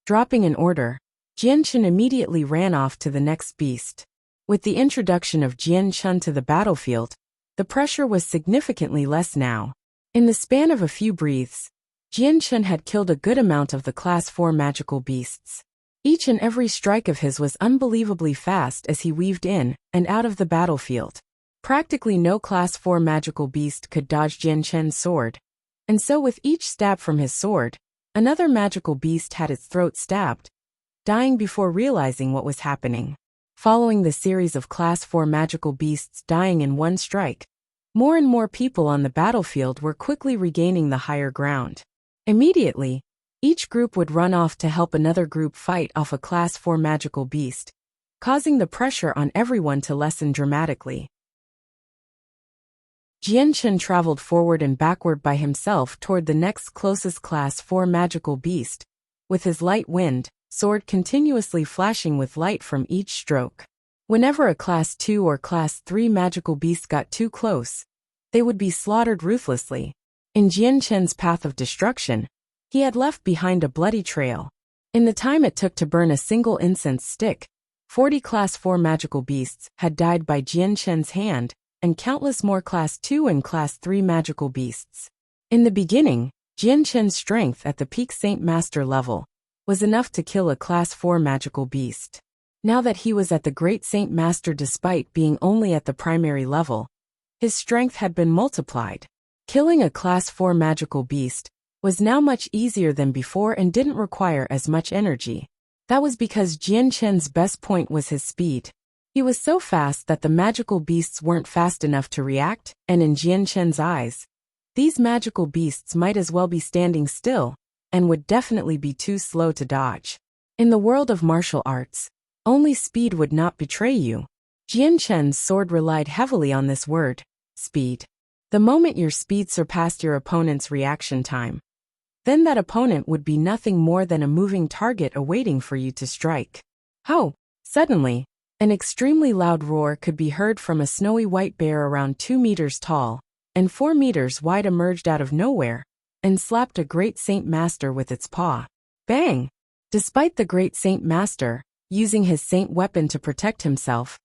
Dropping an order, Jian Chen immediately ran off to the next beast. With the introduction of Jian Chen to the battlefield, the pressure was significantly less now. In the span of a few breaths, Jian Chen had killed a good amount of the Class 4 magical beasts. Each and every strike of his was unbelievably fast as he weaved in and out of the battlefield. Practically no Class 4 magical beast could dodge Jian Chen's sword, and so with each stab from his sword, another magical beast had its throat stabbed, dying before realizing what was happening. Following the series of Class 4 magical beasts dying in one strike, more and more people on the battlefield were quickly regaining the higher ground. Immediately, each group would run off to help another group fight off a Class 4 magical beast, causing the pressure on everyone to lessen dramatically. Jian Chen traveled forward and backward by himself toward the next closest Class 4 magical beast, with his light wind sword continuously flashing with light from each stroke. Whenever a Class 2 or Class 3 magical beast got too close, they would be slaughtered ruthlessly. In Jian Chen's path of destruction, he had left behind a bloody trail. In the time it took to burn a single incense stick, 40 Class 4 magical beasts had died by Jian Chen's hand, and countless more Class 2 and Class 3 magical beasts. In the beginning, Jian Chen's strength at the peak Saint Master level was enough to kill a Class 4 magical beast. Now that he was at the Great Saint Master despite being only at the primary level, his strength had been multiplied. Killing a Class 4 magical beast was now much easier than before and didn't require as much energy. That was because Jian Chen's best point was his speed. He was so fast that the magical beasts weren't fast enough to react, and in Jian Chen's eyes, these magical beasts might as well be standing still, and would definitely be too slow to dodge. In the world of martial arts, only speed would not betray you. Jian Chen's sword relied heavily on this word, speed. The moment your speed surpassed your opponent's reaction time, then that opponent would be nothing more than a moving target awaiting for you to strike. How? Suddenly, an extremely loud roar could be heard from a snowy white bear around 2 meters tall and 4 meters wide emerged out of nowhere and slapped a Great Saint Master with its paw. Bang! Despite the Great Saint Master using his saint weapon to protect himself,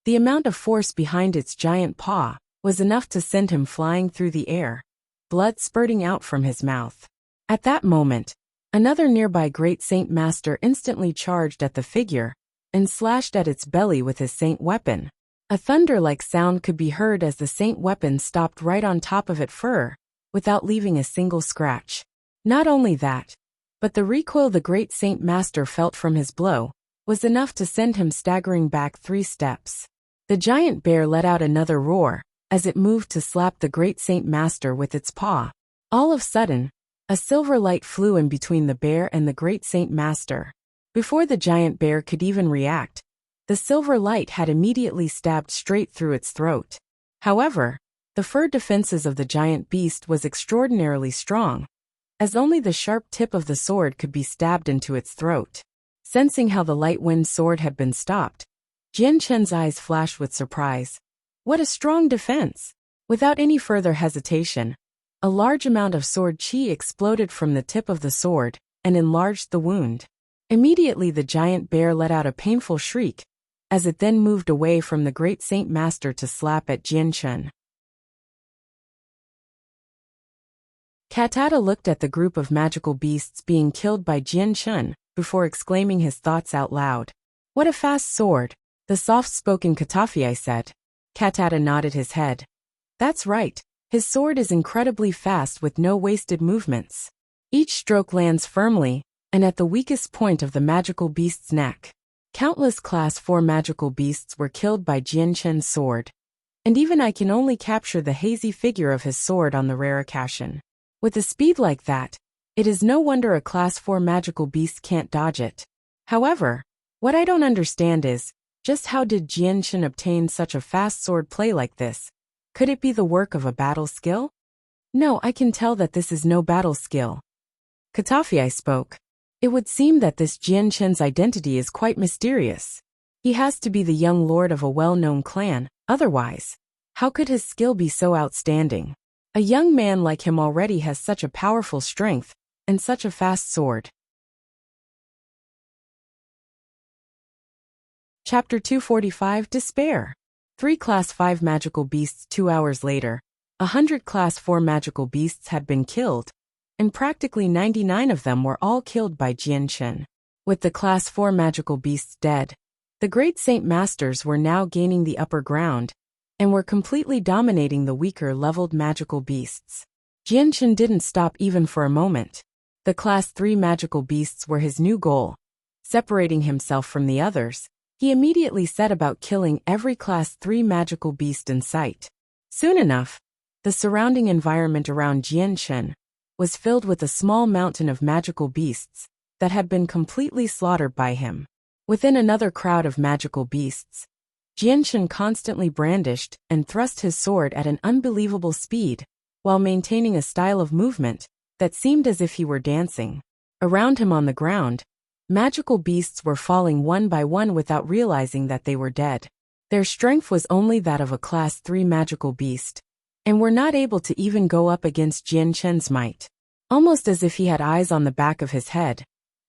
the amount of force behind its giant paw was enough to send him flying through the air, blood spurting out from his mouth. At that moment, another nearby Great Saint Master instantly charged at the figure and slashed at its belly with his saint weapon. A thunder-like sound could be heard as the saint weapon stopped right on top of its fur, without leaving a single scratch. Not only that, but the recoil the Great Saint Master felt from his blow was enough to send him staggering back 3 steps. The giant bear let out another roar as it moved to slap the Great Saint Master with its paw. All of a sudden, a silver light flew in between the bear and the Great Saint Master. Before the giant bear could even react, the silver light had immediately stabbed straight through its throat. However, the fur defenses of the giant beast was extraordinarily strong, as only the sharp tip of the sword could be stabbed into its throat. Sensing how the light wind sword had been stopped, Jian Chen's eyes flashed with surprise. What a strong defense! Without any further hesitation, a large amount of sword qi exploded from the tip of the sword and enlarged the wound. Immediately the giant bear let out a painful shriek, as it then moved away from the Great Saint Master to slap at Jian Chen. Katata looked at the group of magical beasts being killed by Jian Chen before exclaiming his thoughts out loud. What a fast sword, the soft-spoken Katafi said. Katata nodded his head. That's right, his sword is incredibly fast with no wasted movements. Each stroke lands firmly, and at the weakest point of the magical beast's neck. Countless Class 4 magical beasts were killed by Jianchen's sword. And even I can only capture the hazy figure of his sword on the rare occasion. With a speed like that, it is no wonder a Class 4 magical beast can't dodge it. However, what I don't understand is, just how did Jianshen obtain such a fast sword play like this? Could it be the work of a battle skill? No, I can tell that this is no battle skill. Katafi, I spoke. It would seem that this Jianshen's identity is quite mysterious. He has to be the young lord of a well-known clan, otherwise, how could his skill be so outstanding? A young man like him already has such a powerful strength, and such a fast sword. Chapter 245 Despair. 3 Class 5 magical beasts. 2 hours later, 100 Class 4 magical beasts had been killed, and practically 99 of them were all killed by Jianshen. With the Class 4 magical beasts dead, the great Saint Masters were now gaining the upper ground, and were completely dominating the weaker leveled magical beasts. Jianshen didn't stop even for a moment. The Class 3 magical beasts were his new goal. Separating himself from the others, he immediately set about killing every Class 3 magical beast in sight. Soon enough, the surrounding environment around Jianshen was filled with a small mountain of magical beasts that had been completely slaughtered by him. Within another crowd of magical beasts, Jianshen constantly brandished and thrust his sword at an unbelievable speed, while maintaining a style of movement that seemed as if he were dancing. Around him on the ground, magical beasts were falling one by one without realizing that they were dead. Their strength was only that of a Class 3 magical beast, and were not able to even go up against Jianshen's might. Almost as if he had eyes on the back of his head,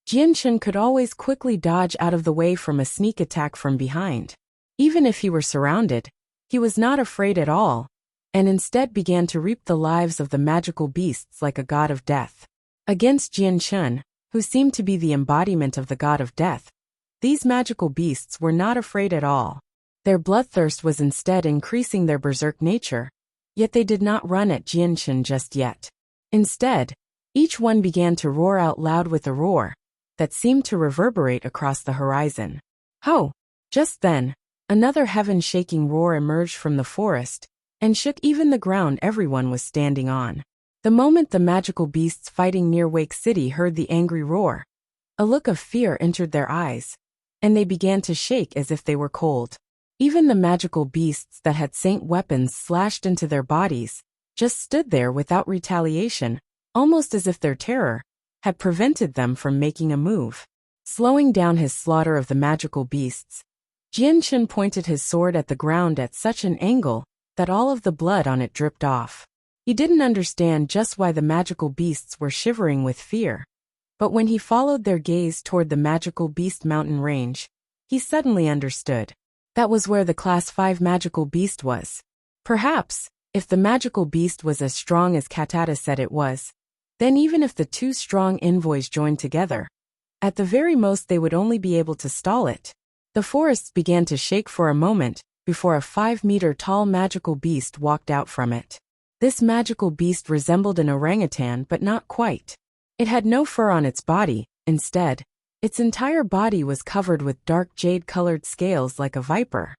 Jianshen could always quickly dodge out of the way from a sneak attack from behind. Even if he were surrounded, he was not afraid at all, and instead began to reap the lives of the magical beasts like a god of death. Against Jianshen, who seemed to be the embodiment of the god of death, these magical beasts were not afraid at all. Their bloodthirst was instead increasing their berserk nature, yet they did not run at Jianshen just yet. Instead, each one began to roar out loud with a roar that seemed to reverberate across the horizon. Ho! Just then, another heaven-shaking roar emerged from the forest, and shook even the ground everyone was standing on. The moment the magical beasts fighting near Wake City heard the angry roar, a look of fear entered their eyes, and they began to shake as if they were cold. Even the magical beasts that had saint weapons slashed into their bodies just stood there without retaliation, almost as if their terror had prevented them from making a move. Slowing down his slaughter of the magical beasts, Jianshen pointed his sword at the ground at such an angle that all of the blood on it dripped off. He didn't understand just why the magical beasts were shivering with fear, but when he followed their gaze toward the magical beast mountain range, he suddenly understood. That was where the Class 5 magical beast was. Perhaps, if the magical beast was as strong as Katata said it was, then even if the two strong envoys joined together, at the very most they would only be able to stall it. The forests began to shake for a moment before a 5-meter-tall magical beast walked out from it. This magical beast resembled an orangutan, but not quite. It had no fur on its body. Instead, its entire body was covered with dark jade-colored scales like a viper.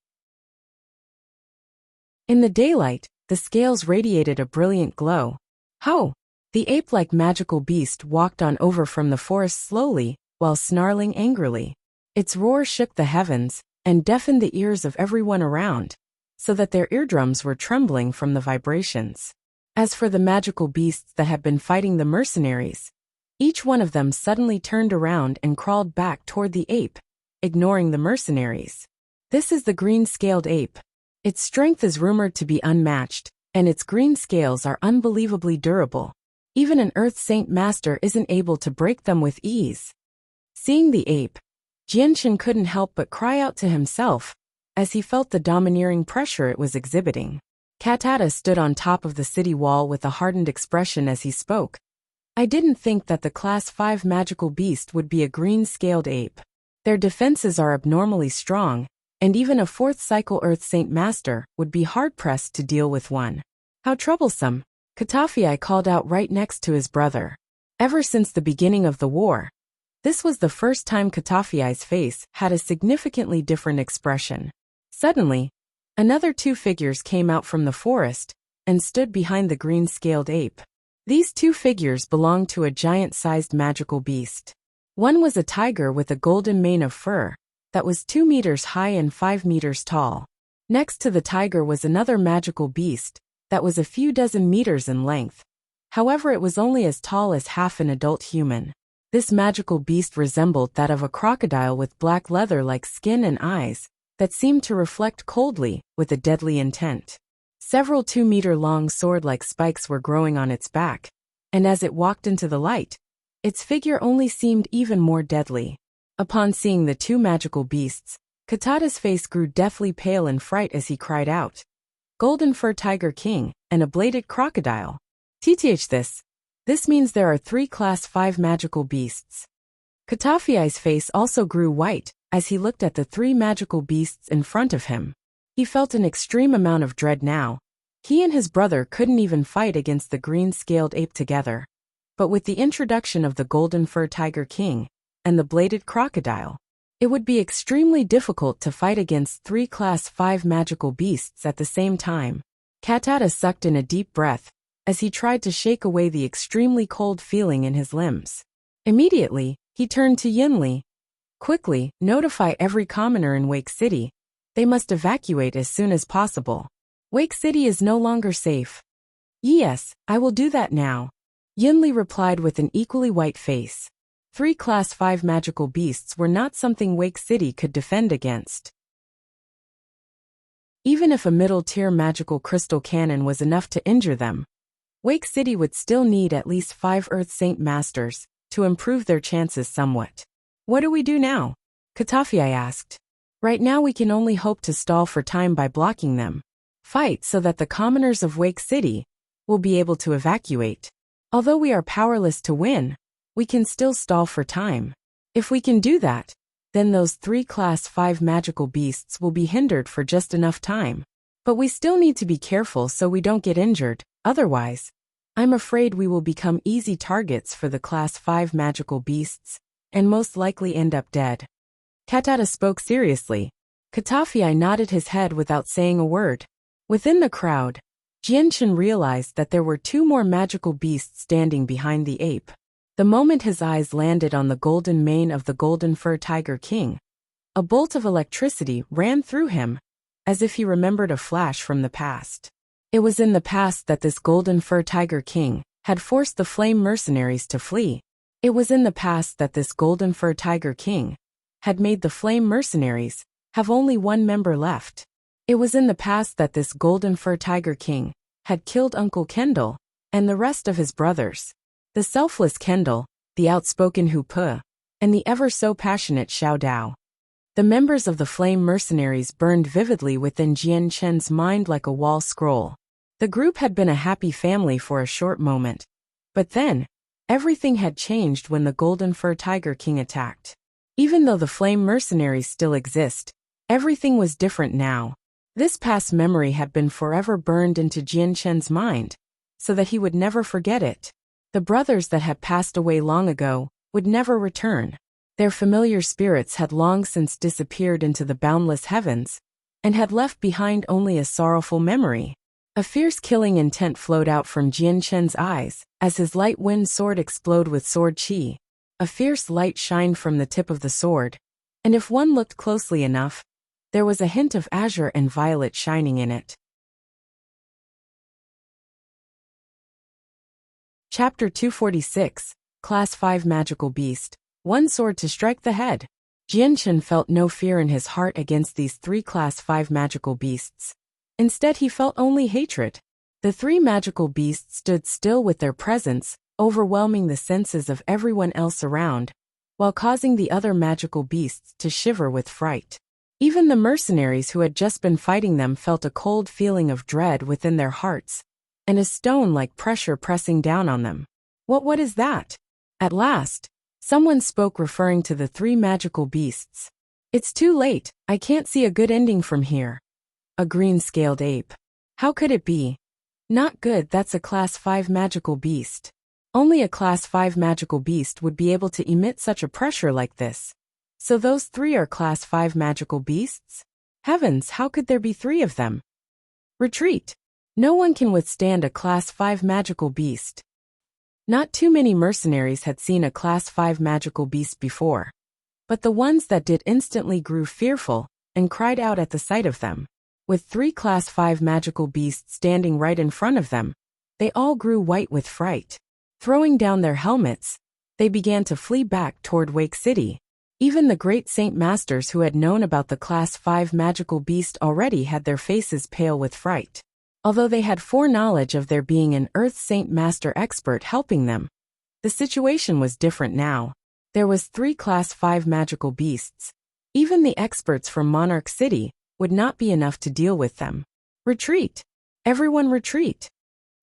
In the daylight, the scales radiated a brilliant glow. Ho! The ape-like magical beast walked on over from the forest slowly, while snarling angrily. Its roar shook the heavens and deafened the ears of everyone around, so that their eardrums were trembling from the vibrations. As for the magical beasts that had been fighting the mercenaries, each one of them suddenly turned around and crawled back toward the ape, ignoring the mercenaries. This is the green-scaled ape. Its strength is rumored to be unmatched, and its green scales are unbelievably durable. Even an Earth Saint Master isn't able to break them with ease. Seeing the ape, Jianshen couldn't help but cry out to himself, as he felt the domineering pressure it was exhibiting. Katata stood on top of the city wall with a hardened expression as he spoke. I didn't think that the Class 5 magical beast would be a green-scaled ape. Their defenses are abnormally strong, and even a 4th cycle Earth Saint Master would be hard-pressed to deal with one. How troublesome! Katafi called out right next to his brother. Ever since the beginning of the war, this was the first time Katafiai's face had a significantly different expression. Suddenly, another two figures came out from the forest and stood behind the green-scaled ape. These two figures belonged to a giant-sized magical beast. One was a tiger with a golden mane of fur that was 2 meters high and 5 meters tall. Next to the tiger was another magical beast that was a few dozen meters in length. However, it was only as tall as half an adult human. This magical beast resembled that of a crocodile with black leather-like skin and eyes that seemed to reflect coldly with a deadly intent. Several 2-meter-long sword-like spikes were growing on its back, and as it walked into the light, its figure only seemed even more deadly. Upon seeing the two magical beasts, Katata's face grew deathly pale in fright as he cried out, "Golden Fur Tiger King and a bladed crocodile. This means there are 3 Class 5 magical beasts." Katafiai's face also grew white as he looked at the 3 magical beasts in front of him. He felt an extreme amount of dread now. He and his brother couldn't even fight against the green-scaled ape together. But with the introduction of the Golden Fur Tiger King and the bladed crocodile, it would be extremely difficult to fight against 3 Class 5 magical beasts at the same time. Katata sucked in a deep breath as he tried to shake away the extremely cold feeling in his limbs. Immediately, he turned to Yinli. "Quickly, notify every commoner in Wake City. They must evacuate as soon as possible. Wake City is no longer safe." "Yes, I will do that now," Yinli replied with an equally white face. 3 Class 5 magical beasts were not something Wake City could defend against. Even if a middle-tier magical crystal cannon was enough to injure them, Wake City would still need at least 5 Earth Saint Masters to improve their chances somewhat. "What do we do now?" Katafiai asked. "Right now we can only hope to stall for time by blocking them. Fight so that the commoners of Wake City will be able to evacuate. Although we are powerless to win, we can still stall for time. If we can do that, then those 3 Class 5 magical beasts will be hindered for just enough time. But we still need to be careful so we don't get injured, otherwise, I'm afraid we will become easy targets for the Class 5 magical beasts, and most likely end up dead." Katata spoke seriously. Katafiai nodded his head without saying a word. Within the crowd, Jianchen realized that there were 2 more magical beasts standing behind the ape. The moment his eyes landed on the golden mane of the Golden Fur Tiger King, a bolt of electricity ran through him, as if he remembered a flash from the past. It was in the past that this Golden Fur Tiger King had forced the Flame Mercenaries to flee. It was in the past that this Golden Fur Tiger King had made the Flame Mercenaries have only 1 member left. It was in the past that this Golden Fur Tiger King had killed Uncle Kendall and the rest of his brothers. The selfless Kendall, the outspoken Hu Pu, and the ever-so-passionate Xiao Dao. The members of the Flame Mercenaries burned vividly within Jian Chen's mind like a wall scroll. The group had been a happy family for a short moment. But then, everything had changed when the Golden Fur Tiger King attacked. Even though the Flame Mercenaries still exist, everything was different now. This past memory had been forever burned into Jian Chen's mind, so that he would never forget it. The brothers that had passed away long ago would never return. Their familiar spirits had long since disappeared into the boundless heavens, and had left behind only a sorrowful memory. A fierce killing intent flowed out from Jian Chen's eyes, as his light wind sword exploded with sword qi. A fierce light shined from the tip of the sword, and if one looked closely enough, there was a hint of azure and violet shining in it. Chapter 246, Class 5 Magical Beast. 1 sword to strike the head. Jianchen felt no fear in his heart against these 3 Class 5 magical beasts. Instead, he felt only hatred. The 3 magical beasts stood still with their presence, overwhelming the senses of everyone else around, while causing the other magical beasts to shiver with fright. Even the mercenaries who had just been fighting them felt a cold feeling of dread within their hearts, and a stone-like pressure pressing down on them. What is that?" At last, someone spoke referring to the 3 magical beasts. "It's too late, I can't see a good ending from here." A green-scaled ape. "How could it be?" "Not good, that's a Class 5 magical beast." Only a Class 5 magical beast would be able to emit such a pressure like this. So those 3 are Class 5 magical beasts? Heavens, how could there be 3 of them? Retreat! No one can withstand a Class 5 magical beast. Not too many mercenaries had seen a Class 5 magical beast before. But the ones that did instantly grew fearful and cried out at the sight of them. With 3 Class 5 magical beasts standing right in front of them, they all grew white with fright. Throwing down their helmets, they began to flee back toward Wake City. Even the great Saint Masters who had known about the Class 5 magical beast already had their faces pale with fright. Although they had foreknowledge of there being an Earth Saint Master expert helping them, the situation was different now. There was 3 Class 5 magical beasts. Even the experts from Monarch City would not be enough to deal with them. Retreat! Everyone retreat!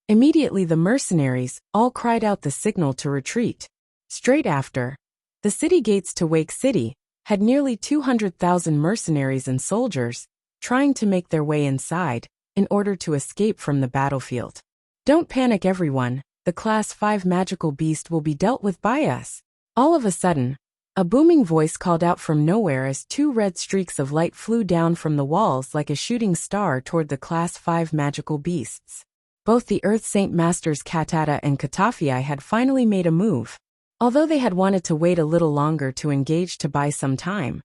Immediately the mercenaries all cried out the signal to retreat. Straight after, the city gates to Wake City had nearly 200,000 mercenaries and soldiers trying to make their way inside in order to escape from the battlefield. Don't panic everyone, the Class 5 magical beast will be dealt with by us. All of a sudden, a booming voice called out from nowhere as 2 red streaks of light flew down from the walls like a shooting star toward the Class 5 magical beasts. Both the Earth Saint Masters Katata and Katafii had finally made a move. Although they had wanted to wait a little longer to engage to buy some time.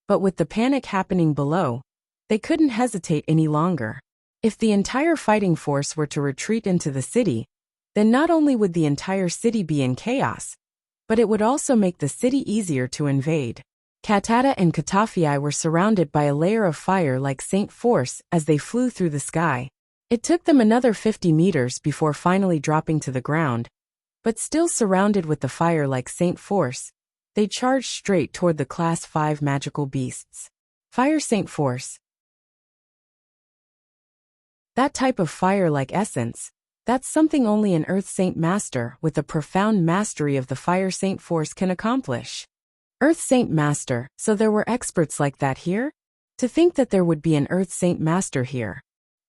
But with the panic happening below, they couldn't hesitate any longer. If the entire fighting force were to retreat into the city, then not only would the entire city be in chaos, but it would also make the city easier to invade. Katata and Katafii were surrounded by a layer of fire like Saint Force as they flew through the sky. It took them another 50 meters before finally dropping to the ground, but still surrounded with the fire like Saint Force, they charged straight toward the Class 5 magical beasts. Fire Saint Force. That type of fire-like essence, that's something only an Earth Saint Master with a profound mastery of the Fire Saint Force can accomplish. Earth Saint Master, so there were experts like that here? To think that there would be an Earth Saint Master here.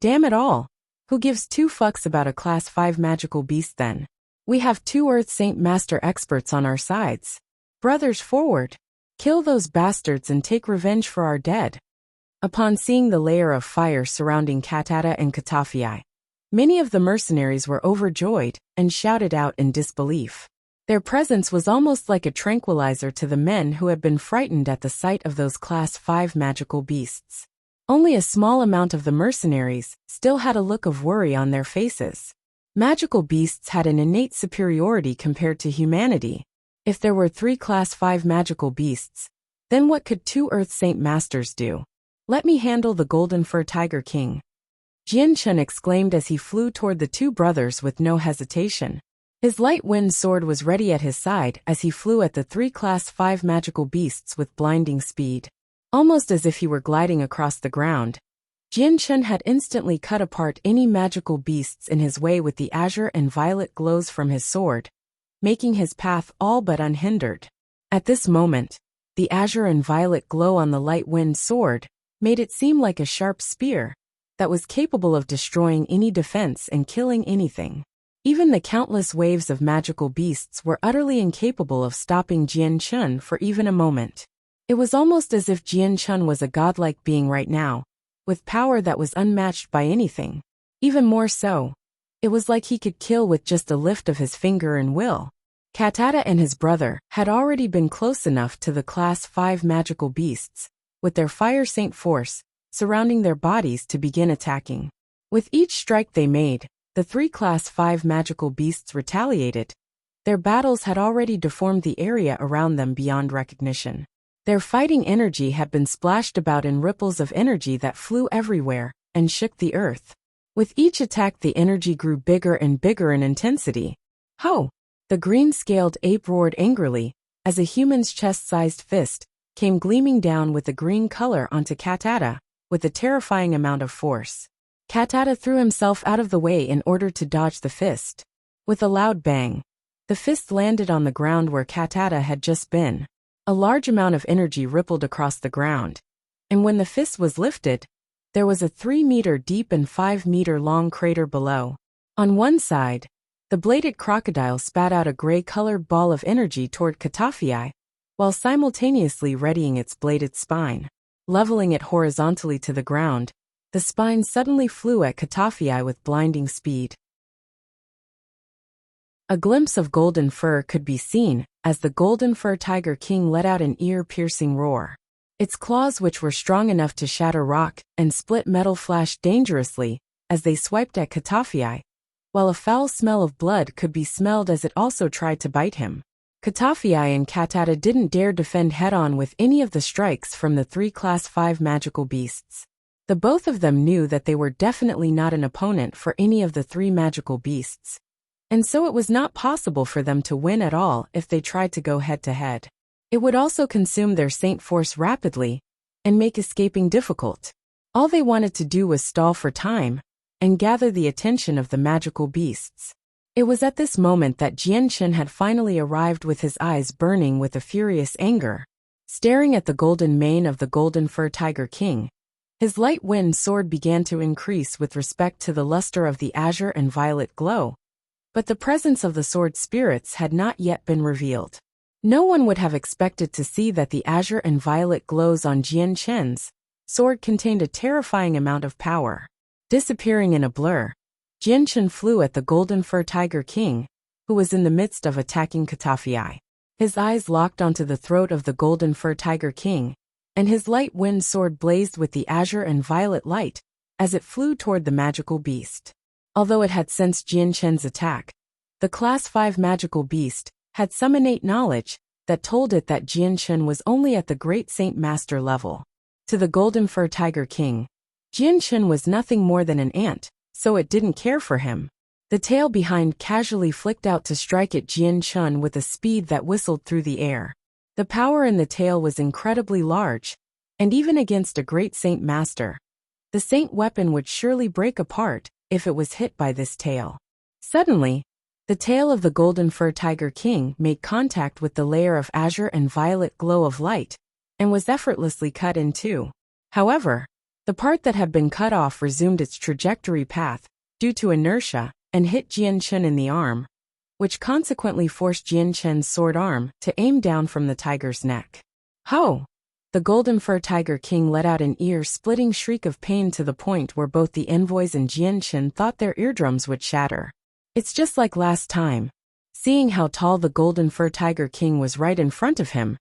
Damn it all. Who gives 2 fucks about a Class 5 magical beast then? We have 2 Earth Saint Master experts on our sides. Brothers forward. Kill those bastards and take revenge for our dead. Upon seeing the layer of fire surrounding Katata and Katafii, many of the mercenaries were overjoyed and shouted out in disbelief. Their presence was almost like a tranquilizer to the men who had been frightened at the sight of those Class 5 magical beasts. Only a small amount of the mercenaries still had a look of worry on their faces. Magical beasts had an innate superiority compared to humanity. If there were 3 Class 5 magical beasts, then what could 2 Earth Saint Masters do? Let me handle the Golden Fur Tiger King. Jian Chun exclaimed as he flew toward the 2 brothers with no hesitation. His light wind sword was ready at his side as he flew at the 3 Class 5 magical beasts with blinding speed. Almost as if he were gliding across the ground, Jian Chun had instantly cut apart any magical beasts in his way with the azure and violet glows from his sword, making his path all but unhindered. At this moment, the azure and violet glow on the light wind sword made it seem like a sharp spear that was capable of destroying any defense and killing anything. Even the countless waves of magical beasts were utterly incapable of stopping Jian Chun for even a moment. It was almost as if Jian Chun was a godlike being right now, with power that was unmatched by anything. Even more so, it was like he could kill with just a lift of his finger and will. Katata and his brother had already been close enough to the Class 5 magical beasts, with their Fire Saint Force surrounding their bodies to begin attacking. With each strike they made, the 3 Class 5 magical beasts retaliated. Their battles had already deformed the area around them beyond recognition. Their fighting energy had been splashed about in ripples of energy that flew everywhere and shook the earth. With each attack the energy grew bigger and bigger in intensity. Ho! The green-scaled ape roared angrily as a human's chest-sized fist came gleaming down with the green color onto Katata with a terrifying amount of force. Katata threw himself out of the way in order to dodge the fist. With a loud bang, the fist landed on the ground where Katata had just been. A large amount of energy rippled across the ground, and when the fist was lifted, there was a 3-meter deep and 5-meter long crater below. On one side, The bladed crocodile spat out a gray-colored ball of energy toward Katafi, while simultaneously readying its bladed spine. Leveling it horizontally to the ground, the spine suddenly flew at Katafi with blinding speed. A glimpse of golden fur could be seen as the golden fur tiger king let out an ear-piercing roar. Its claws, which were strong enough to shatter rock and split metal, flashed dangerously as they swiped at Katafi, while a foul smell of blood could be smelled as it also tried to bite him. Katafi and Katata didn't dare defend head-on with any of the strikes from the 3 Class 5 magical beasts. The both of them knew that they were definitely not an opponent for any of the 3 magical beasts, and so it was not possible for them to win at all if they tried to go head-to-head. It would also consume their Saint Force rapidly and make escaping difficult. All they wanted to do was stall for time and gather the attention of the magical beasts. It was at this moment that Jianchen had finally arrived, with his eyes burning with a furious anger. Staring at the golden mane of the golden fur tiger king, his light wind sword began to increase with respect to the luster of the azure and violet glow, but the presence of the sword spirits had not yet been revealed. No one would have expected to see that the azure and violet glows on Jianchen's sword contained a terrifying amount of power. Disappearing in a blur, Jianchen flew at the golden fur tiger king, who was in the midst of attacking Katafi. His eyes locked onto the throat of the golden fur tiger king, and his light wind sword blazed with the azure and violet light as it flew toward the magical beast. Although it had sensed Jianchen's attack, the Class 5 magical beast had some innate knowledge that told it that Jianchen was only at the Great Saint Master level. To the golden fur tiger king, Jianchen was nothing more than an ant, so it didn't care for him. The tail behind casually flicked out to strike at Jianchen with a speed that whistled through the air. The power in the tail was incredibly large, and even against a Great Saint Master, the saint weapon would surely break apart if it was hit by this tail. Suddenly, the tail of the golden fur tiger king made contact with the layer of azure and violet glow of light, and was effortlessly cut in two. However, the part that had been cut off resumed its trajectory path due to inertia and hit Jianchen in the arm, which consequently forced Jianchen's sword arm to aim down from the tiger's neck. Ho! The golden fur tiger king let out an ear-splitting shriek of pain to the point where both the envoys and Jianchen thought their eardrums would shatter. It's just like last time. Seeing how tall the golden fur tiger king was right in front of him,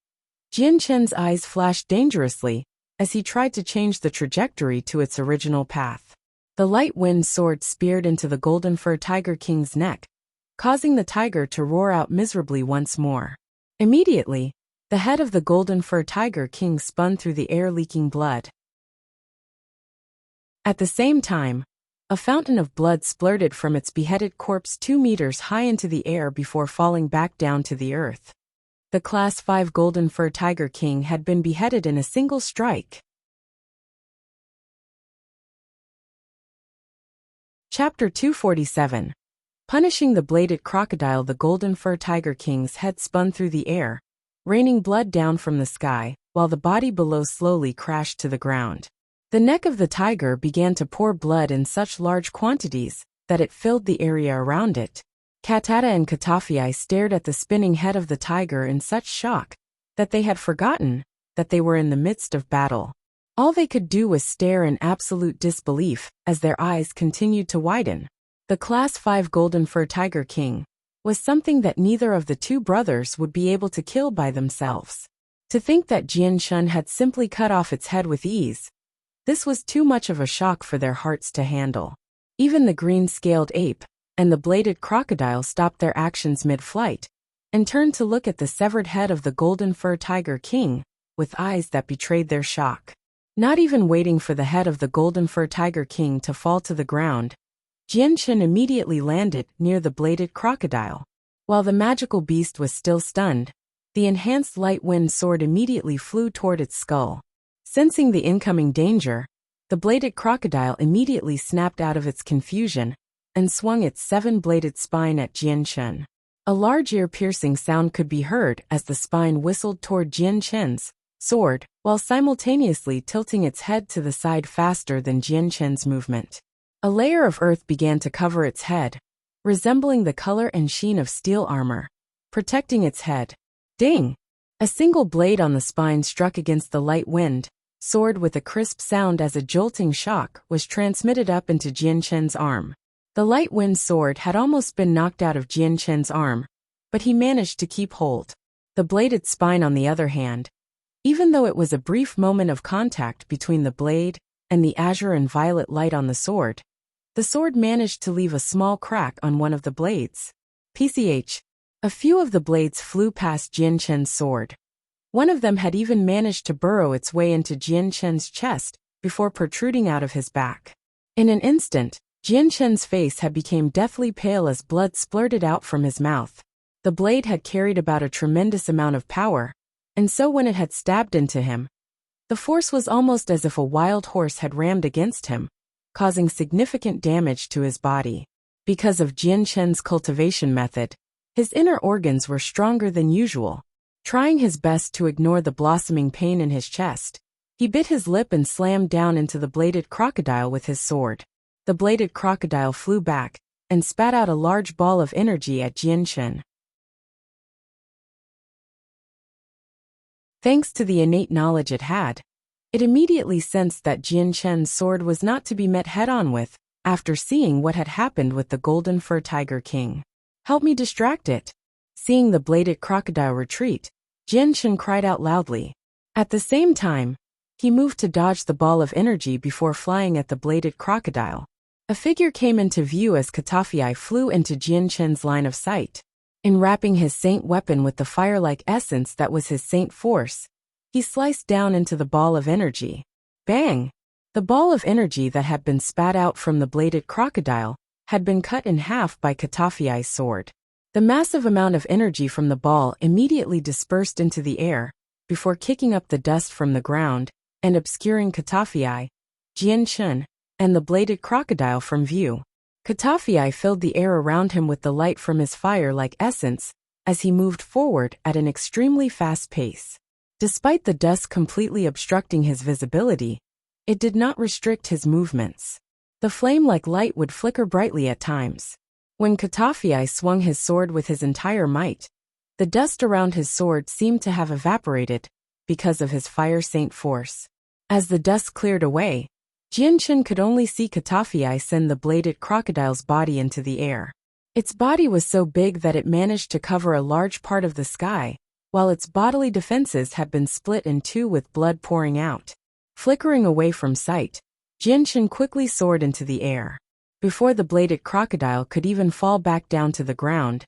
Jianchen's eyes flashed dangerously as he tried to change the trajectory to its original path. The light wind sword speared into the golden fur tiger king's neck, causing the tiger to roar out miserably once more. Immediately, the head of the golden fur tiger king spun through the air, leaking blood. At the same time, a fountain of blood splurted from its beheaded corpse 2 meters high into the air before falling back down to the earth. The Class 5 golden fur tiger king had been beheaded in a single strike. Chapter 247. Punishing the bladed crocodile. The golden fur tiger king's head spun through the air, raining blood down from the sky, while the body below slowly crashed to the ground. The neck of the tiger began to pour blood in such large quantities that it filled the area around it. Katata and Katafi stared at the spinning head of the tiger in such shock that they had forgotten that they were in the midst of battle. All they could do was stare in absolute disbelief as their eyes continued to widen. The Class 5 golden fur tiger king was something that neither of the two brothers would be able to kill by themselves. To think that Jianchen had simply cut off its head with ease, this was too much of a shock for their hearts to handle. Even the green-scaled ape and the bladed crocodile stopped their actions mid-flight and turned to look at the severed head of the golden fur tiger king with eyes that betrayed their shock. Not even waiting for the head of the golden fur tiger king to fall to the ground, Jianchen immediately landed near the bladed crocodile. While the magical beast was still stunned, the enhanced light wind sword immediately flew toward its skull. Sensing the incoming danger, the bladed crocodile immediately snapped out of its confusion and swung its 7-bladed spine at Jianchen. A large ear-piercing sound could be heard as the spine whistled toward Jianchen's sword, while simultaneously tilting its head to the side faster than Jianchen's movement. A layer of earth began to cover its head, resembling the color and sheen of steel armor, protecting its head. Ding! A single blade on the spine struck against the light wind sword with a crisp sound as a jolting shock was transmitted up into Jian Chen's arm. The light wind sword had almost been knocked out of Jian Chen's arm, but he managed to keep hold. The bladed spine, on the other hand, even though it was a brief moment of contact between the blade and the azure and violet light on the sword managed to leave a small crack on one of the blades. PCH. A few of the blades flew past Jian Chen's sword. One of them had even managed to burrow its way into Jian Chen's chest before protruding out of his back. In an instant, Jian Chen's face had become deathly pale as blood splurted out from his mouth. The blade had carried about a tremendous amount of power, and so when it had stabbed into him, the force was almost as if a wild horse had rammed against him, causing significant damage to his body. Because of Jian Chen's cultivation method, his inner organs were stronger than usual. Trying his best to ignore the blossoming pain in his chest, he bit his lip and slammed down into the bladed crocodile with his sword. The bladed crocodile flew back and spat out a large ball of energy at Jian Chen. Thanks to the innate knowledge it had, it immediately sensed that Jian Chen's sword was not to be met head-on with, after seeing what had happened with the Golden Fur Tiger King. "Help me distract it." Seeing the bladed crocodile retreat, Jian Chen cried out loudly. At the same time, he moved to dodge the ball of energy before flying at the bladed crocodile. A figure came into view as Katafei flew into Jian Chen's line of sight. Enwrapping his saint weapon with the fire-like essence that was his saint force, he sliced down into the ball of energy. Bang! The ball of energy that had been spat out from the bladed crocodile had been cut in half by Katafei's sword. The massive amount of energy from the ball immediately dispersed into the air, before kicking up the dust from the ground and obscuring Katafei, Jian Chen, and the bladed crocodile from view. Katafei filled the air around him with the light from his fire-like essence as he moved forward at an extremely fast pace. Despite the dust completely obstructing his visibility, it did not restrict his movements. The flame-like light would flicker brightly at times. When Katafei swung his sword with his entire might, the dust around his sword seemed to have evaporated because of his fire saint force. As the dust cleared away, Jian Chen could only see Katafei send the bladed crocodile's body into the air. Its body was so big that it managed to cover a large part of the sky, while its bodily defenses had been split in two with blood pouring out. Flickering away from sight, Jian Chen quickly soared into the air. Before the bladed crocodile could even fall back down to the ground,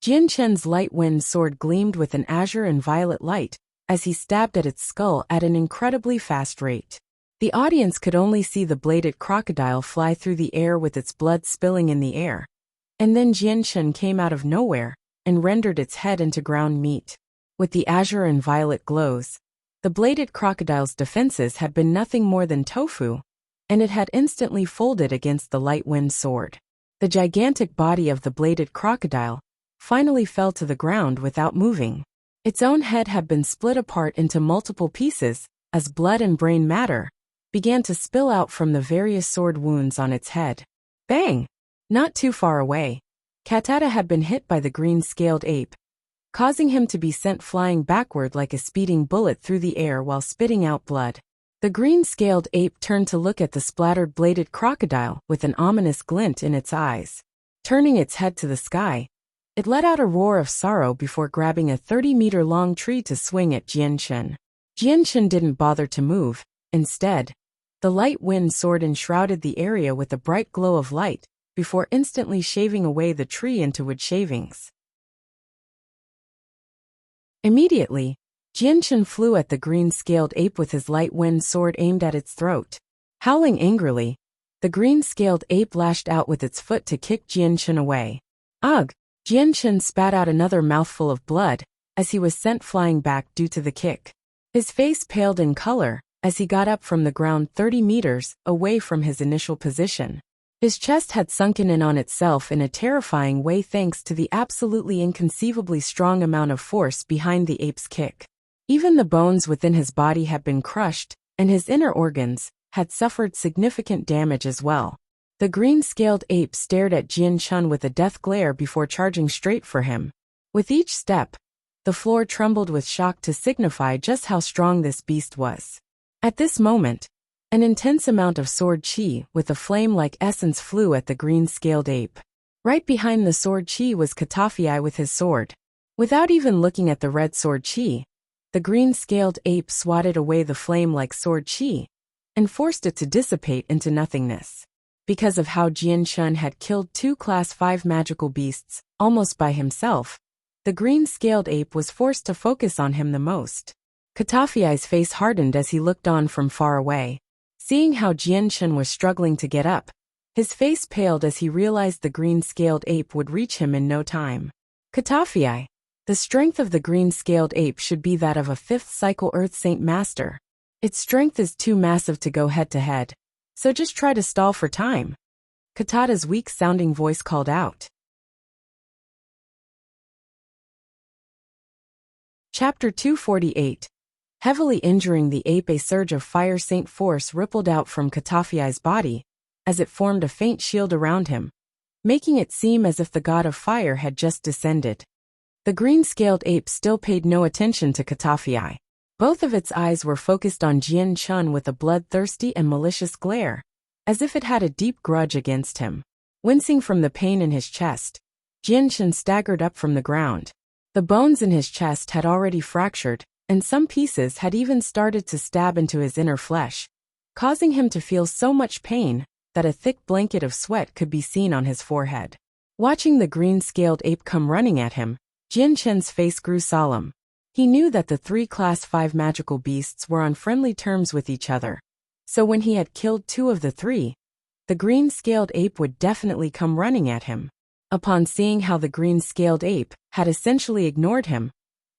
Jian Chen's light wind sword gleamed with an azure and violet light as he stabbed at its skull at an incredibly fast rate. The audience could only see the bladed crocodile fly through the air with its blood spilling in the air, and then Jian Chen came out of nowhere and rendered its head into ground meat. With the azure and violet glows, the bladed crocodile's defenses had been nothing more than tofu, and it had instantly folded against the light wind sword. The gigantic body of the bladed crocodile finally fell to the ground without moving. Its own head had been split apart into multiple pieces as blood and brain matter began to spill out from the various sword wounds on its head. Bang! Not too far away, Katata had been hit by the green-scaled ape, causing him to be sent flying backward like a speeding bullet through the air while spitting out blood. The green-scaled ape turned to look at the splattered bladed crocodile with an ominous glint in its eyes. Turning its head to the sky, it let out a roar of sorrow before grabbing a 30-meter-long tree to swing at Jian Chen. Jian Chen didn't bother to move. Instead, the light wind sword enshrouded the area with a bright glow of light before instantly shaving away the tree into wood shavings. Immediately, Jian Chen flew at the green-scaled ape with his light wind sword aimed at its throat. Howling angrily, the green-scaled ape lashed out with its foot to kick Jian Chen away. Ugh! Jian Chen spat out another mouthful of blood as he was sent flying back due to the kick. His face paled in color as he got up from the ground 30 meters away from his initial position. His chest had sunken in on itself in a terrifying way thanks to the absolutely inconceivably strong amount of force behind the ape's kick. Even the bones within his body had been crushed, and his inner organs had suffered significant damage as well. The green-scaled ape stared at Jian-chun with a death glare before charging straight for him. With each step, the floor trembled with shock to signify just how strong this beast was. At this moment, an intense amount of sword chi with a flame-like essence flew at the green-scaled ape. Right behind the sword chi was Katafi with his sword. Without even looking at the red sword chi, the green-scaled ape swatted away the flame-like sword chi and forced it to dissipate into nothingness. Because of how Jian-chun had killed 2 Class 5 magical beasts almost by himself, the green-scaled ape was forced to focus on him the most. Katafi's face hardened as he looked on from far away. Seeing how Jian-chun was struggling to get up, his face paled as he realized the green-scaled ape would reach him in no time. Katafi, the strength of the green-scaled ape should be that of a 5th cycle Earth Saint Master. Its strength is too massive to go head-to-head, so just try to stall for time. Katata's weak-sounding voice called out. Chapter 248. Heavily injuring the ape, a surge of fire saint force rippled out from Katafi's body, as it formed a faint shield around him, making it seem as if the god of fire had just descended. The green-scaled ape still paid no attention to Katafi. Both of its eyes were focused on Jian-chun with a bloodthirsty and malicious glare, as if it had a deep grudge against him. Wincing from the pain in his chest, Jian-chun staggered up from the ground. The bones in his chest had already fractured, and some pieces had even started to stab into his inner flesh, causing him to feel so much pain that a thick blanket of sweat could be seen on his forehead. Watching the green-scaled ape come running at him, Jian-chun's face grew solemn. He knew that the 3 Class 5 magical beasts were on friendly terms with each other, so when he had killed 2 of the 3, the green-scaled ape would definitely come running at him. Upon seeing how the green-scaled ape had essentially ignored him,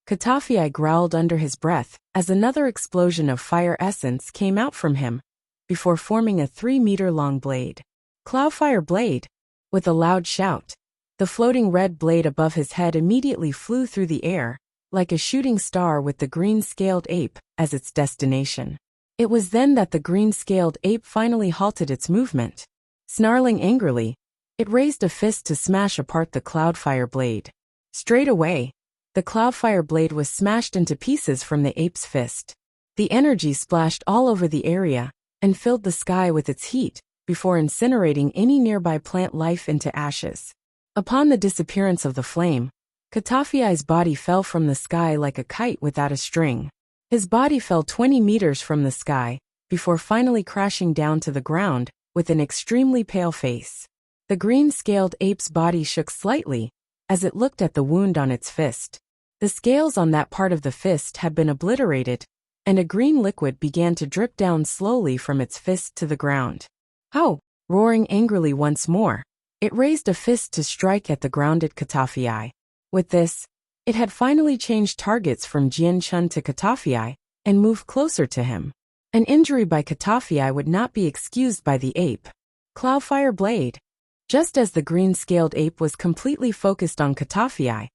Katafi growled under his breath as another explosion of fire essence came out from him, before forming a 3-meter-long blade. Cloudfire blade! With a loud shout, the floating red blade above his head immediately flew through the air, like a shooting star with the green-scaled ape as its destination. It was then that the green-scaled ape finally halted its movement. Snarling angrily, it raised a fist to smash apart the cloudfire blade. Straight away, the cloudfire blade was smashed into pieces from the ape's fist. The energy splashed all over the area and filled the sky with its heat before incinerating any nearby plant life into ashes. Upon the disappearance of the flame, Katafi's body fell from the sky like a kite without a string. His body fell 20 meters from the sky, before finally crashing down to the ground with an extremely pale face. The green-scaled ape's body shook slightly as it looked at the wound on its fist. The scales on that part of the fist had been obliterated, and a green liquid began to drip down slowly from its fist to the ground. "Oh!" Roaring angrily once more, it raised a fist to strike at the grounded Katafi. With this, it had finally changed targets from Jian-chun to Katafi and moved closer to him. An injury by Katafi would not be excused by the ape. Cloudfire blade. Just as the green-scaled ape was completely focused on Katafi,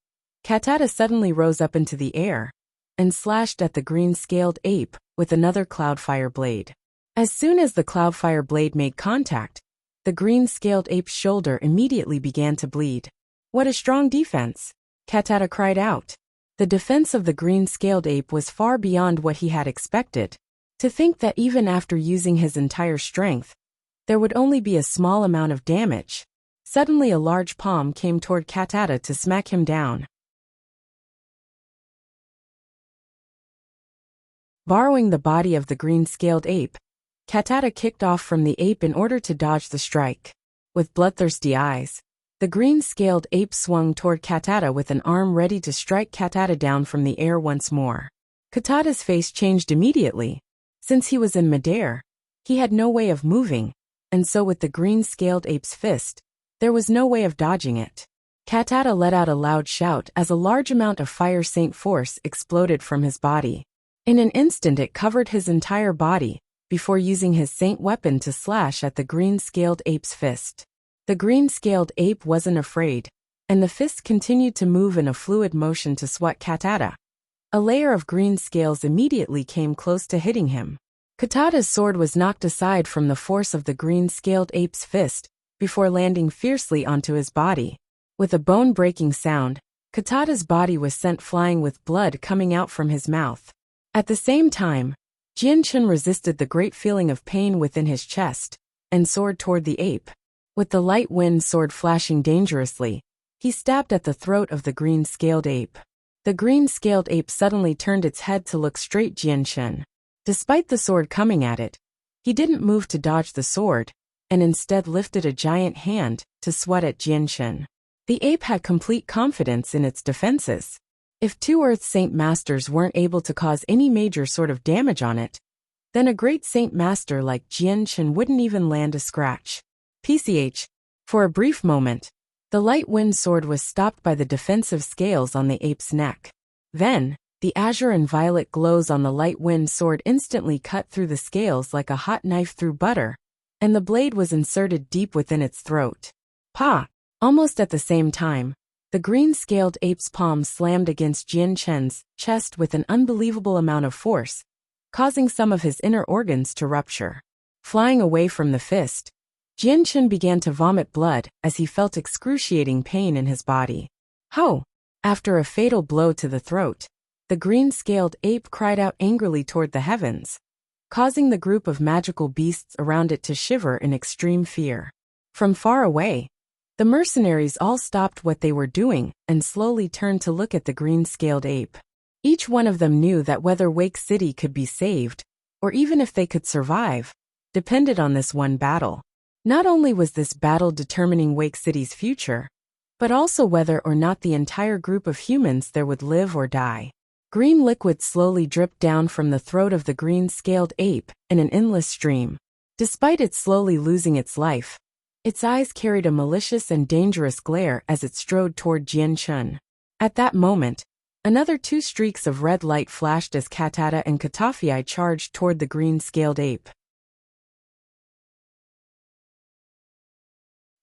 Katata suddenly rose up into the air and slashed at the green-scaled ape with another cloudfire blade. As soon as the cloudfire blade made contact, the green-scaled ape's shoulder immediately began to bleed. "What a strong defense!" Katata cried out. The defense of the green-scaled ape was far beyond what he had expected. To think that even after using his entire strength, there would only be a small amount of damage. Suddenly a large palm came toward Katata to smack him down. Borrowing the body of the green-scaled ape, Katata kicked off from the ape in order to dodge the strike. With bloodthirsty eyes, the green-scaled ape swung toward Katata with an arm ready to strike Katata down from the air once more. Katata's face changed immediately. Since he was in midair, he had no way of moving, and so with the green-scaled ape's fist, there was no way of dodging it. Katata let out a loud shout as a large amount of fire saint force exploded from his body. In an instant it covered his entire body, before using his saint weapon to slash at the green-scaled ape's fist. The green-scaled ape wasn't afraid, and the fist continued to move in a fluid motion to swat Katata. A layer of green scales immediately came close to hitting him. Katata's sword was knocked aside from the force of the green-scaled ape's fist before landing fiercely onto his body. With a bone-breaking sound, Katata's body was sent flying with blood coming out from his mouth. At the same time, Jianchun resisted the great feeling of pain within his chest and soared toward the ape. With the light wind sword flashing dangerously, he stabbed at the throat of the green-scaled ape. The green-scaled ape suddenly turned its head to look straight Jianchun. Despite the sword coming at it, he didn't move to dodge the sword, and instead lifted a giant hand to swat at Jianchun. The ape had complete confidence in its defenses. If two Earth Saint Masters weren't able to cause any major sort of damage on it, then a great Saint Master like Jianchun wouldn't even land a scratch. PCH. For a brief moment, the light wind sword was stopped by the defensive scales on the ape's neck. Then, the azure and violet glows on the light wind sword instantly cut through the scales like a hot knife through butter, and the blade was inserted deep within its throat. Pa! Almost at the same time, the green-scaled ape's palm slammed against Jianchun's chest with an unbelievable amount of force, causing some of his inner organs to rupture. Flying away from the fist, Jianchun began to vomit blood as he felt excruciating pain in his body. Ho! After a fatal blow to the throat, the green-scaled ape cried out angrily toward the heavens, causing the group of magical beasts around it to shiver in extreme fear. From far away, the mercenaries all stopped what they were doing and slowly turned to look at the green-scaled ape. Each one of them knew that whether Wake City could be saved, or even if they could survive, depended on this one battle. Not only was this battle determining Wake City's future, but also whether or not the entire group of humans there would live or die. Green liquid slowly dripped down from the throat of the green-scaled ape in an endless stream. Despite it slowly losing its life, its eyes carried a malicious and dangerous glare as it strode toward Jianchun. At that moment, another two streaks of red light flashed as Katata and Katafii charged toward the green-scaled ape.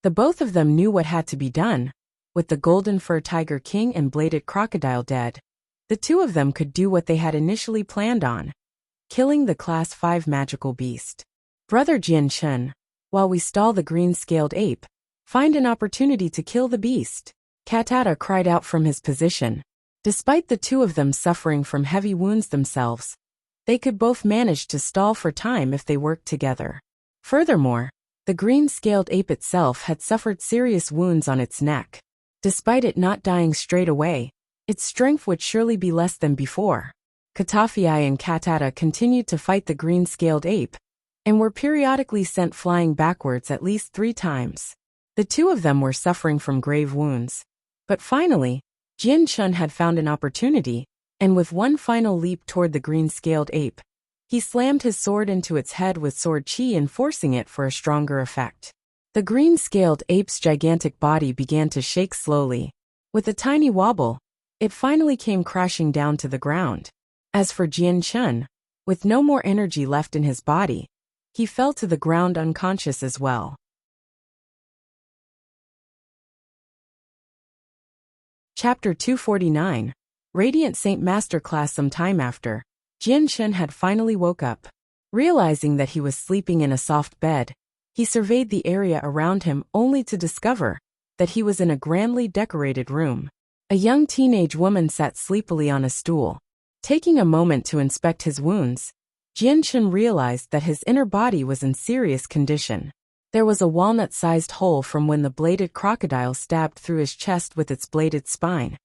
The both of them knew what had to be done. With the Golden Fur Tiger King and Bladed Crocodile dead, the two of them could do what they had initially planned on, killing the Class 5 magical beast. Brother Jianchun, while we stall the green-scaled ape, find an opportunity to kill the beast. Katata cried out from his position. Despite the two of them suffering from heavy wounds themselves, they could both manage to stall for time if they worked together. Furthermore, the green-scaled ape itself had suffered serious wounds on its neck. Despite it not dying straight away, its strength would surely be less than before. Katafii and Katata continued to fight the green-scaled ape, and were periodically sent flying backwards at least 3 times. The two of them were suffering from grave wounds. But finally, Jianchun had found an opportunity, and with one final leap toward the green-scaled ape, he slammed his sword into its head with sword chi, enforcing it for a stronger effect. The green-scaled ape's gigantic body began to shake slowly. With a tiny wobble, it finally came crashing down to the ground. As for Jianchun, with no more energy left in his body, he fell to the ground unconscious as well. Chapter 249. Radiant Saint Masterclass. Some time after, Jianchun had finally woke up. Realizing that he was sleeping in a soft bed, he surveyed the area around him only to discover that he was in a grandly decorated room. A young teenage woman sat sleepily on a stool. Taking a moment to inspect his wounds, Jianchun realized that his inner body was in serious condition. There was a walnut-sized hole from when the bladed crocodile stabbed through his chest with its bladed spine,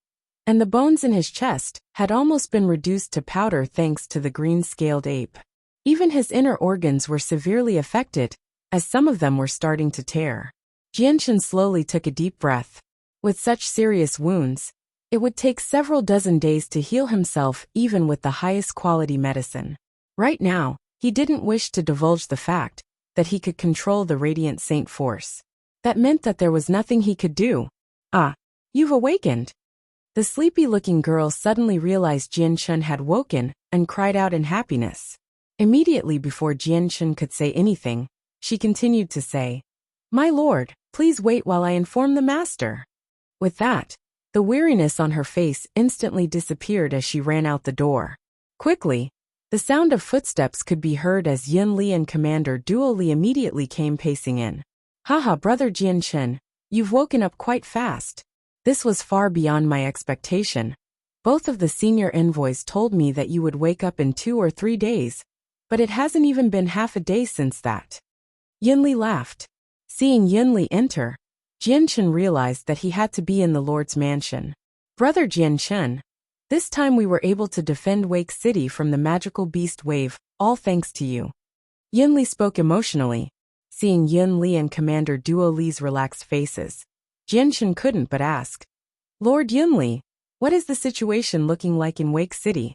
and the bones in his chest had almost been reduced to powder thanks to the green-scaled ape. Even his inner organs were severely affected, as some of them were starting to tear. Jianchun slowly took a deep breath. With such serious wounds, it would take several dozen days to heal himself even with the highest quality medicine. Right now, he didn't wish to divulge the fact that he could control the Radiant Saint force. That meant that there was nothing he could do. Ah, you've awakened. The sleepy-looking girl suddenly realized Jianchun had woken and cried out in happiness. Immediately before Jianchun could say anything, she continued to say, "My lord, please wait while I inform the master." With that, the weariness on her face instantly disappeared as she ran out the door. Quickly, the sound of footsteps could be heard as Yun Li and Commander Duo Li immediately came pacing in. Haha, Brother Jianchen, you've woken up quite fast. This was far beyond my expectation. Both of the senior envoys told me that you would wake up in 2 or 3 days, but it hasn't even been half a day since that. Yunli laughed. Seeing Yunli enter, Jianchen realized that he had to be in the Lord's mansion. Brother Jianchen, this time we were able to defend Wake City from the magical beast wave, all thanks to you. Yunli spoke emotionally. Seeing Yunli and Commander Duo Li's relaxed faces, Jianchen couldn't but ask, Lord Yunli, what is the situation looking like in Wake City?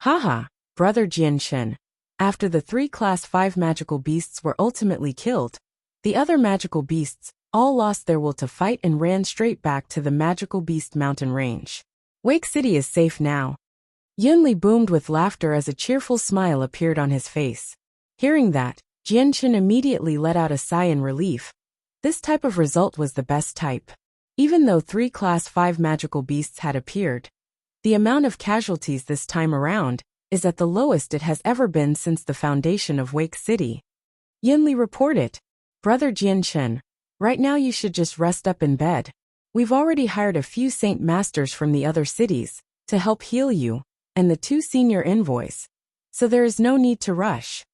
Haha, Brother Jianchen. After the 3 Class 5 magical beasts were ultimately killed, the other magical beasts all lost their will to fight and ran straight back to the magical beast mountain range. Wake City is safe now. Yunli boomed with laughter as a cheerful smile appeared on his face. Hearing that, Jianchen immediately let out a sigh in relief. This type of result was the best type. Even though 3 Class 5 magical beasts had appeared, the amount of casualties this time around is at the lowest it has ever been since the foundation of Wake City. Yunli reported, Brother Jianchen, right now you should just rest up in bed. We've already hired a few Saint Masters from the other cities to help heal you, and the 2 senior envoys. So there is no need to rush.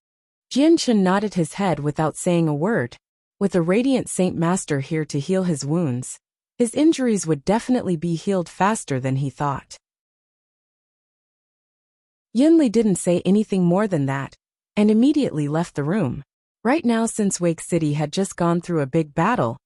Jianchen nodded his head without saying a word. With a radiant Saint Master here to heal his wounds, his injuries would definitely be healed faster than he thought. Yunli didn't say anything more than that, and immediately left the room. Right now, since Wake City had just gone through a big battle,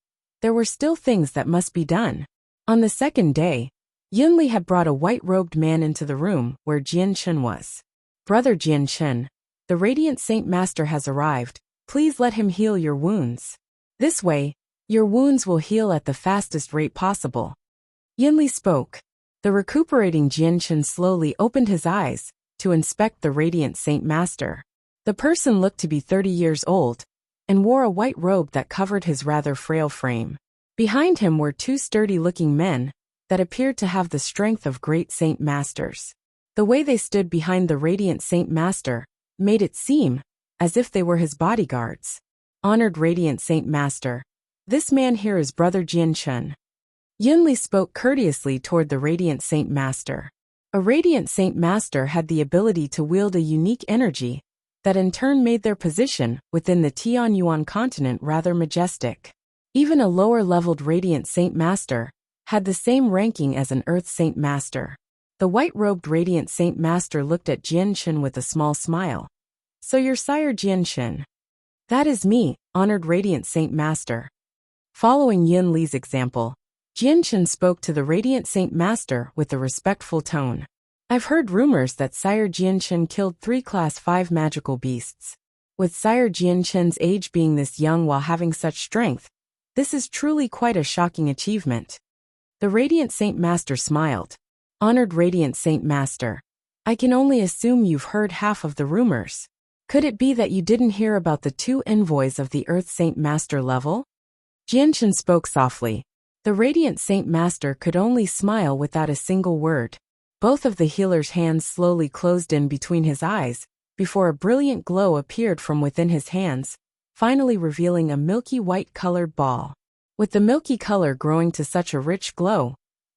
there were still things that must be done. On the second day, Yunli had brought a white-robed man into the room where Jianchen was. Brother Jianchen, the Radiant Saint Master has arrived. Please let him heal your wounds. This way, your wounds will heal at the fastest rate possible. Yunli spoke. The recuperating Jianchen slowly opened his eyes to inspect the Radiant Saint Master. The person looked to be 30 years old and wore a white robe that covered his rather frail frame. Behind him were 2 sturdy-looking men that appeared to have the strength of great Saint Masters. The way they stood behind the Radiant Saint Master made it seem as if they were his bodyguards. Honored Radiant Saint Master, this man here is Brother Jianchen. Yunli spoke courteously toward the Radiant Saint Master. A Radiant Saint Master had the ability to wield a unique energy that in turn made their position within the Tianyuan continent rather majestic. Even a lower-leveled Radiant Saint Master had the same ranking as an Earth Saint Master. The white-robed Radiant Saint Master looked at Jianchen with a small smile. So you're Sire Jianchen. That is me, honored Radiant Saint Master. Following Yunli's example, Jianchen spoke to the Radiant Saint Master with a respectful tone. I've heard rumors that Sire Jianchen killed 3 Class 5 magical beasts. With Sire Jianchen's age being this young while having such strength, this is truly quite a shocking achievement. The Radiant Saint Master smiled. Honored Radiant Saint Master, I can only assume you've heard half of the rumors. Could it be that you didn't hear about the 2 envoys of the Earth Saint Master level? Jianchen spoke softly. The Radiant Saint Master could only smile without a single word. Both of the healer's hands slowly closed in between his eyes, before a brilliant glow appeared from within his hands, finally revealing a milky white-colored ball. With the milky color growing to such a rich glow,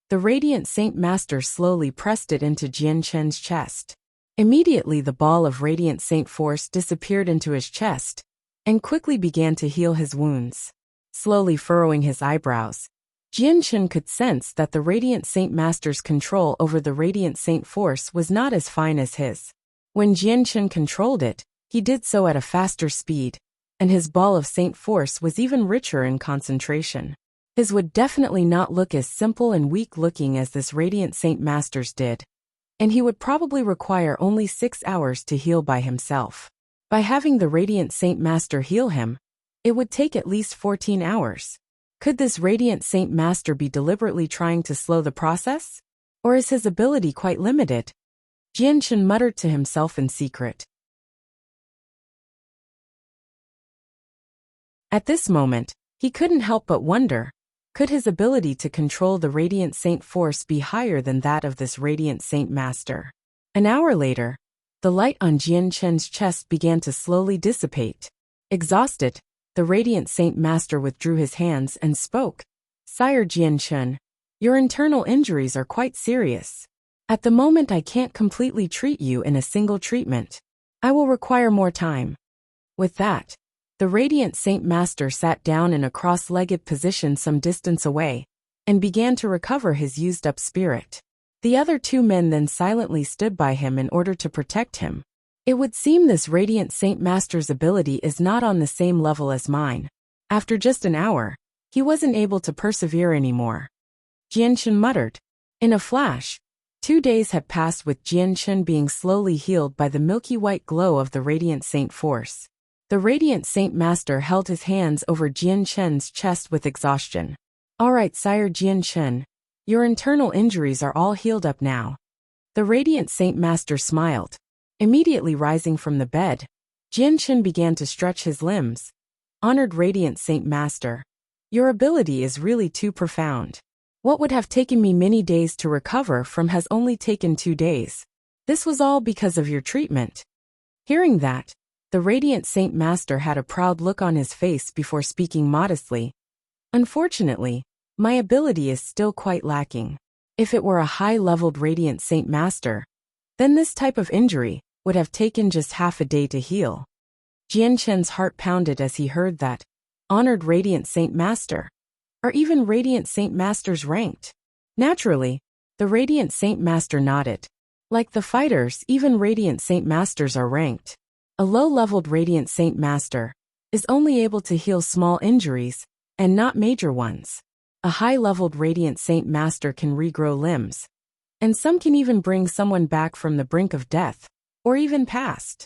the Radiant Saint Master slowly pressed it into Jianchen's chest. Immediately the ball of Radiant Saint Force disappeared into his chest, and quickly began to heal his wounds. Slowly furrowing his eyebrows, Jianchen could sense that the Radiant Saint Master's control over the Radiant Saint Force was not as fine as his. When Jianchen controlled it, he did so at a faster speed, and his ball of Saint Force was even richer in concentration. His would definitely not look as simple and weak-looking as this Radiant Saint Master's did, and he would probably require only 6 hours to heal by himself. By having the Radiant Saint Master heal him, it would take at least 14 hours. Could this Radiant Saint Master be deliberately trying to slow the process? Or is his ability quite limited? Jianchen muttered to himself in secret. At this moment, he couldn't help but wonder, could his ability to control the Radiant Saint Force be higher than that of this Radiant Saint Master? An hour later, the light on Jianchen's chest began to slowly dissipate. Exhausted, the Radiant Saint Master withdrew his hands and spoke. Sire Jianchun, your internal injuries are quite serious. At the moment I can't completely treat you in a single treatment. I will require more time. With that, the Radiant Saint Master sat down in a cross-legged position some distance away, and began to recover his used-up spirit. The other two men then silently stood by him in order to protect him. It would seem this Radiant Saint Master's ability is not on the same level as mine. After just an hour, he wasn't able to persevere anymore. Jianchun muttered. In a flash, 2 days had passed with Jianchun being slowly healed by the milky white glow of the Radiant Saint Force. The Radiant Saint Master held his hands over Jianchun's chest with exhaustion. All right, Sire Jianchun, your internal injuries are all healed up now. The Radiant Saint Master smiled. Immediately rising from the bed, Jianchun began to stretch his limbs. Honored Radiant Saint Master, your ability is really too profound. What would have taken me many days to recover from has only taken 2 days. This was all because of your treatment. Hearing that, the Radiant Saint Master had a proud look on his face before speaking modestly. Unfortunately, my ability is still quite lacking. If it were a high-leveled Radiant Saint Master, then this type of injury would have taken just half a day to heal. Jianchun's heart pounded as he heard that. Honored Radiant Saint Master. Are even Radiant Saint Masters ranked? Naturally, the Radiant Saint Master nodded. Like the fighters, even Radiant Saint Masters are ranked. A low-leveled Radiant Saint Master is only able to heal small injuries, and not major ones. A high-leveled Radiant Saint Master can regrow limbs, and some can even bring someone back from the brink of death, or even past.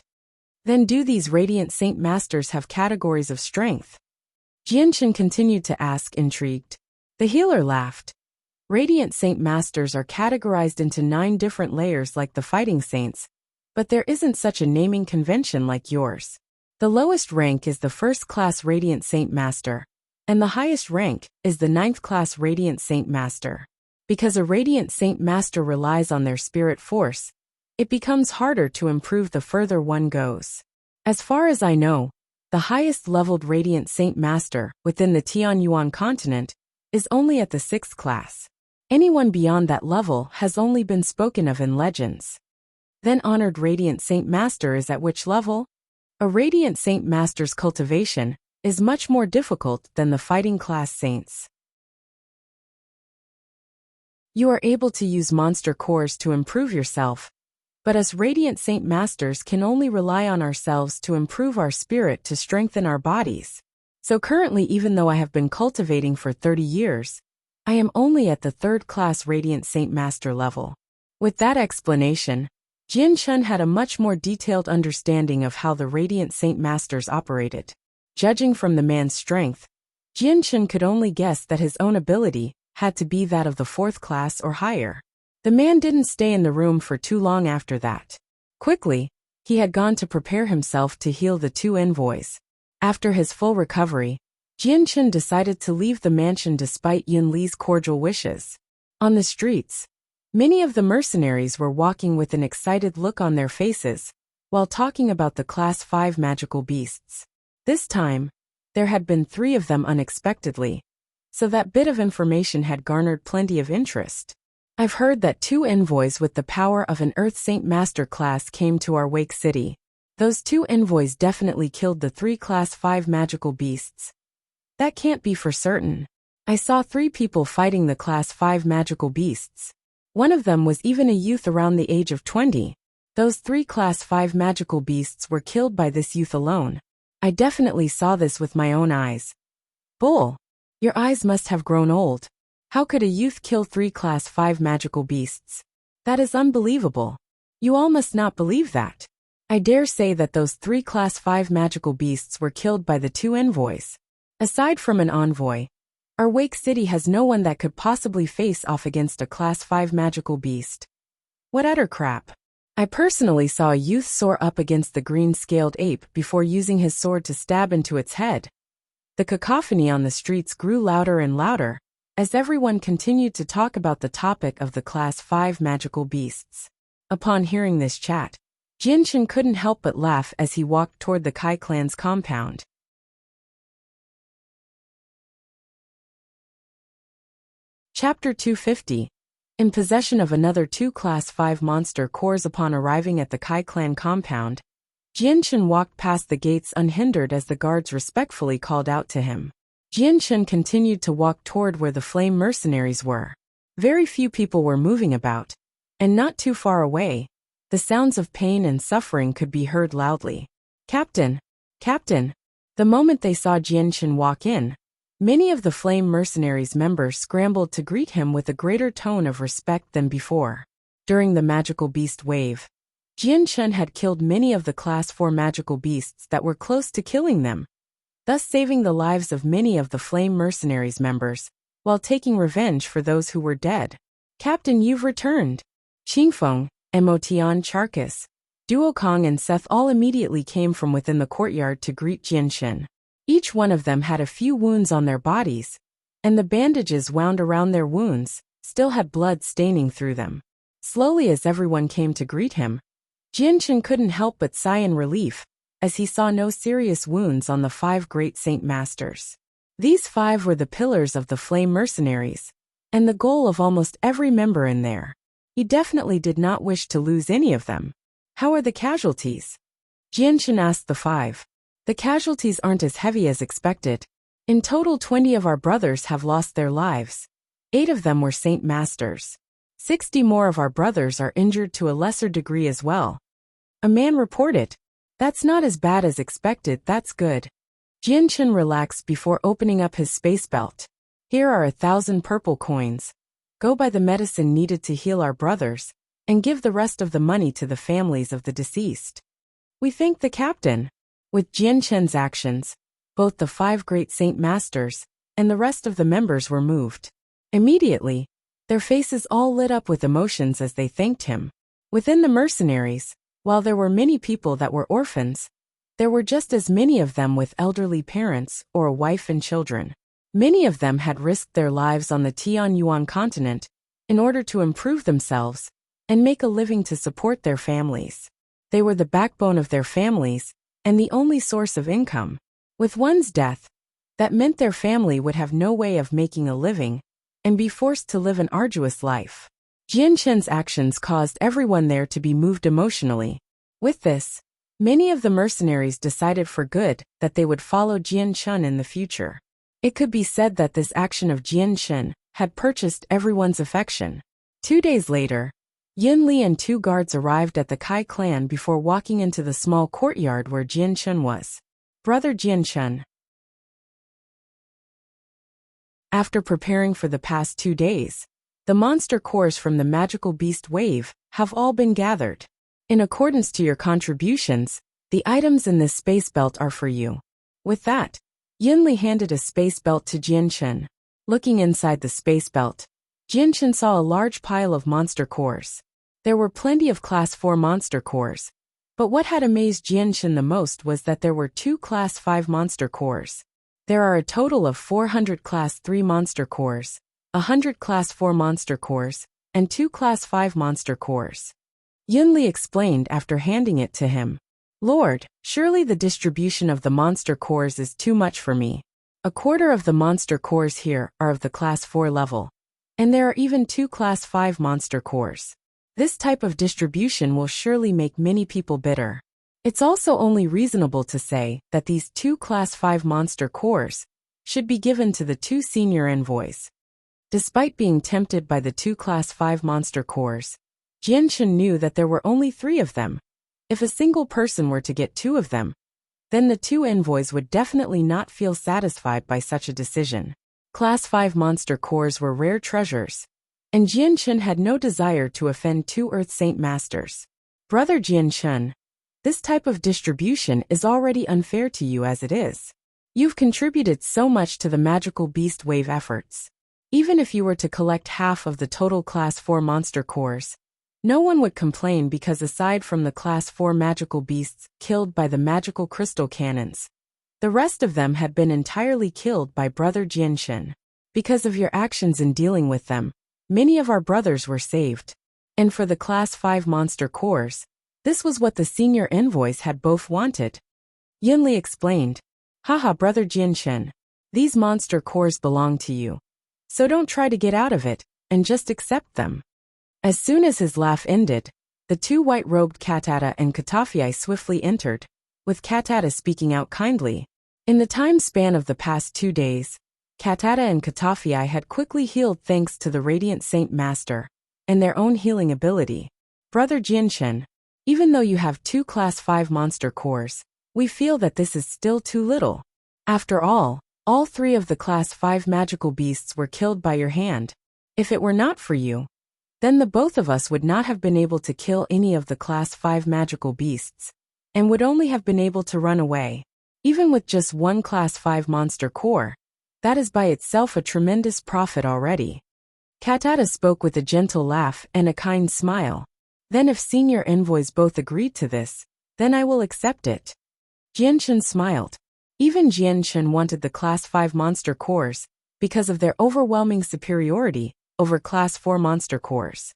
Then do these Radiant Saint Masters have categories of strength? Jianchun continued to ask, intrigued. The healer laughed. Radiant Saint Masters are categorized into 9 different layers like the fighting saints, but there isn't such a naming convention like yours. The lowest rank is the first-class Radiant Saint Master, and the highest rank is the 9th-class Radiant Saint Master. Because a Radiant Saint Master relies on their spirit force, it becomes harder to improve the further one goes. As far as I know, the highest-leveled Radiant Saint Master within the Tianyuan continent is only at the 6th class. Anyone beyond that level has only been spoken of in legends. Then Honored Radiant Saint Master is at which level? A Radiant Saint Master's cultivation is much more difficult than the fighting class saints. You are able to use monster cores to improve yourself, but us Radiant Saint Masters can only rely on ourselves to improve our spirit to strengthen our bodies. So currently, even though I have been cultivating for 30 years, I am only at the 3rd-class Radiant Saint Master level. With that explanation, Jianchun had a much more detailed understanding of how the Radiant Saint Masters operated. Judging from the man's strength, Jianchun could only guess that his own ability had to be that of the 4th class or higher. The man didn't stay in the room for too long after that. Quickly, he had gone to prepare himself to heal the 2 envoys. After his full recovery, Jianchun decided to leave the mansion despite Yun Li's cordial wishes. On the streets, many of the mercenaries were walking with an excited look on their faces, while talking about the Class 5 magical beasts. This time, there had been 3 of them unexpectedly, so that bit of information had garnered plenty of interest. I've heard that 2 envoys with the power of an Earth Saint Master class came to our Wake City. Those 2 envoys definitely killed the 3 Class 5 magical beasts. That can't be for certain. I saw 3 people fighting the Class 5 magical beasts. One of them was even a youth around the age of 20. Those 3 Class 5 magical beasts were killed by this youth alone. I definitely saw this with my own eyes. Bull, your eyes must have grown old. How could a youth kill 3 Class 5 magical beasts? That is unbelievable. You all must not believe that. I dare say that those 3 Class 5 magical beasts were killed by the 2 envoys. Aside from an envoy, our Wake City has no one that could possibly face off against a Class 5 magical beast. What utter crap. I personally saw a youth soar up against the green-scaled ape before using his sword to stab into its head. The cacophony on the streets grew louder and louder, as everyone continued to talk about the topic of the Class 5 magical beasts. Upon hearing this chat, Jianchun couldn't help but laugh as he walked toward the Kai clan's compound. Chapter 250. In possession of another 2 Class 5 monster cores. Upon arriving at the Kai clan compound, Jianchen walked past the gates unhindered as the guards respectfully called out to him. Jianchen continued to walk toward where the flame mercenaries were. Very few people were moving about, and not too far away, the sounds of pain and suffering could be heard loudly. Captain! Captain! The moment they saw Jianchen walk in, many of the flame mercenaries members scrambled to greet him with a greater tone of respect than before. During the magical beast wave, Jianchen had killed many of the Class 4 magical beasts that were close to killing them, thus saving the lives of many of the flame mercenaries members, while taking revenge for those who were dead. Captain, you've returned! Qingfeng, Emotian Charcus, Duokong and Seth all immediately came from within the courtyard to greet Jianchen. Each one of them had a few wounds on their bodies, and the bandages wound around their wounds still had blood staining through them. Slowly, as everyone came to greet him, Jianchen couldn't help but sigh in relief, as he saw no serious wounds on the 5 great Saint Masters. These 5 were the pillars of the Flame Mercenaries, and the goal of almost every member in there. He definitely did not wish to lose any of them. How are the casualties? Jianchen asked the 5. The casualties aren't as heavy as expected. In total, 20 of our brothers have lost their lives. 8 of them were Saint Masters. 60 more of our brothers are injured to a lesser degree as well. A man reported. That's not as bad as expected, that's good. Jianchen relaxed before opening up his space belt. Here are 1,000 purple coins. Go buy the medicine needed to heal our brothers, and give the rest of the money to the families of the deceased. We thank the captain. With Jianchen's actions, both the 5 great Saint Masters and the rest of the members were moved. Immediately, their faces all lit up with emotions as they thanked him. Within the mercenaries, while there were many people that were orphans, there were just as many of them with elderly parents or a wife and children. Many of them had risked their lives on the Tianyuan continent in order to improve themselves and make a living to support their families. They were the backbone of their families and the only source of income. With one's death, that meant their family would have no way of making a living and be forced to live an arduous life. Jianchen's actions caused everyone there to be moved emotionally. With this, many of the mercenaries decided for good that they would follow Jianchen in the future. It could be said that this action of Jianchen had purchased everyone's affection. 2 days later, Yin Li and 2 guards arrived at the Kai clan before walking into the small courtyard where Jianchen was. Brother Jianchen. After preparing for the past 2 days, the monster cores from the magical beast wave have all been gathered. In accordance to your contributions, the items in this space belt are for you. With that, Yin Li handed a space belt to Jianchen. Looking inside the space belt, Jianchen saw a large pile of monster cores. There were plenty of Class 4 monster cores, but what had amazed Jianchen the most was that there were 2 Class 5 monster cores. There are a total of 400 Class 3 monster cores, 100 Class 4 monster cores, and 2 Class 5 monster cores. Yin Li explained after handing it to him. Lord, surely the distribution of the monster cores is too much for me. A quarter of the monster cores here are of the Class 4 level, and there are even 2 Class 5 monster cores. This type of distribution will surely make many people bitter. It's also only reasonable to say that these 2 Class 5 monster cores should be given to the 2 senior envoys. Despite being tempted by the 2 Class 5 monster cores, Jianchen knew that there were only 3 of them. If a single person were to get 2 of them, then the 2 envoys would definitely not feel satisfied by such a decision. Class 5 monster cores were rare treasures, and Jianchen had no desire to offend 2 Earth Saint Masters. Brother Jianchen, this type of distribution is already unfair to you as it is. You've contributed so much to the magical beast wave efforts. Even if you were to collect half of the total Class 4 monster cores, no one would complain because aside from the Class 4 magical beasts killed by the magical crystal cannons, the rest of them had been entirely killed by Brother Jianchen. Because of your actions in dealing with them, many of our brothers were saved. And for the Class 5 monster cores, this was what the senior envoys had both wanted. Yin Li explained. Haha, Brother Jianchen, these monster cores belong to you. So don't try to get out of it, and just accept them. As soon as his laugh ended, the two white-robed Katata and Katafii swiftly entered, with Katata speaking out kindly. In the time span of the past 2 days, Katata and Katafii had quickly healed thanks to the Radiant Saint Master and their own healing ability. Brother Jinshin, even though you have 2 Class 5 monster cores, we feel that this is still too little. After all 3 of the Class 5 magical beasts were killed by your hand. If it were not for you, then the both of us would not have been able to kill any of the Class 5 magical beasts, and would only have been able to run away. Even with just 1 Class 5 monster core, that is by itself a tremendous profit already. Katata spoke with a gentle laugh and a kind smile. Then if senior envoys both agreed to this, then I will accept it. Jinshin smiled. Even Jinshin wanted the Class 5 monster cores, because of their overwhelming superiority over Class 4 monster cores.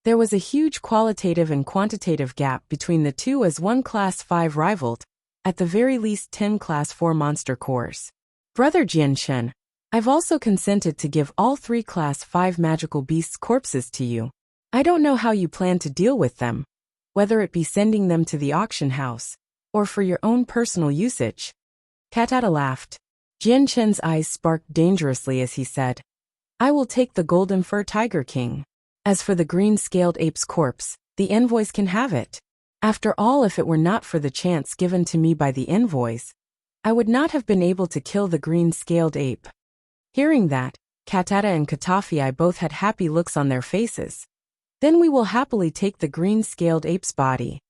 There was a huge qualitative and quantitative gap between the two as one Class 5 rivaled, at the very least 10 Class 4 monster cores. Brother Jinshin, I've also consented to give all 3 Class 5 magical beasts' corpses to you. I don't know how you plan to deal with them, whether it be sending them to the auction house, or for your own personal usage. Katata laughed. Jinshin's eyes sparked dangerously as he said, I will take the Golden Fur Tiger King. As for the green-scaled ape's corpse, the envoys can have it. After all, if it were not for the chance given to me by the envoys, I would not have been able to kill the green-scaled ape. Hearing that, Katata and Katafii both had happy looks on their faces. Then we will happily take the green-scaled ape's body.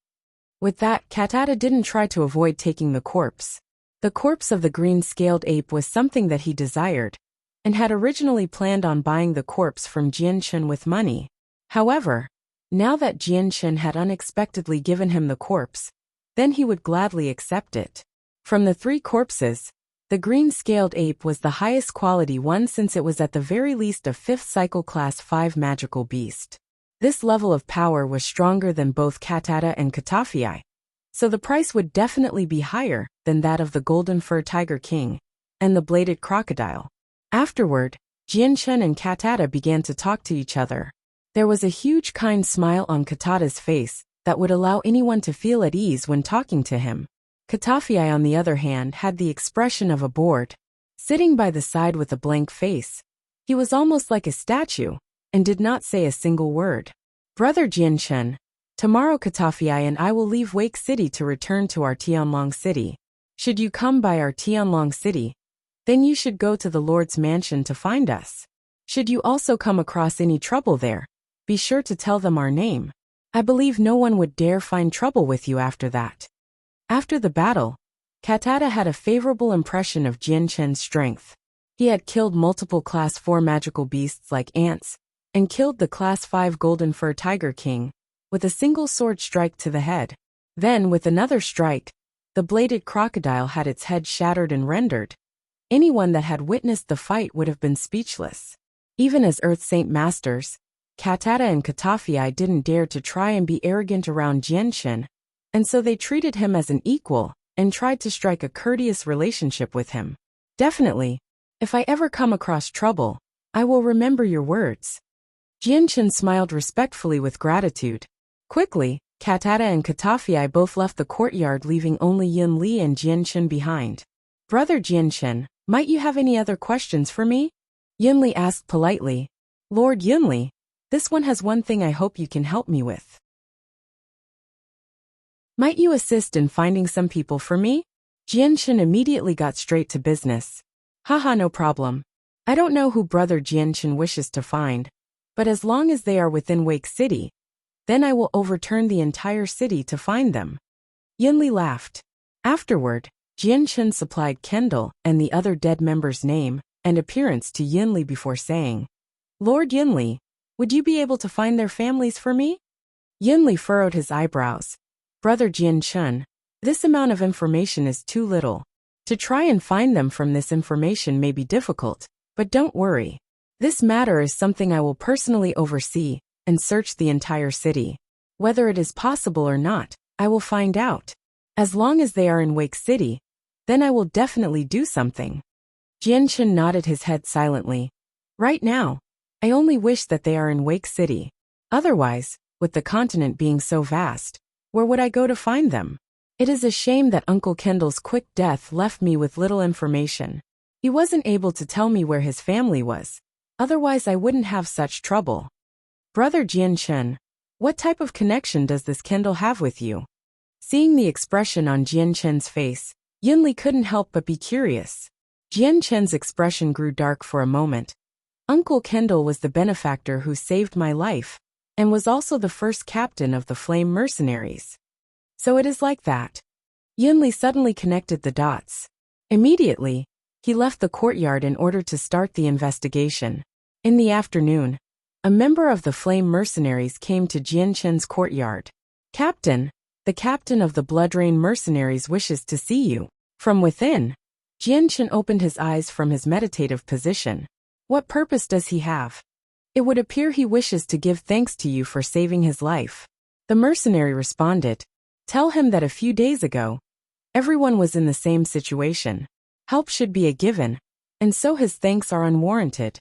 With that, Katata didn't try to avoid taking the corpse. The corpse of the green-scaled ape was something that he desired, and had originally planned on buying the corpse from Jinshin with money. However, now that Jinshin had unexpectedly given him the corpse, then he would gladly accept it. From the 3 corpses, the green-scaled ape was the highest quality one since it was at the very least a 5th cycle Class 5 magical beast. This level of power was stronger than both Katata and Katafii, so the price would definitely be higher than that of the Golden Fur Tiger King and the Bladed Crocodile. Afterward, Jinshin and Katata began to talk to each other. There was a huge kind smile on Katata's face that would allow anyone to feel at ease when talking to him. Katafii, on the other hand, had the expression of a bored, sitting by the side with a blank face. He was almost like a statue, and did not say a single word. Brother Jinshin, tomorrow Katafii and I will leave Wake City to return to our Tianlong City. Should you come by our Tianlong City, then you should go to the Lord's mansion to find us. Should you also come across any trouble there, be sure to tell them our name. I believe no one would dare find trouble with you after that. After the battle, Katata had a favorable impression of Jinshin's strength. He had killed multiple Class 4 magical beasts like ants, and killed the Class 5 Golden Fur Tiger King with a single sword strike to the head. Then, with another strike, the Bladed Crocodile had its head shattered and rendered. Anyone that had witnessed the fight would have been speechless. Even as Earth Saint Masters, Katata and Katafii didn't dare to try and be arrogant around Jinshin, and so they treated him as an equal and tried to strike a courteous relationship with him. Definitely, if I ever come across trouble, I will remember your words. Jinshin smiled respectfully with gratitude. Quickly, Katata and Katafii both left the courtyard, leaving only Yunli and Jinshin behind. Brother Jinshin, might you have any other questions for me? Yunli asked politely. Lord Yunli, this one has one thing I hope you can help me with. Might you assist in finding some people for me? Jinshin immediately got straight to business. Haha, no problem. I don't know who Brother Jinshin wishes to find, but as long as they are within Wake City, then I will overturn the entire city to find them. Yunli laughed. Afterward, Jinshin supplied Kendall and the other dead member's name and appearance to Yunli before saying, Lord Yunli, would you be able to find their families for me? Yunli furrowed his eyebrows. Brother Jinshin, this amount of information is too little. To try and find them from this information may be difficult, but don't worry. This matter is something I will personally oversee and search the entire city. Whether it is possible or not, I will find out. As long as they are in Wake City, then I will definitely do something. Jianchen nodded his head silently. Right now, I only wish that they are in Wake City. Otherwise, with the continent being so vast, where would I go to find them? It is a shame that Uncle Kendall's quick death left me with little information. He wasn't able to tell me where his family was. Otherwise I wouldn't have such trouble. Brother Jianchen, what type of connection does this Kendall have with you? Seeing the expression on Jianchen's face, Yunli couldn't help but be curious. Jianchen's expression grew dark for a moment. Uncle Kendall was the benefactor who saved my life, and was also the first captain of the Flame Mercenaries. So it is like that. Yunli suddenly connected the dots. Immediately, he left the courtyard in order to start the investigation. In the afternoon, a member of the Flame Mercenaries came to Jianchen's courtyard. Captain, the captain of the Bloodrain Mercenaries wishes to see you. From within, Jianchen opened his eyes from his meditative position. What purpose does he have? It would appear he wishes to give thanks to you for saving his life. The mercenary responded. Tell him that a few days ago, everyone was in the same situation. Help should be a given, and so his thanks are unwarranted.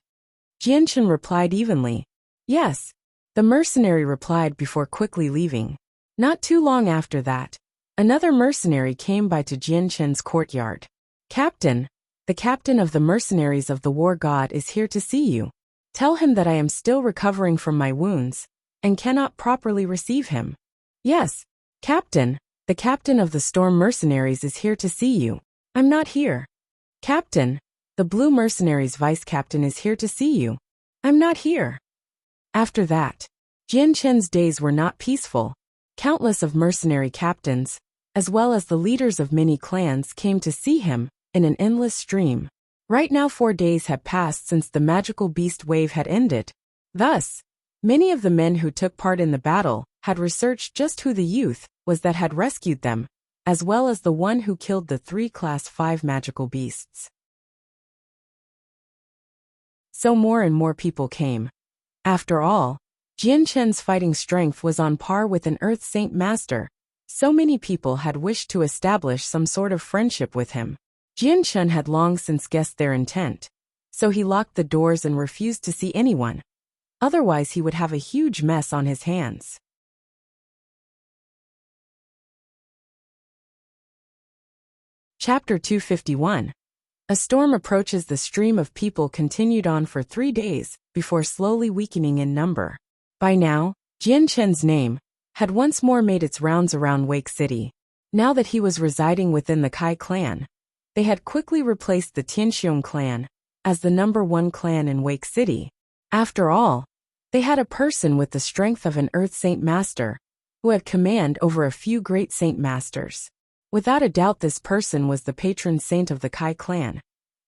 Jianchen replied evenly. Yes, the mercenary replied before quickly leaving. Not too long after that, another mercenary came by to Jianchen's courtyard. Captain, the captain of the mercenaries of the war god is here to see you. Tell him that I am still recovering from my wounds, and cannot properly receive him. Yes, Captain, the captain of the storm mercenaries is here to see you. I'm not here. Captain, the blue mercenaries vice-captain is here to see you. I'm not here. After that, Jianchen's days were not peaceful. Countless of mercenary captains, as well as the leaders of many clans came to see him, in an endless stream. Right now 4 days had passed since the magical beast wave had ended. Thus, many of the men who took part in the battle had researched just who the youth was that had rescued them, as well as the one who killed the 3 Class 5 magical beasts. So more and more people came. After all, Jianchen's fighting strength was on par with an Earth Saint Master. So many people had wished to establish some sort of friendship with him. Jianchen had long since guessed their intent, so he locked the doors and refused to see anyone. Otherwise he would have a huge mess on his hands. Chapter 251. A storm approaches. The stream of people continued on for 3 days, before slowly weakening in number. By now, Jianchen's name had once more made its rounds around Wake City. Now that he was residing within the Kai clan, they had quickly replaced the Tianxiong clan as the #1 clan in Wake City. After all, they had a person with the strength of an Earth Saint Master, who had command over a few great Saint Masters. Without a doubt this person was the patron saint of the Kai clan.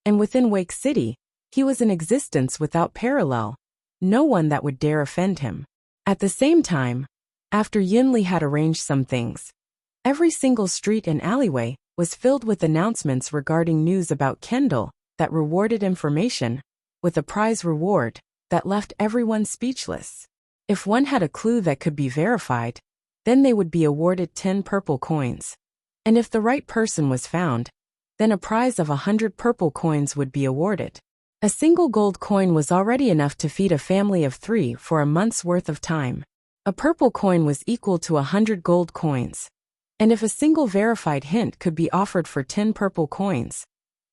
And within Wake City, he was in existence without parallel. No one that would dare offend him. At the same time, after Yunli had arranged some things, every single street and alleyway was filled with announcements regarding news about Kendall that rewarded information, with a prize reward that left everyone speechless. If one had a clue that could be verified, then they would be awarded 10 purple coins. And if the right person was found, then a prize of 100 purple coins would be awarded. A single gold coin was already enough to feed a family of 3 for a month's worth of time. A purple coin was equal to 100 gold coins. And if a single verified hint could be offered for 10 purple coins,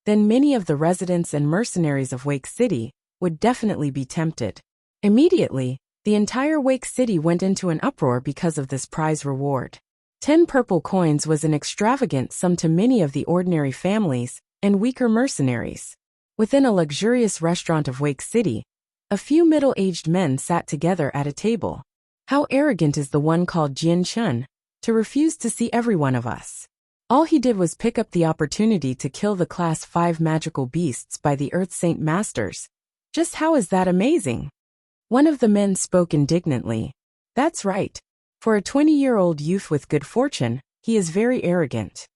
then many of the residents and mercenaries of Wake City would definitely be tempted. Immediately, the entire Wake City went into an uproar because of this prize reward. 10 purple coins was an extravagant sum to many of the ordinary families and weaker mercenaries. Within a luxurious restaurant of Wake City, a few middle-aged men sat together at a table. How arrogant is the one called Jianchen, to refuse to see every one of us. All he did was pick up the opportunity to kill the Class 5 magical beasts by the Earth Saint Masters. Just how is that amazing? One of the men spoke indignantly. That's right. For a 20-year-old youth with good fortune, he is very arrogant.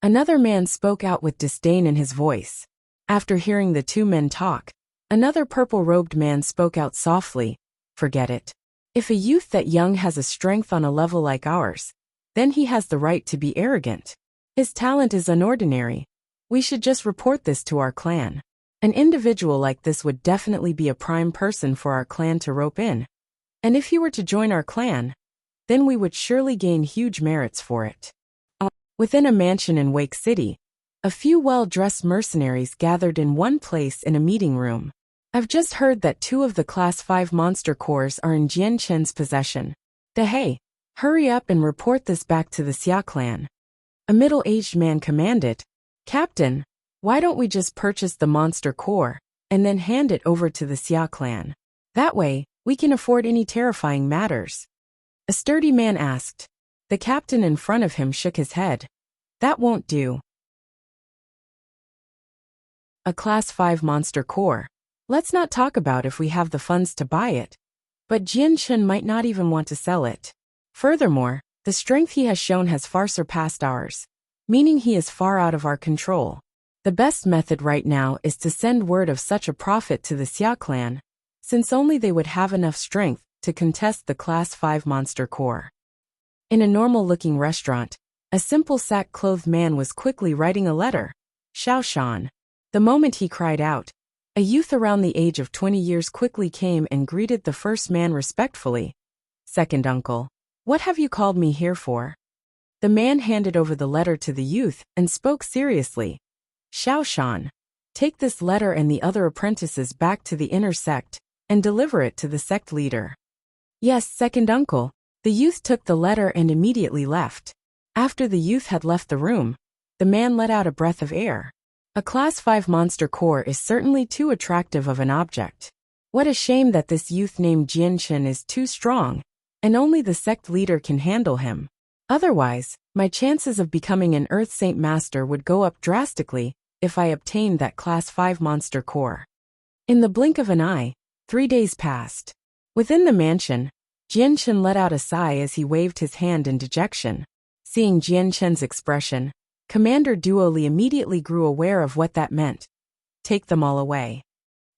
Another man spoke out with disdain in his voice. After hearing the 2 men talk, another purple-robed man spoke out softly. Forget it. If a youth that young has a strength on a level like ours, then he has the right to be arrogant. His talent is unordinary. We should just report this to our clan. An individual like this would definitely be a prime person for our clan to rope in. And if he were to join our clan, then we would surely gain huge merits for it. Within a mansion in Wake City, a few well-dressed mercenaries gathered in one place in a meeting room. I've just heard that 2 of the Class 5 monster cores are in Jian Chen's possession. Hey, hurry up and report this back to the Xia clan. A middle-aged man commanded. Captain, why don't we just purchase the monster core, and then hand it over to the Xia clan? That way, we can afford any terrifying matters. A sturdy man asked. The captain in front of him shook his head. That won't do. A Class 5 monster core. Let's not talk about if we have the funds to buy it. But Jian Chen might not even want to sell it. Furthermore, the strength he has shown has far surpassed ours, meaning he is far out of our control. The best method right now is to send word of such a profit to the Xia clan, since only they would have enough strength to contest the Class 5 monster core. In a normal-looking restaurant, a simple sack-clothed man was quickly writing a letter. Xiao Shan. The moment he cried out, a youth around the age of 20 years quickly came and greeted the first man respectfully. Second uncle, what have you called me here for? The man handed over the letter to the youth and spoke seriously. Xiao Shan, take this letter and the other apprentices back to the inner sect, and deliver it to the sect leader. Yes, second uncle. The youth took the letter and immediately left. After the youth had left the room, the man let out a breath of air. A Class 5 monster core is certainly too attractive of an object. What a shame that this youth named Jian Chen is too strong, and only the sect leader can handle him. Otherwise, my chances of becoming an Earth Saint Master would go up drastically if I obtained that Class 5 monster core. In the blink of an eye, 3 days passed. Within the mansion, Jian Chen let out a sigh as he waved his hand in dejection. Seeing Jian Chen's expression, Commander Duoli immediately grew aware of what that meant. Take them all away.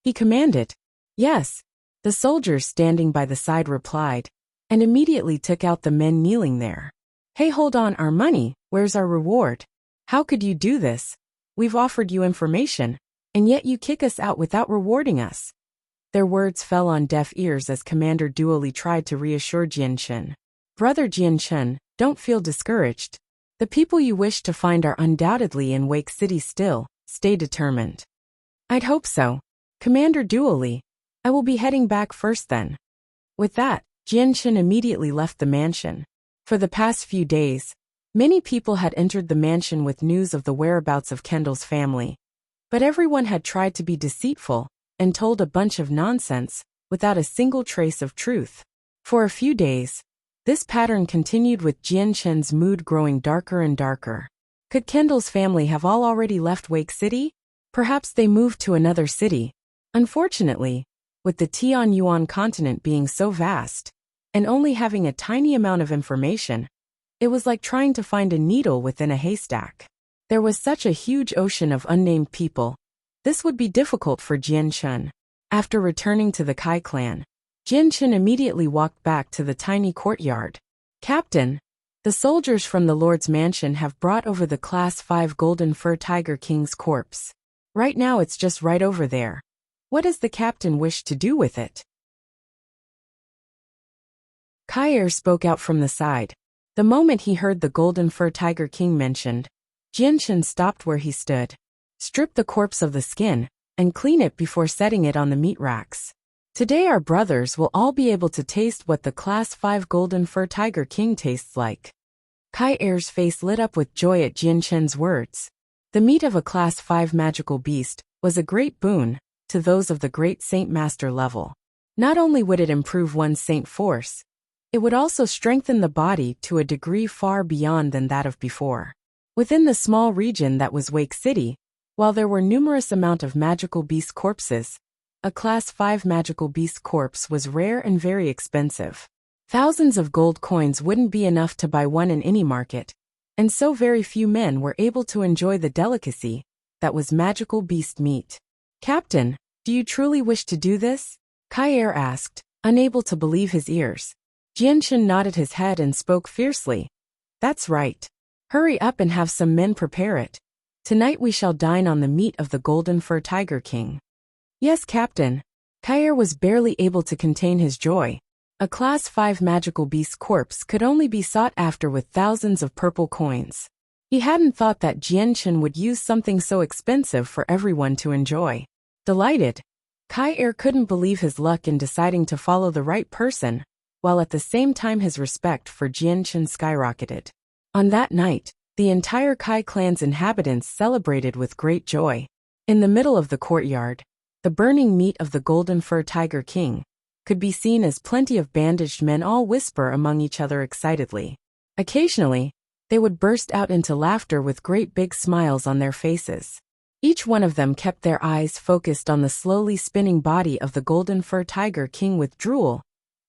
He commanded. Yes, the soldiers standing by the side replied, and immediately took out the men kneeling there. Hey, hold on, our money, where's our reward? How could you do this? We've offered you information, and yet you kick us out without rewarding us. Their words fell on deaf ears as Commander Duoli tried to reassure Jian Chen. Brother Jian Chen, don't feel discouraged. The people you wish to find are undoubtedly in Wake City still. Stay determined. I'd hope so. Commander Duoli, I will be heading back first then. With that, Jian Chen immediately left the mansion. For the past few days, many people had entered the mansion with news of the whereabouts of Kendall's family. But everyone had tried to be deceitful and told a bunch of nonsense without a single trace of truth. For a few days, this pattern continued with Jian Chen's mood growing darker and darker. Could Kendall's family have all already left Wake City? Perhaps they moved to another city. Unfortunately, with the Tianyuan continent being so vast, and only having a tiny amount of information, it was like trying to find a needle within a haystack. There was such a huge ocean of unnamed people. This would be difficult for Jian Chen. After returning to the Kai clan, Jian Chen immediately walked back to the tiny courtyard. Captain, the soldiers from the Lord's mansion have brought over the Class 5 Golden Fur Tiger King's corpse. Right now it's just right over there. What does the captain wish to do with it? Kai spoke out from the side. The moment he heard the Golden Fur Tiger King mentioned, Jian Chen stopped where he stood. Strip the corpse of the skin, and clean it before setting it on the meat racks. Today our brothers will all be able to taste what the Class 5 Golden Fur Tiger King tastes like. Kai-Er's face lit up with joy at Jian Chen's words. The meat of a Class 5 magical beast was a great boon to those of the great Saint Master level. Not only would it improve one's Saint force, it would also strengthen the body to a degree far beyond than that of before. Within the small region that was Wake City, while there were numerous amount of magical beast corpses, a Class 5 magical beast corpse was rare and very expensive. Thousands of gold coins wouldn't be enough to buy one in any market, and so very few men were able to enjoy the delicacy that was magical beast meat. Captain, do you truly wish to do this? Kai-Er asked, unable to believe his ears. Jian Chen nodded his head and spoke fiercely. That's right. Hurry up and have some men prepare it. Tonight we shall dine on the meat of the golden fur tiger king. Yes, Captain. Kair was barely able to contain his joy. A Class 5 magical beast corpse could only be sought after with thousands of purple coins. He hadn't thought that Jianchen would use something so expensive for everyone to enjoy. Delighted, Kair couldn't believe his luck in deciding to follow the right person, while at the same time his respect for Jianchen skyrocketed. On that night, the entire Kai clan's inhabitants celebrated with great joy. In the middle of the courtyard, the burning meat of the golden fur tiger king could be seen as plenty of bandaged men all whisper among each other excitedly. Occasionally, they would burst out into laughter with great big smiles on their faces. Each one of them kept their eyes focused on the slowly spinning body of the golden fur tiger king with drool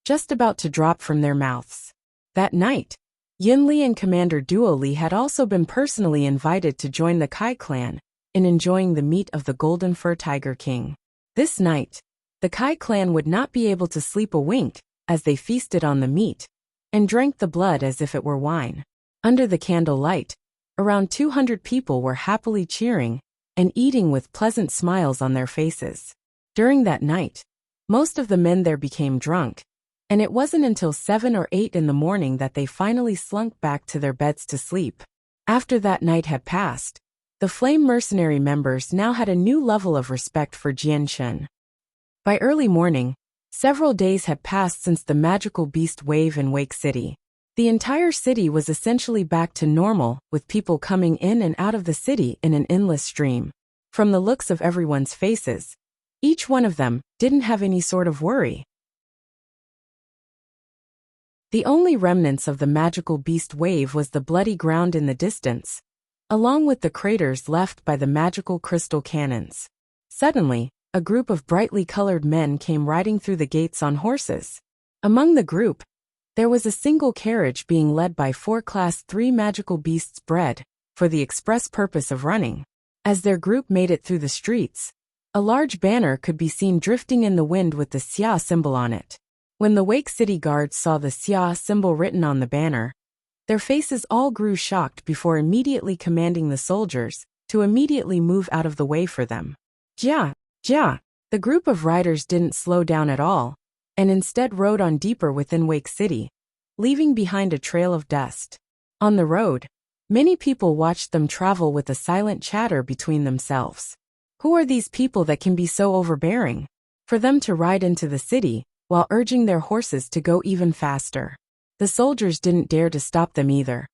just about to drop from their mouths. That night, Yunli and Commander Duoli had also been personally invited to join the Kai clan in enjoying the meat of the golden fur tiger king. This night, the Kai clan would not be able to sleep a wink as they feasted on the meat and drank the blood as if it were wine. Under the candlelight, around 200 people were happily cheering and eating with pleasant smiles on their faces. During that night, most of the men there became drunk, and it wasn't until 7 or 8 in the morning that they finally slunk back to their beds to sleep. After that night had passed, the Flame Mercenary members now had a new level of respect for Jianchen. By early morning, several days had passed since the magical beast wave in Wake City. The entire city was essentially back to normal, with people coming in and out of the city in an endless stream. From the looks of everyone's faces, each one of them didn't have any sort of worry. The only remnants of the magical beast wave was the bloody ground in the distance, along with the craters left by the magical crystal cannons. Suddenly, a group of brightly colored men came riding through the gates on horses. Among the group, there was a single carriage being led by 4 Class 3 magical beasts bred for the express purpose of running. As their group made it through the streets, a large banner could be seen drifting in the wind with the Xia symbol on it. When the Wake City guards saw the Xia symbol written on the banner, their faces all grew shocked before immediately commanding the soldiers to immediately move out of the way for them. Jia! The group of riders didn't slow down at all, and instead rode on deeper within Wake City, leaving behind a trail of dust. On the road, many people watched them travel with a silent chatter between themselves. Who are these people that can be so overbearing? For them to ride into the city, while urging their horses to go even faster. The soldiers didn't dare to stop them either.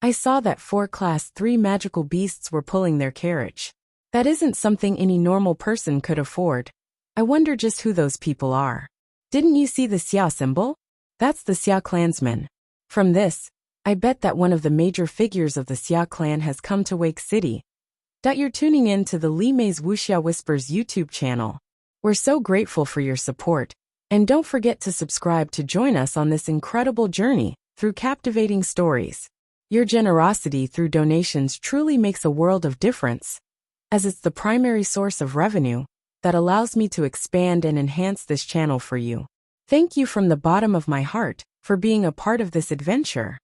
I saw that 4 Class 3 magical beasts were pulling their carriage. That isn't something any normal person could afford. I wonder just who those people are. Didn't you see the Xia symbol? That's the Xia clansman. From this, I bet that one of the major figures of the Xia clan has come to Wake City. You're tuning in to the Li Mei's Wuxia Whispers YouTube channel. We're so grateful for your support, and don't forget to subscribe to join us on this incredible journey through captivating stories. Your generosity through donations truly makes a world of difference, as it's the primary source of revenue that allows me to expand and enhance this channel for you. Thank you from the bottom of my heart for being a part of this adventure.